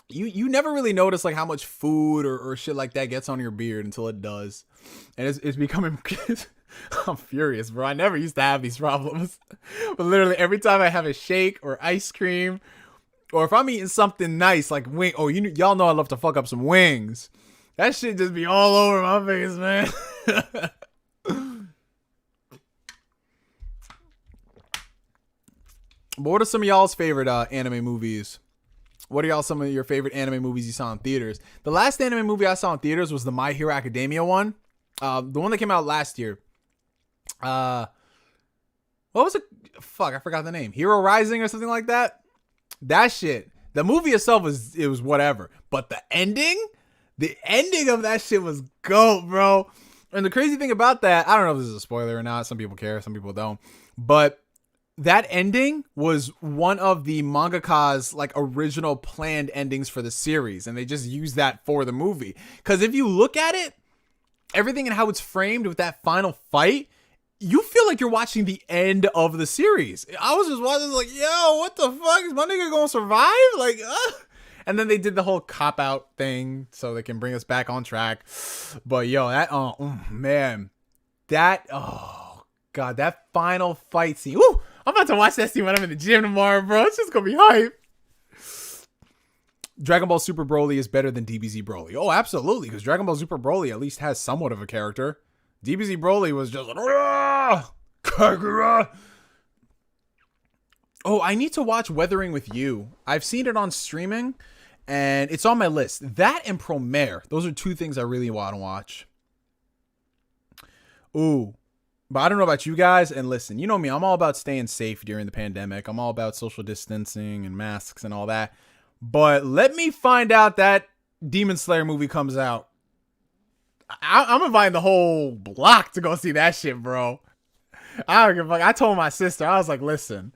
A: you never really notice like how much food or shit like that gets on your beard until it does. And it's becoming... I'm furious, bro. I never used to have these problems. But literally every time I have a shake or ice cream, or if I'm eating something nice like wing, y'all know I love to fuck up some wings. That shit just be all over my face, man. But what are some of y'all's favorite anime movies? What are some of your favorite anime movies you saw in theaters? The last anime movie I saw in theaters was the My Hero Academia one. The one that came out last year. What was it? Fuck, I forgot the name. Hero Rising or something like that. That shit. The movie itself was whatever. But the ending, The ending of that shit was goat, bro. And the crazy thing about that, I don't know if this is a spoiler or not. Some people care, some people don't. But that ending was one of the mangaka's like original planned endings for the series. And they just used that for the movie. Because if you look at it, everything and how it's framed with that final fight, you feel like you're watching the end of the series. I was just watching like, yo, what the fuck? Is my nigga gonna survive? Like, And then they did the whole cop-out thing so they can bring us back on track. But yo, that, man. That, oh, God, that final fight scene. Woo! I'm about to watch that scene when I'm in the gym tomorrow, bro. It's just gonna be hype. Dragon Ball Super Broly is better than DBZ Broly. Oh, absolutely, because Dragon Ball Super Broly at least has somewhat of a character. DBZ Broly was just like, Kagura. Oh, I need to watch Weathering with You. I've seen it on streaming, and it's on my list. That and Promare. Those are two things I really want to watch. Ooh. But I don't know about you guys. And listen, you know me. I'm all about staying safe during the pandemic. I'm all about social distancing and masks and all that. But let me find out that Demon Slayer movie comes out. I'm inviting the whole block to go see that shit, bro. I don't give a fuck. I told my sister, I was like, listen,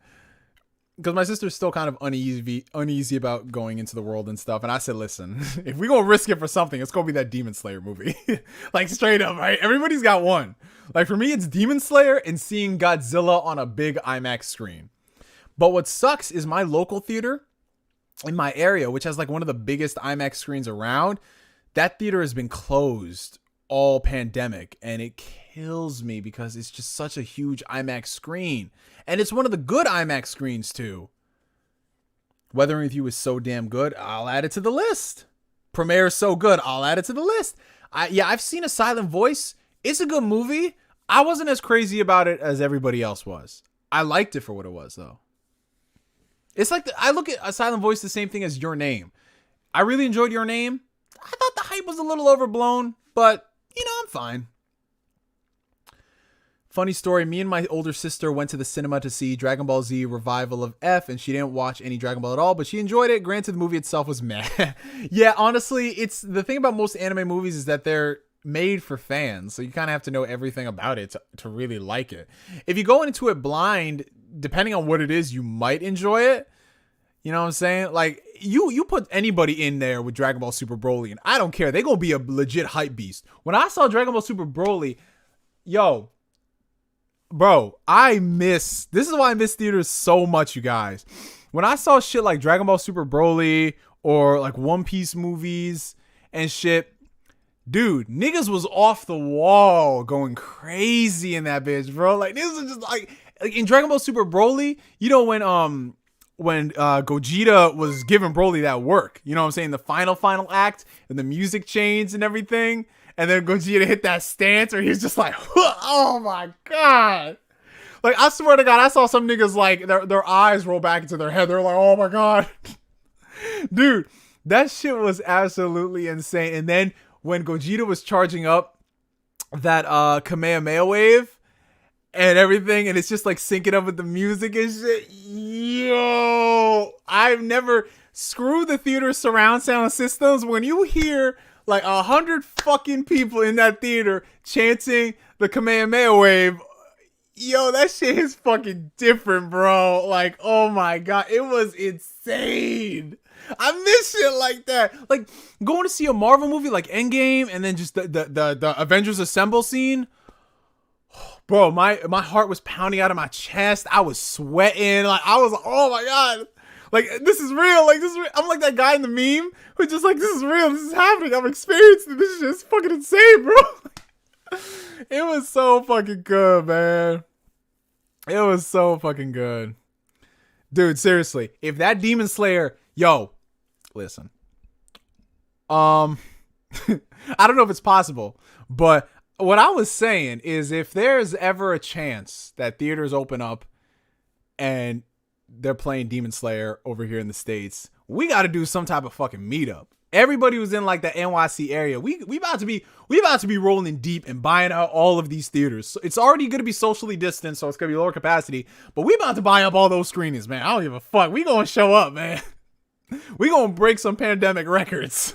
A: because my sister's still kind of uneasy about going into the world and stuff. And I said, listen, if we gonna risk it for something, it's gonna be that Demon Slayer movie. Like straight up, right? Everybody's got one. Like for me, it's Demon Slayer and seeing Godzilla on a big IMAX screen. But what sucks is my local theater in my area, which has like one of the biggest IMAX screens around, that theater has been closed all pandemic, and it kills me because it's just such a huge IMAX screen, and it's one of the good IMAX screens too. Weathering with You is so damn good, I'll add it to the list. Premiere is so good, I'll add it to the list. I've seen A Silent Voice. It's a good movie. I wasn't as crazy about it as everybody else was. I liked it for what it was though. It's like I look at A Silent Voice the same thing as Your Name. I really enjoyed Your Name. I thought the hype was a little overblown, but you know, I'm fine. Funny story, me and my older sister went to the cinema to see Dragon Ball Z Revival of F, and she didn't watch any Dragon Ball at all, but she enjoyed it. Granted, the movie itself was meh. Yeah, honestly, it's the thing about most anime movies is that they're made for fans, so you kind of have to know everything about it to really like it. If you go into it blind, depending on what it is, you might enjoy it. You know what I'm saying? Like, you put anybody in there with Dragon Ball Super Broly, and I don't care. They're going to be a legit hype beast. When I saw Dragon Ball Super Broly, yo, bro, this is why I miss theaters so much, you guys. When I saw shit like Dragon Ball Super Broly or like One Piece movies and shit, dude, niggas was off the wall going crazy in that bitch, bro. Like, this is just like in Dragon Ball Super Broly, you know, when Gogeta was giving Broly that work, you know what I'm saying? The final act and the music changed and everything. And then Gogeta hit that stance where he's just like, oh my God. Like, I swear to God, I saw some niggas like their eyes roll back into their head. They're like, oh my God. Dude, that shit was absolutely insane. And then when Gogeta was charging up that Kamehameha wave and everything, and it's just like syncing up with the music and shit. Yo, I've never screw the theater surround sound systems. When you hear like 100 fucking people in that theater chanting the Kamehameha wave, yo, that shit is fucking different, bro. Like, oh my God, it was insane. I miss shit like that. Like going to see a Marvel movie like Endgame and then just the Avengers Assemble scene. Bro, my heart was pounding out of my chest. I was sweating. Like, I was like, oh my God. Like, this is real. Like, this is real. I'm like that guy in the meme who's just like, this is real. This is happening. I'm experiencing it. This is just fucking insane, bro. It was so fucking good, man. It was so fucking good. Dude, seriously. If that Demon Slayer, yo, listen. I don't know if it's possible, but what I was saying is if there's ever a chance that theaters open up and they're playing Demon Slayer over here in the States, we got to do some type of fucking meetup. Everybody who's in like the NYC area, we about to be rolling deep and buying out all of these theaters. So it's already going to be socially distanced, so it's going to be lower capacity, but we about to buy up all those screenings, man. I don't give a fuck. We going to show up, man. We going to break some pandemic records.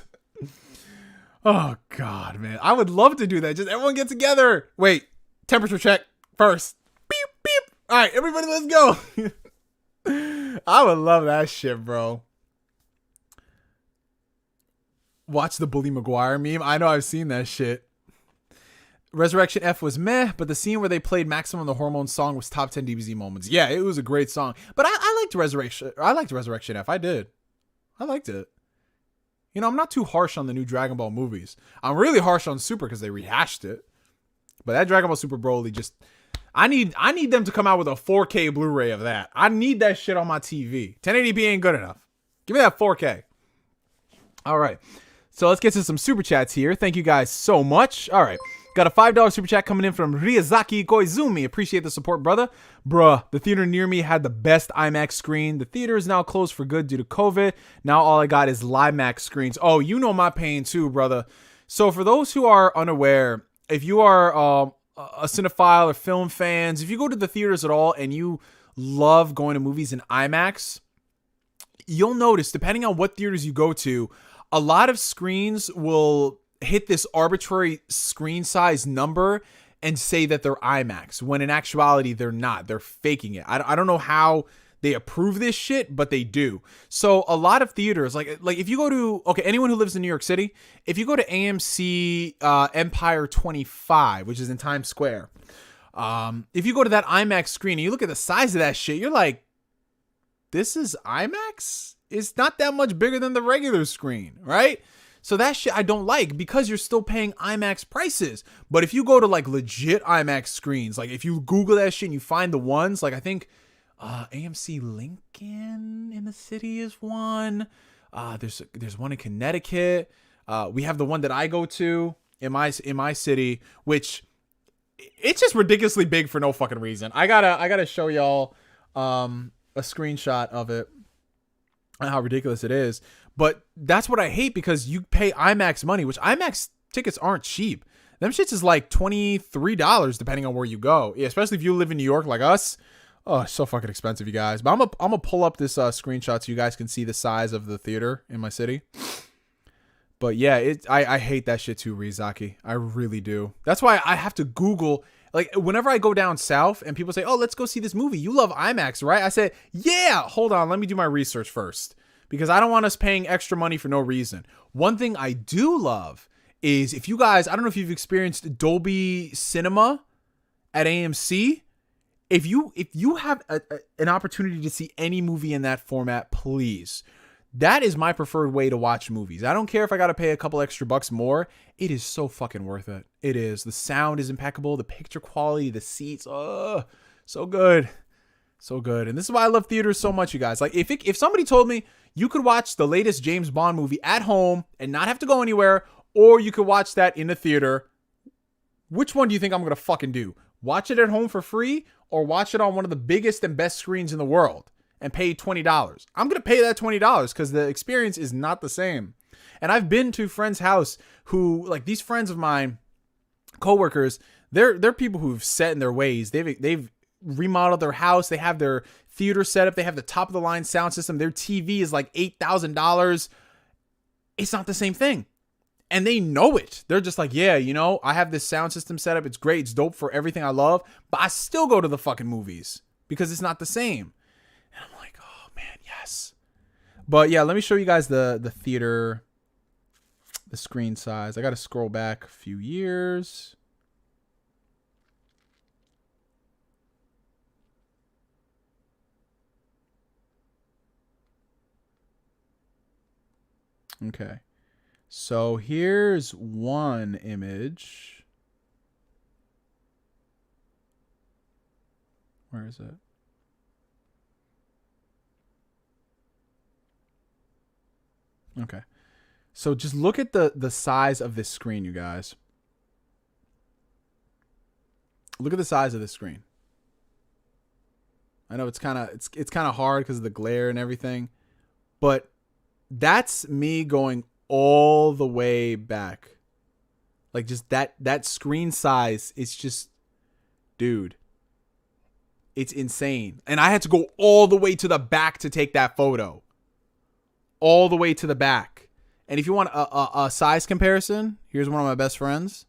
A: Oh God, man. I would love to do that. Just everyone get together. Wait, temperature check first. Beep, beep. All right, everybody, let's go. I would love that shit, bro. Watch the Bully Maguire meme. I know I've seen that shit. Resurrection F was meh, but the scene where they played Maximum the Hormone song was top 10 DBZ moments. Yeah, it was a great song. But I liked Resurrection. I liked Resurrection F. I did. I liked it. You know, I'm not too harsh on the new Dragon Ball movies. I'm really harsh on Super because they rehashed it. But that Dragon Ball Super Broly just... I need them to come out with a 4K Blu-ray of that. I need that shit on my TV. 1080p ain't good enough. Give me that 4K. All right. So let's get to some Super Chats here. Thank you guys so much. All right. Got a $5 Super Chat coming in from Ryazaki Koizumi. Appreciate the support, brother. Bruh, the theater near me had the best IMAX screen. The theater is now closed for good due to COVID. Now all I got is LIMAX screens. Oh, you know my pain too, brother. So for those who are unaware, if you are a cinephile or film fans, if you go to the theaters at all and you love going to movies in IMAX, you'll notice, depending on what theaters you go to, a lot of screens will hit this arbitrary screen size number and say that they're IMAX, when in actuality, they're not. They're faking it. I don't know how they approve this shit, but they do. So a lot of theaters, like if you go to, okay, anyone who lives in New York City, if you go to AMC Empire 25, which is in Times Square, if you go to that IMAX screen and you look at the size of that shit, you're like, this is IMAX? It's not that much bigger than the regular screen, right? So that shit I don't like, because you're still paying IMAX prices. But if you go to like legit IMAX screens, like if you Google that shit and you find the ones, like I think AMC Lincoln in the city is one. There's one in Connecticut. We have the one that I go to in my city, which it's just ridiculously big for no fucking reason. I gotta show y'all a screenshot of it and how ridiculous it is. But that's what I hate, because you pay IMAX money, which IMAX tickets aren't cheap. Them shits is like $23 depending on where you go. Yeah, especially if you live in New York like us. Oh, it's so fucking expensive, you guys. But I'm gonna pull up this screenshot so you guys can see the size of the theater in my city. But yeah, I hate that shit too, Rizaki. I really do. That's why I have to Google. Like, whenever I go down south and people say, oh, let's go see this movie. You love IMAX, right? I say, yeah, hold on. Let me do my research first, because I don't want us paying extra money for no reason. One thing I do love is, if you guys, I don't know if you've experienced Dolby Cinema at AMC. If you have an opportunity to see any movie in that format, please. That is my preferred way to watch movies. I don't care if I got to pay a couple extra bucks more. It is so fucking worth it. It is. The sound is impeccable. The picture quality, the seats, oh, so good. So good. And this is why I love theaters so much, you guys. Like, if somebody told me you could watch the latest James Bond movie at home and not have to go anywhere, or you could watch that in the theater, which one do you think I'm going to fucking do? Watch it at home for free, or watch it on one of the biggest and best screens in the world and pay $20? I'm going to pay that $20 because the experience is not the same. And I've been to friends' house who, like, these friends of mine, coworkers, they're people who've set in their ways. They've remodeled their house. They have their theater set up. They have the top of the line sound system. Their TV is like $8,000. It's not the same thing. And they know it. They're just like, yeah, you know, I have this sound system set up. It's great. It's dope for everything I love. But I still go to the fucking movies because it's not the same. And I'm like, oh, man, yes. But yeah, let me show you guys the theater, the screen size. I got to scroll back a few years. Okay. So here's one image. Where is it? Okay. So just look at the size of this screen, you guys. Look at the size of this screen. I know it's kind of hard because of the glare and everything, but that's me going all the way back. Like, just that screen size, it's just, dude, it's insane. And I had to go all the way to the back to take that photo. All the way to the back. And if you want a size comparison, here's one of my best friends.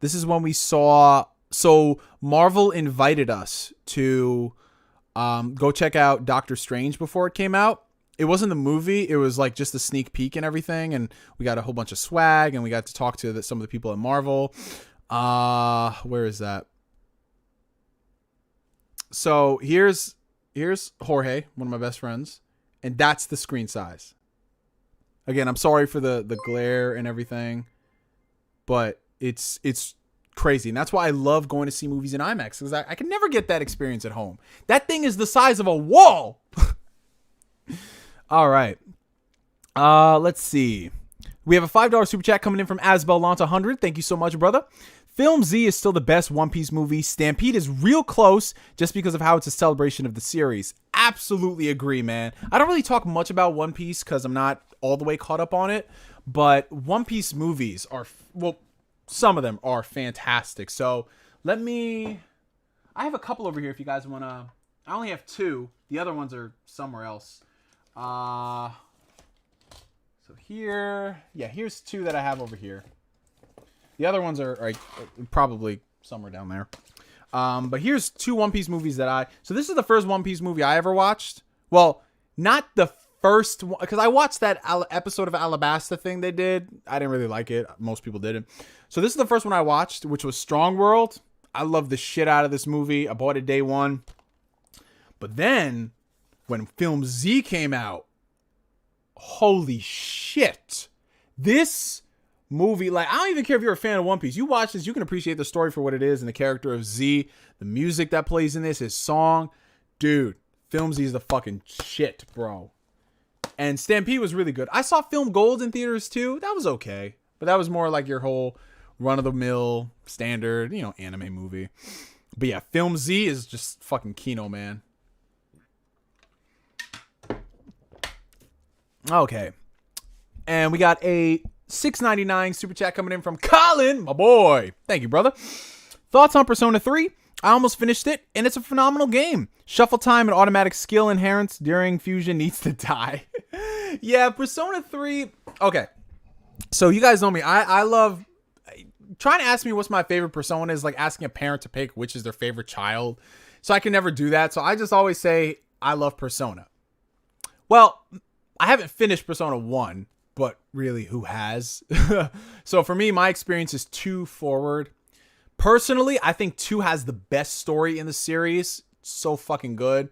A: This is when we saw... So Marvel invited us to go check out Doctor Strange before it came out. It wasn't the movie. It was like just a sneak peek and everything. And we got a whole bunch of swag. And we got to talk to some of the people at Marvel. Where is that? So here's Jorge, one of my best friends. And that's the screen size. Again, I'm sorry for the glare and everything, but it's crazy. And that's why I love going to see movies in IMAX, because I can never get that experience at home. That thing is the size of a wall. All right. Let's see. We have a $5 super chat coming in from Asbel Lanta 100. Thank you so much, brother. Film Z is still the best One Piece movie. Stampede is real close just because of how it's a celebration of the series. Absolutely agree, man. I don't really talk much about One Piece because I'm not all the way caught up on it. But One Piece movies are, well, some of them are fantastic. So I have a couple over here if you guys want to. I only have 2. The other ones are somewhere else. So here's 2 that I have over here. The other ones are probably somewhere down there. But here's 2 One Piece movies so this is the first One Piece movie I ever watched. Well, not the first one, because I watched that episode of Alabasta thing they did. I didn't really like it. Most people didn't. So this is the first one I watched, which was Strong World. I love the shit out of this movie. I bought it day one. But then when Film Z came out, holy shit. This movie, like, I don't even care if you're a fan of One Piece. You watch this, you can appreciate the story for what it is and the character of Z, the music that plays in this, his song. Dude, Film Z is the fucking shit, bro. And Stampede was really good. I saw Film Gold in theaters too. That was okay. But that was more like your whole run-of-the-mill standard, anime movie. But yeah, Film Z is just fucking Kino, man. Okay. And we got a $6.99 super chat coming in from Colin, my boy. Thank you, brother. Thoughts on Persona 3? I almost finished it, and it's a phenomenal game. Shuffle time and automatic skill inherits during fusion needs to die. Yeah, Persona 3. Okay. So you guys know me. I love trying to ask me what's my favorite Persona is like asking a parent to pick which is their favorite child. So I can never do that. So I just always say I love Persona. Well, I haven't finished Persona 1, but really, who has? So for me, my experience is 2 forward. Personally, I think 2 has the best story in the series. It's so fucking good.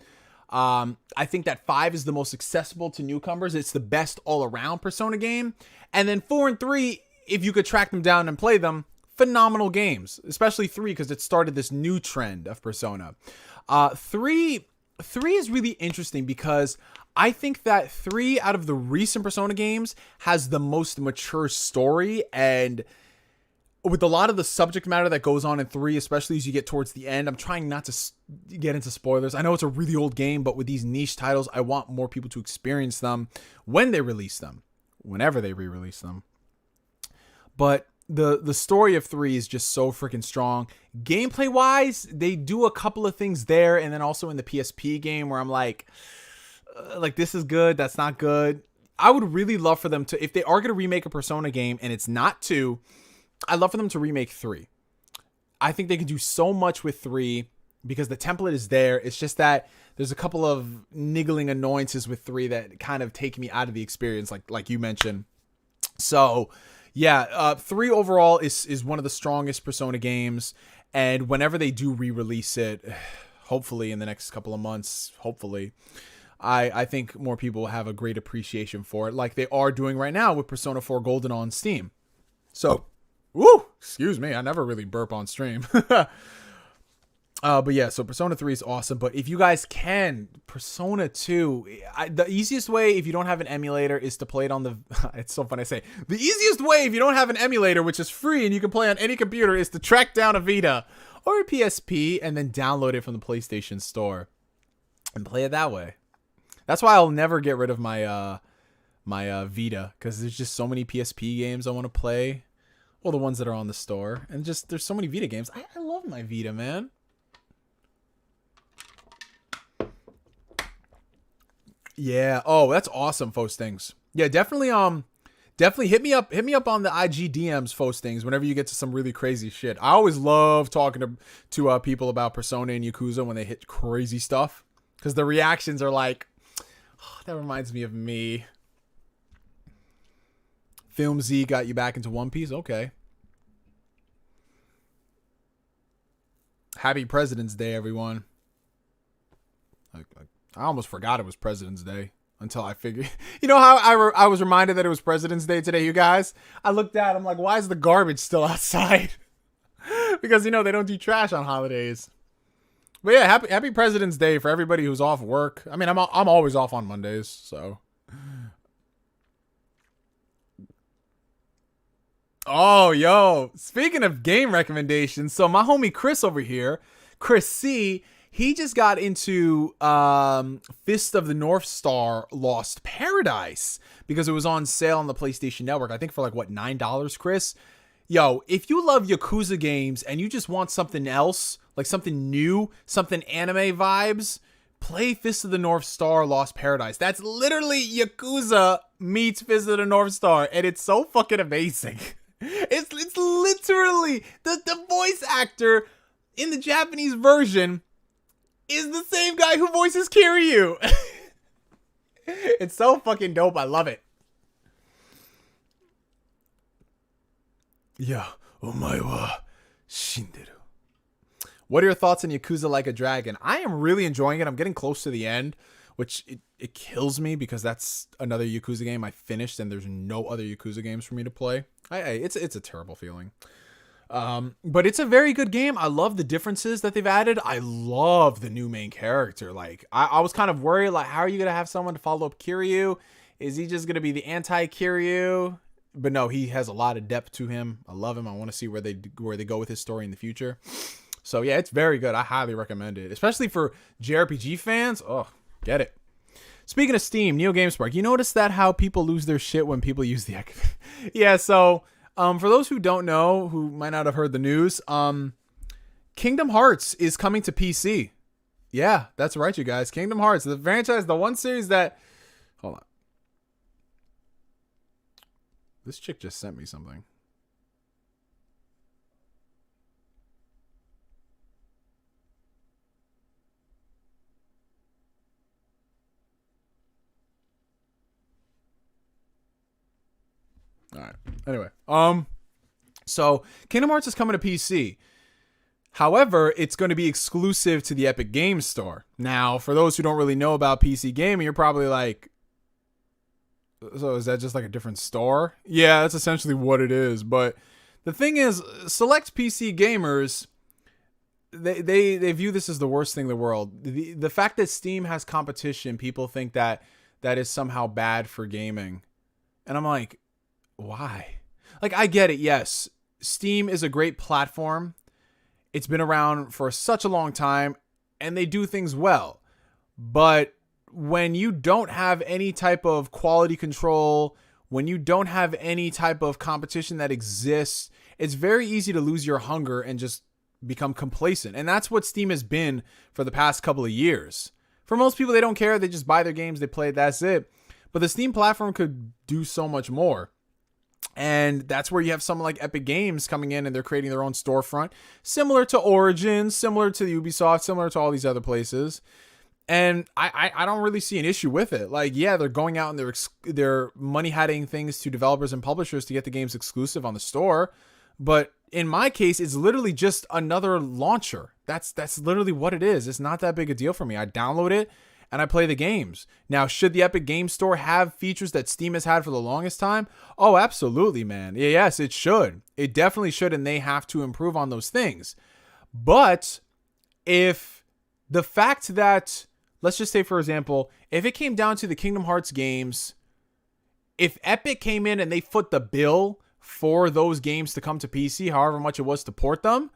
A: I think that 5 is the most accessible to newcomers. It's the best all-around Persona game. And then 4 and 3, if you could track them down and play them, phenomenal games. Especially 3, because it started this new trend of Persona. 3 is really interesting because I think that 3 out of the recent Persona games has the most mature story, and with a lot of the subject matter that goes on in 3, especially as you get towards the end, I'm trying not to get into spoilers. I know it's a really old game, but with these niche titles, I want more people to experience them when they release them, whenever they re-release them. But the story of 3 is just so freaking strong. Gameplay wise, they do a couple of things there, and then also in the PSP game where I'm like this is good, that's not good. I would really love for them to, if they are going to remake a Persona game and it's not 2, I'd love for them to remake 3. I think they can do so much with 3 because the template is there. It's just that there's a couple of niggling annoyances with 3 that kind of take me out of the experience, like you mentioned. So yeah, 3 overall is one of the strongest Persona games, and whenever they do re-release it, hopefully in the next couple of months, I think more people will have a great appreciation for it, like they are doing right now with Persona 4 Golden on Steam. So, excuse me, I never really burp on stream. But yeah, so Persona 3 is awesome. But if you guys can, Persona 2, the easiest way if you don't have an emulator is to play it on the... It's so funny to say. The easiest way if you don't have an emulator, which is free and you can play on any computer, is to track down a Vita or a PSP and then download it from the PlayStation Store and play it that way. That's why I'll never get rid of my Vita, because there's just so many PSP games I want to play. Well, the ones that are on the store. And just, there's so many Vita games. I love my Vita, man. Yeah. Oh, that's awesome, Fostings. Yeah, definitely. Definitely hit me up. Hit me up on the IG DMs, Fostings. Whenever you get to some really crazy shit, I always love talking to people about Persona and Yakuza when they hit crazy stuff, because the reactions are like, oh, that reminds me of me. Film Z got you back into One Piece. Okay. Happy President's Day, everyone. I almost forgot it was President's Day until I figured. You know how I was reminded that it was President's Day today, you guys? I looked out. I'm like, why is the garbage still outside? Because, they don't do trash on holidays. But yeah, happy President's Day for everybody who's off work. I mean, I'm always off on Mondays, so. Oh, yo. Speaking of game recommendations, so my homie Chris over here, Chris C., he just got into Fist of the North Star Lost Paradise because it was on sale on the PlayStation Network. I think for like, what, $9, Chris? Yo, if you love Yakuza games and you just want something else, like something new, something anime vibes, play Fist of the North Star Lost Paradise. That's literally Yakuza meets Fist of the North Star, and it's so fucking amazing. It's literally the voice actor in the Japanese version is the same guy who voices Kiryu. It's so fucking dope. I love it. Yeah. Omae wa shinderu. What are your thoughts on Yakuza Like a Dragon? I am really enjoying it. I'm getting close to the end, which it kills me because that's another Yakuza game I finished and there's no other Yakuza games for me to play. It's a terrible feeling. But it's a very good game. I love the differences that they've added. I love the new main character. Like, I was kind of worried, like, how are you going to have someone to follow up Kiryu? Is he just going to be the anti-Kiryu? But no, he has a lot of depth to him. I love him. I want to see where they go with his story in the future. So yeah, it's very good. I highly recommend it, especially for JRPG fans. Oh, get it. Speaking of Steam, NeoGameSpark, you notice that how people lose their shit when people use the yeah, so for those who don't know, who might not have heard the news, Kingdom Hearts is coming to PC. Yeah, that's right, you guys. Kingdom Hearts, the franchise, the one series that... Hold on. This chick just sent me something. All right. Anyway, so Kingdom Hearts is coming to PC. However, it's going to be exclusive to the Epic Games Store. Now, for those who don't really know about PC gaming, you're probably like, so is that just like a different store? Yeah, that's essentially what it is. But the thing is, select PC gamers, they view this as the worst thing in the world. The fact that Steam has competition, people think that is somehow bad for gaming. And I'm like, why? Like, I get it. Yes, Steam is a great platform. It's been around for such a long time and they do things well. But when you don't have any type of quality control, when you don't have any type of competition that exists, it's very easy to lose your hunger and just become complacent. And that's what Steam has been for the past couple of years. For most people, they don't care. They just buy their games, they play it, that's it. But the Steam platform could do so much more. And that's where you have someone like Epic Games coming in and they're creating their own storefront, similar to Origin, similar to Ubisoft, similar to all these other places. And I don't really see an issue with it. Like, yeah, they're going out and they're money-hatting things to developers and publishers to get the games exclusive on the store. But in my case, it's literally just another launcher. That's literally what it is. It's not that big a deal for me. I download it and I play the games. Now, should the Epic Games Store have features that Steam has had for the longest time? Oh, absolutely, man. Yes, it should. It definitely should, and they have to improve on those things. But if the fact that, let's just say, for example, if it came down to the Kingdom Hearts games, if Epic came in and they foot the bill for those games to come to PC, however much it was to port them,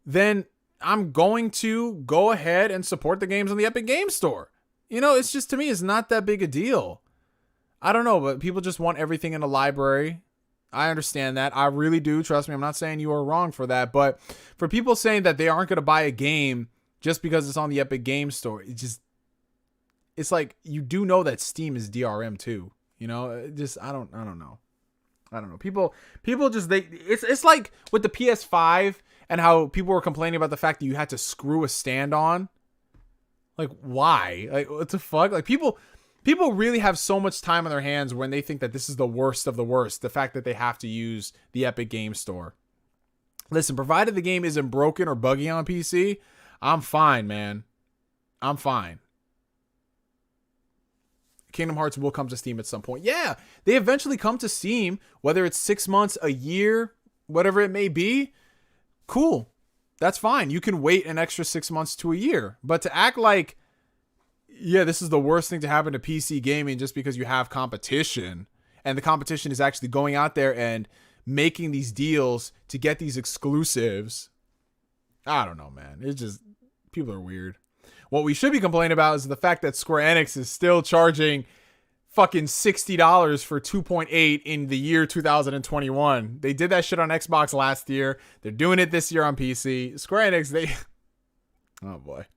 A: then I'm going to go ahead and support the games on the Epic Games Store. You know, it's just, to me, it's not that big a deal. I don't know, but people just want everything in a library. I understand that. I really do. Trust me, I'm not saying you are wrong for that. But for people saying that they aren't going to buy a game just because it's on the Epic Games Store, it just, it's like you do know that Steam is DRM too. You know, just I don't know. I don't know. People just it's like with the PS5 and how people were complaining about the fact that you had to screw a stand on. Like why? Like what the fuck? Like people really have so much time on their hands when they think that this is the worst of the worst. The fact that they have to use the Epic Game Store. Listen, provided the game isn't broken or buggy on PC, I'm fine, man. I'm fine. Kingdom Hearts will come to Steam at some point. Yeah, they eventually come to Steam, whether it's 6 months, a year, whatever it may be. Cool. That's fine. You can wait an extra 6 months to a year. But to act like, yeah, this is the worst thing to happen to PC gaming just because you have competition, and the competition is actually going out there and making these deals to get these exclusives. I don't know, man. It's just, people are weird. What we should be complaining about is the fact that Square Enix is still charging fucking $60 for 2.8 in the year 2021. They did that shit on Xbox last year. They're doing it this year on PC. Square Enix, they... Oh, boy.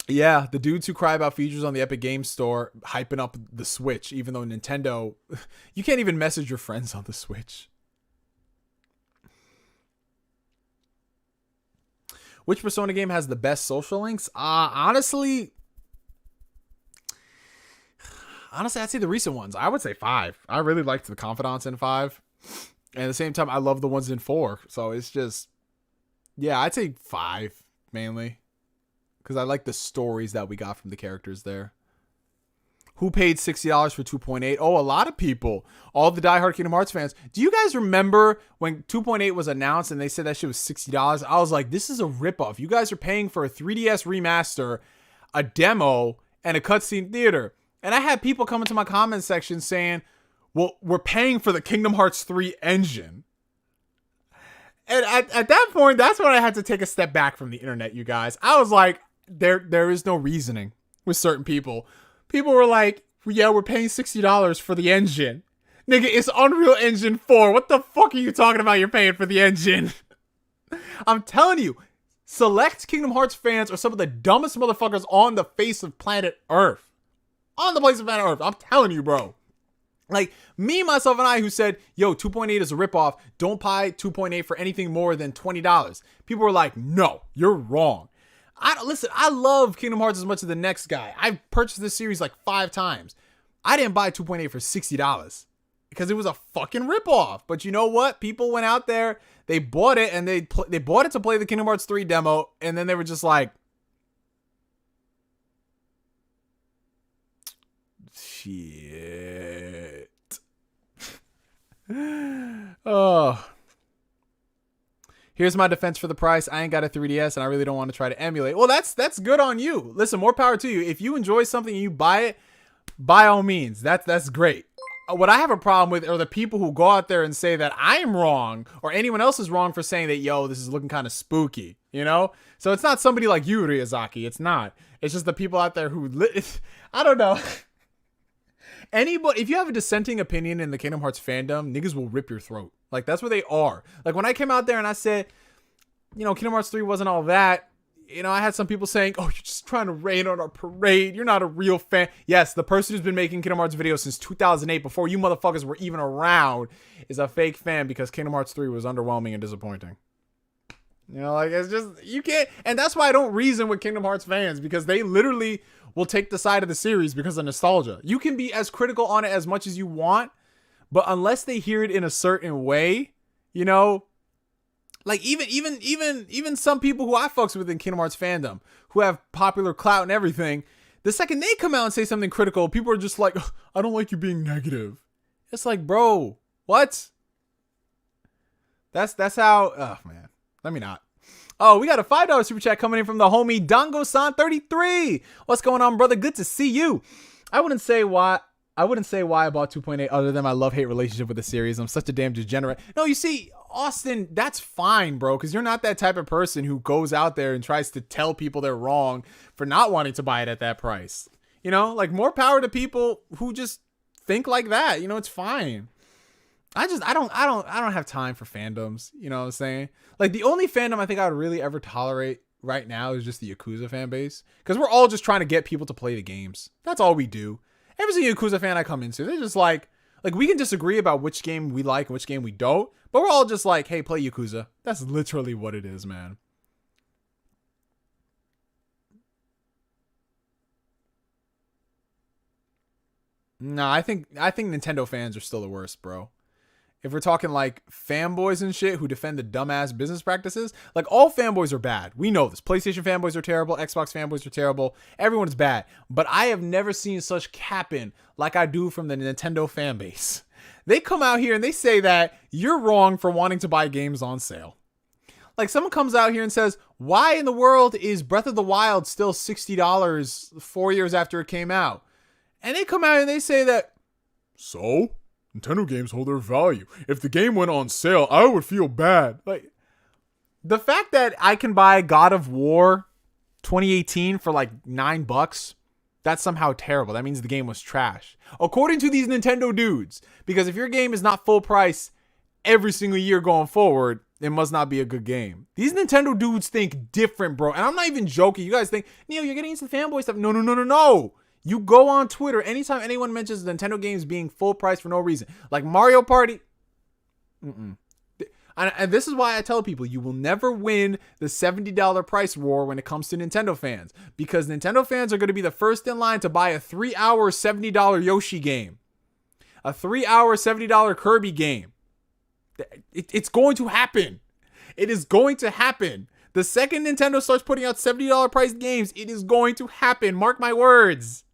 A: Yeah, the dudes who cry about features on the Epic Games Store hyping up the Switch, even though Nintendo... You can't even message your friends on the Switch. Which Persona game has the best social links? Honestly, I'd say the recent ones. I would say 5. I really liked the Confidants in 5. And at the same time, I love the ones in 4. So it's just, yeah, I'd say 5 mainly. Because I like the stories that we got from the characters there. Who paid $60 for 2.8? Oh, a lot of people. All the diehard Kingdom Hearts fans. Do you guys remember when 2.8 was announced and they said that shit was $60? I was like, this is a ripoff. You guys are paying for a 3DS remaster, a demo, and a cutscene theater. And I had people come into my comment section saying, well, we're paying for the Kingdom Hearts 3 engine. And at that point, that's when I had to take a step back from the internet, you guys. I was like, there is no reasoning with certain people. People were like, yeah, we're paying $60 for the engine. Nigga, it's Unreal Engine 4. What the fuck are you talking about you're paying for the engine? I'm telling you, select Kingdom Hearts fans are some of the dumbest motherfuckers on the face of planet Earth. On the place of planet Earth. I'm telling you, bro. Like, me, myself, and I who said, yo, 2.8 is a ripoff. Don't buy 2.8 for anything more than $20. People were like, no, you're wrong. Listen, I love Kingdom Hearts as much as the next guy. I've purchased this series like 5 times. I didn't buy 2.8 for $60 because it was a fucking ripoff. But you know what? People went out there, they bought it, and they bought it to play the Kingdom Hearts 3 demo, and then they were just like, shit. Oh. Here's my defense for the price. I ain't got a 3DS and I really don't want to try to emulate. Well, that's good on you. Listen, more power to you. If you enjoy something and you buy it, by all means, that's great. What I have a problem with are the people who go out there and say that I'm wrong or anyone else is wrong for saying that, yo, this is looking kind of spooky, you know? So it's not somebody like you, Ryazaki. It's not. It's just the people out there who, I don't know. Anybody, if you have a dissenting opinion in the Kingdom Hearts fandom, niggas will rip your throat. Like, that's where they are. Like, when I came out there and I said, you know, Kingdom Hearts 3 wasn't all that, you know, I had some people saying, oh, you're just trying to rain on our parade. You're not a real fan. Yes, the person who's been making Kingdom Hearts videos since 2008, before you motherfuckers were even around, is a fake fan because Kingdom Hearts 3 was underwhelming and disappointing. You know, like, it's just, you can't, and that's why I don't reason with Kingdom Hearts fans, because they literally will take the side of the series because of nostalgia. You can be as critical on it as much as you want, but unless they hear it in a certain way, you know, like even some people who I fucks with in Kingdom Hearts fandom, who have popular clout and everything, the second they come out and say something critical, people are just like, I don't like you being negative. It's like, bro, what? That's how, oh man, let me not. Oh, we got a $5 super chat coming in from the homie Dango-san33. What's going on, brother? Good to see you. I wouldn't say why I bought 2.8 other than my love-hate relationship with the series. I'm such a damn degenerate. No, you see, Austin, that's fine, bro, because you're not that type of person who goes out there and tries to tell people they're wrong for not wanting to buy it at that price. You know, like, more power to people who just think like that. You know, it's fine. I don't have time for fandoms. You know what I'm saying? Like, the only fandom I think I would really ever tolerate right now is just the Yakuza fan base. Because we're all just trying to get people to play the games. That's all we do. Every single Yakuza fan I come into, they're just like we can disagree about which game we like and which game we don't. But we're all just like, hey, play Yakuza. That's literally what it is, man. Nah, I think Nintendo fans are still the worst, bro. If we're talking like fanboys and shit who defend the dumbass business practices, like all fanboys are bad. We know this. PlayStation fanboys are terrible. Xbox fanboys are terrible. Everyone's bad. But I have never seen such capping like I do from the Nintendo fan base. They come out here and they say that you're wrong for wanting to buy games on sale. Like someone comes out here and says, why in the world is Breath of the Wild still $60 4 years after it came out? And they come out and they say that, so? Nintendo games hold their value. If the game went on sale, I would feel bad. Like, the fact that I can buy God of War 2018 for like $9, that's somehow terrible. That means the game was trash. According to these Nintendo dudes. Because if your game is not full price every single year going forward, it must not be a good game. These Nintendo dudes think different, bro. And I'm not even joking. You guys think, Neo, you're getting into the fanboy stuff. No. You go on Twitter, anytime anyone mentions Nintendo games being full price for no reason, like Mario Party. And this is why I tell people, you will never win the $70 price war when it comes to Nintendo fans. Because Nintendo fans are going to be the first in line to buy a 3-hour $70 Yoshi game. A 3-hour $70 Kirby game. It's going to happen. It is going to happen. The second Nintendo starts putting out $70 price games, it is going to happen. Mark my words.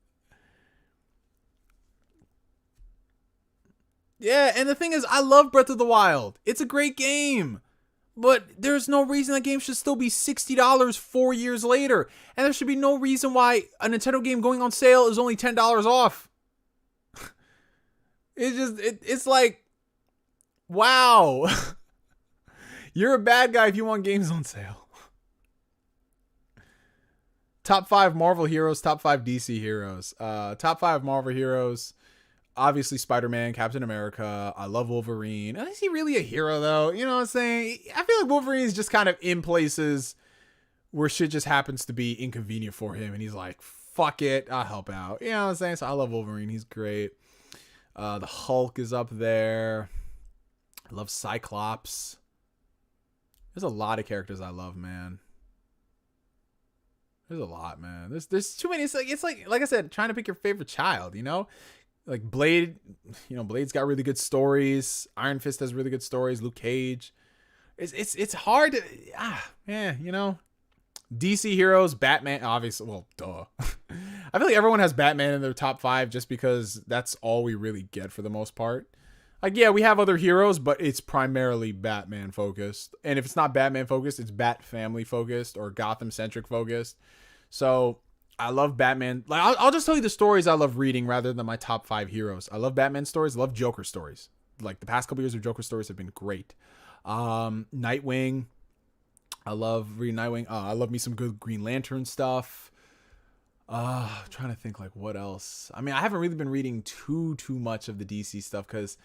A: Yeah, and the thing is, I love Breath of the Wild. It's a great game. But there's no reason that game should still be $60 4 years later. And there should be no reason why a Nintendo game going on sale is only $10 off. It's like, wow. You're a bad guy if you want games on sale. Top 5 Marvel heroes, top 5 DC heroes. Top 5 Marvel heroes. Obviously, Spider-Man, Captain America. I love Wolverine. Is he really a hero, though? You know what I'm saying? I feel like Wolverine's just kind of in places where shit just happens to be inconvenient for him. And he's like, fuck it, I'll help out. You know what I'm saying? So I love Wolverine. He's great. The Hulk is up there. I love Cyclops. There's a lot of characters I love, man. There's a lot, man. There's too many. It's like I said, trying to pick your favorite child, you know? Like Blade, you know, Blade's got really good stories. Iron Fist has really good stories. Luke Cage. It's hard to, you know. DC heroes, Batman, obviously, well, duh. I feel like everyone has Batman in their top 5 just because that's all we really get for the most part. Like, yeah, we have other heroes, but it's primarily Batman focused. And if it's not Batman focused, it's Bat family focused or Gotham centric focused. So I love Batman. Like, I'll just tell you the stories I love reading rather than my top 5 heroes. I love Batman stories. I love Joker stories. Like, the past couple years of Joker stories have been great. Nightwing. I love reading Nightwing. I love me some good Green Lantern stuff. I'm trying to think, like, what else? I mean, I haven't really been reading too much of the DC stuff because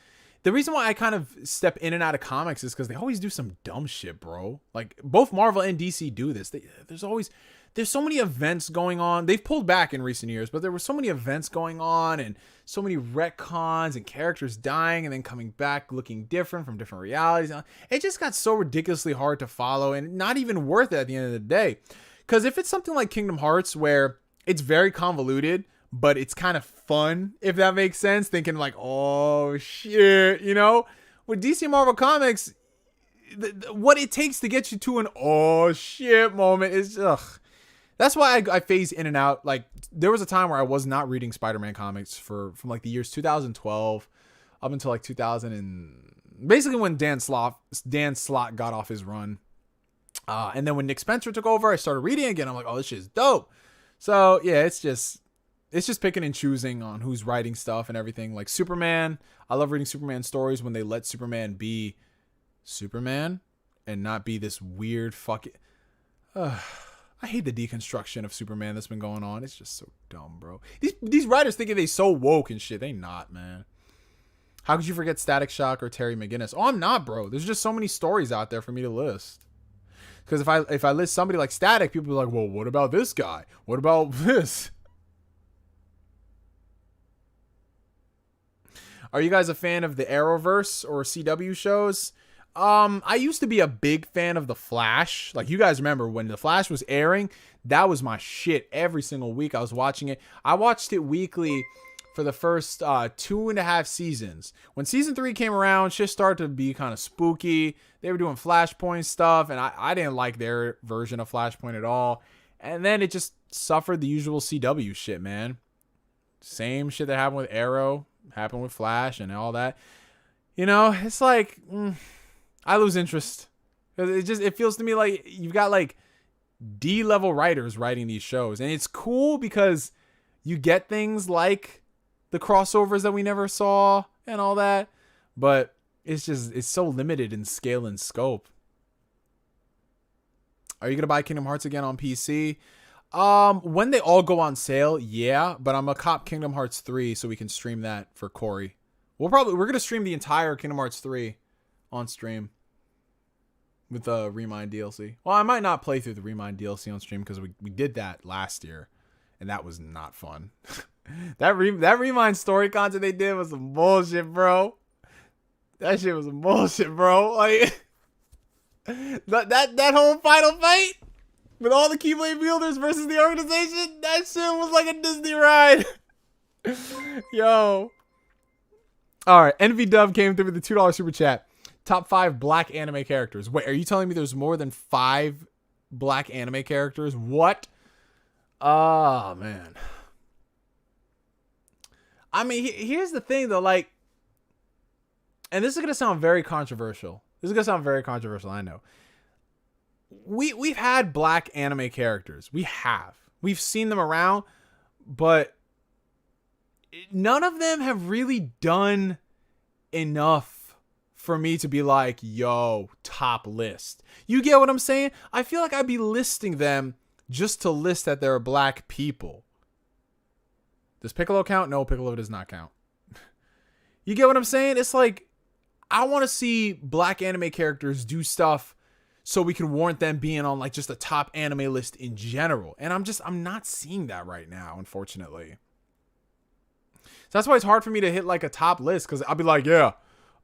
A: the reason why I kind of step in and out of comics is because they always do some dumb shit, bro. Like, both Marvel and DC do this. There's so many events going on. They've pulled back in recent years, but there were so many events going on and so many retcons and characters dying and then coming back looking different from different realities. It just got so ridiculously hard to follow and not even worth it at the end of the day. Because if it's something like Kingdom Hearts where it's very convoluted, but it's kind of fun, if that makes sense, thinking like, oh shit, you know? With DC and Marvel Comics, what it takes to get you to an oh shit moment is, ugh. That's why I phase in and out. Like, there was a time where I was not reading Spider-Man comics from like the years 2012 up until like 2000 and basically when Dan Slott got off his run. And then when Nick Spencer took over, I started reading again. I'm like, oh, this shit's dope. So yeah, it's just picking and choosing on who's writing stuff and everything. Like Superman, I love reading Superman stories when they let Superman be Superman and not be this weird fucking. I hate the deconstruction of Superman that's been going on. It's just so dumb, bro. These writers thinking they so woke and shit. They not, man. How could you forget Static Shock or Terry McGinnis? Oh, I'm not, bro. There's just so many stories out there for me to list. Because if I list somebody like Static, people are like, well, what about this guy? What about this? Are you guys a fan of the Arrowverse or CW shows? I used to be a big fan of The Flash. Like, you guys remember when The Flash was airing, that was my shit. Every single week I was watching it. I watched it weekly for the first 2.5 seasons. When season 3 came around, shit started to be kind of spooky. They were doing Flashpoint stuff, and I didn't like their version of Flashpoint at all. And then it just suffered the usual CW shit, man. Same shit that happened with Arrow happened with Flash and all that. You know, it's like I lose interest. It feels to me like you've got like D-level writers writing these shows, and it's cool because you get things like the crossovers that we never saw and all that, but it's so limited in scale and scope. Are you gonna buy Kingdom Hearts again on PC? When they all go on sale, yeah, but I'm a cop Kingdom Hearts 3 so we can stream that for Corey. We're gonna stream the entire Kingdom Hearts 3 on stream with the Remind DLC. Well, I might not play through the Remind DLC on stream because we did that last year, and that was not fun. that Remind story content they did was some bullshit, bro. That shit was some bullshit, bro. Like that whole final fight with all the Keyblade wielders versus the organization, that shit was like a Disney ride. Yo. All right, Envy Dove came through with the $2 super chat. Top 5 black anime characters. Wait, are you telling me there's more than 5 black anime characters? What? Oh, man. I mean, here's the thing, though. Like, and this is going to sound very controversial. I know. We've had black anime characters. We have. We've seen them around, but none of them have really done enough for me to be like, yo, top list. You get what I'm saying? I feel like I'd be listing them just to list that they're black people. Does Piccolo count? No, Piccolo does not count. You get what I'm saying? It's like, I want to see black anime characters do stuff so we can warrant them being on like just a top anime list in general. And I'm not seeing that right now, unfortunately. So that's why it's hard for me to hit like a top list, because I'll be like, yeah,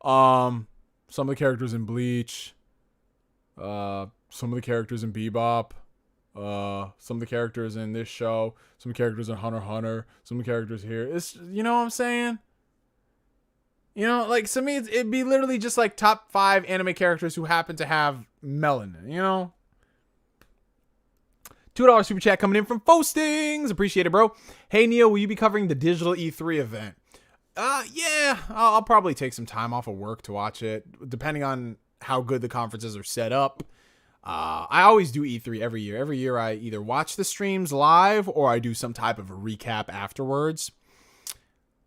A: some of the characters in Bleach, some of the characters in Bebop, some of the characters in this show, some of the characters in Hunter x Hunter, some of the characters here. It's, you know what I'm saying? You know, like, to me, it'd be literally just like top 5 anime characters who happen to have melanin, you know? $2 super chat coming in from Postings. Appreciate it, bro. Hey, Neo, will you be covering the digital E3 event? Yeah, I'll probably take some time off of work to watch it, depending on how good the conferences are set up. I always do E3 every year. Every year I either watch the streams live or I do some type of a recap afterwards.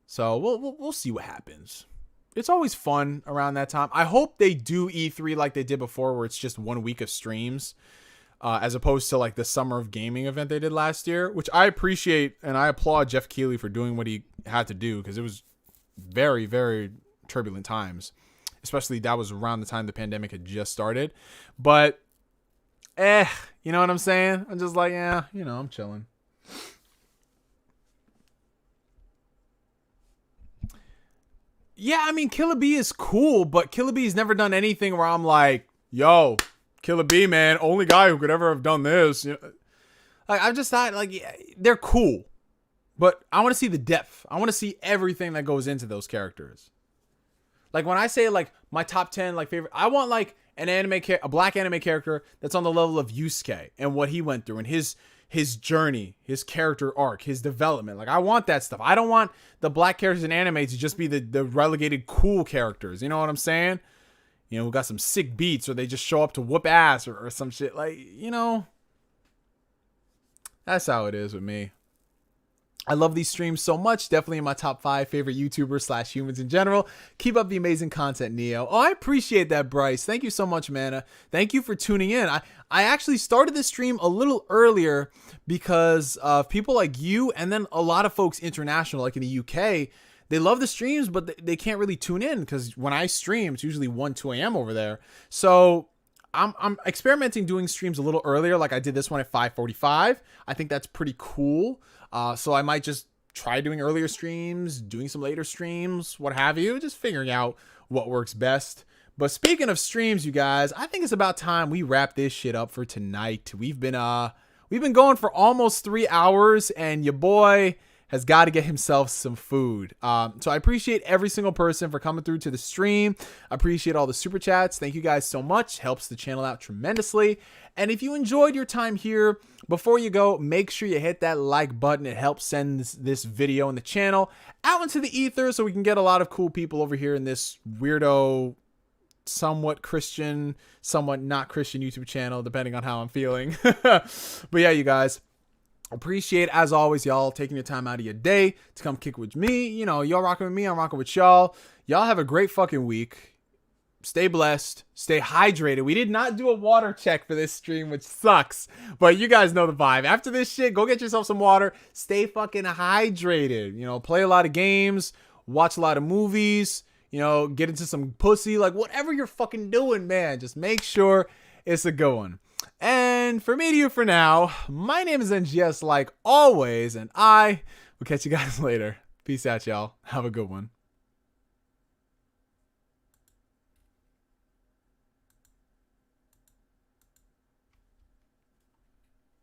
A: So we'll see what happens. It's always fun around that time. I hope they do E3 like they did before, where it's just 1 week of streams, as opposed to like the Summer of Gaming event they did last year, which I appreciate, and I applaud Jeff Keighley for doing what he had to do, because it was very, very turbulent times. Especially that was around the time the pandemic had just started. But, you know what I'm saying? I'm just like, yeah, you know, I'm chilling. Yeah, I mean, Killer B is cool, but Killer B's never done anything where I'm like, yo, Killer B, man, only guy who could ever have done this. You know? Like, I've just thought, like, yeah, they're cool, but I want to see the depth. I want to see everything that goes into those characters. Like, when I say, like, my top 10, like, favorite, I want, like, a black anime character that's on the level of Yusuke and what he went through and his journey, his character arc, his development. Like, I want that stuff. I don't want the black characters in anime to just be the relegated cool characters. You know what I'm saying? You know, who got some sick beats, or they just show up to whoop ass or some shit. Like, you know, that's how it is with me. I love these streams so much. Definitely in my top 5 favorite YouTubers / humans in general. Keep up the amazing content, Neo. Oh, I appreciate that, Bryce. Thank you so much, man. Thank you for tuning in. I actually started this stream a little earlier because of people like you, and then a lot of folks international, like in the UK. They love the streams, but they can't really tune in because when I stream, it's usually 1, 2 a.m. over there. So I'm experimenting doing streams a little earlier. Like I did this one at 5:45. I think that's pretty cool. So I might just try doing earlier streams, doing some later streams, what have you, just figuring out what works best. But speaking of streams, you guys, I think it's about time we wrap this shit up for tonight. We've been going for almost 3 hours, and your boy has got to get himself some food. So I appreciate every single person for coming through to the stream. I appreciate all the super chats. Thank you guys so much. Helps the channel out tremendously. And if you enjoyed your time here, before you go, make sure you hit that like button. It helps send this video and the channel out into the ether so we can get a lot of cool people over here in this weirdo, somewhat Christian, somewhat not Christian YouTube channel, depending on how I'm feeling. But yeah, you guys, appreciate, as always, y'all taking your time out of your day to come kick with me. You know, y'all rocking with me, I'm rocking with y'all. Y'all have a great fucking week. Stay blessed. Stay hydrated. We did not do a water check for this stream, which sucks. But you guys know the vibe. After this shit, go get yourself some water. Stay fucking hydrated. You know, play a lot of games. Watch a lot of movies. You know, get into some pussy. Like, whatever you're fucking doing, man. Just make sure it's a good one. And for me to you for now, my name is NGS like always, and I will catch you guys later. Peace out, y'all. Have a good one.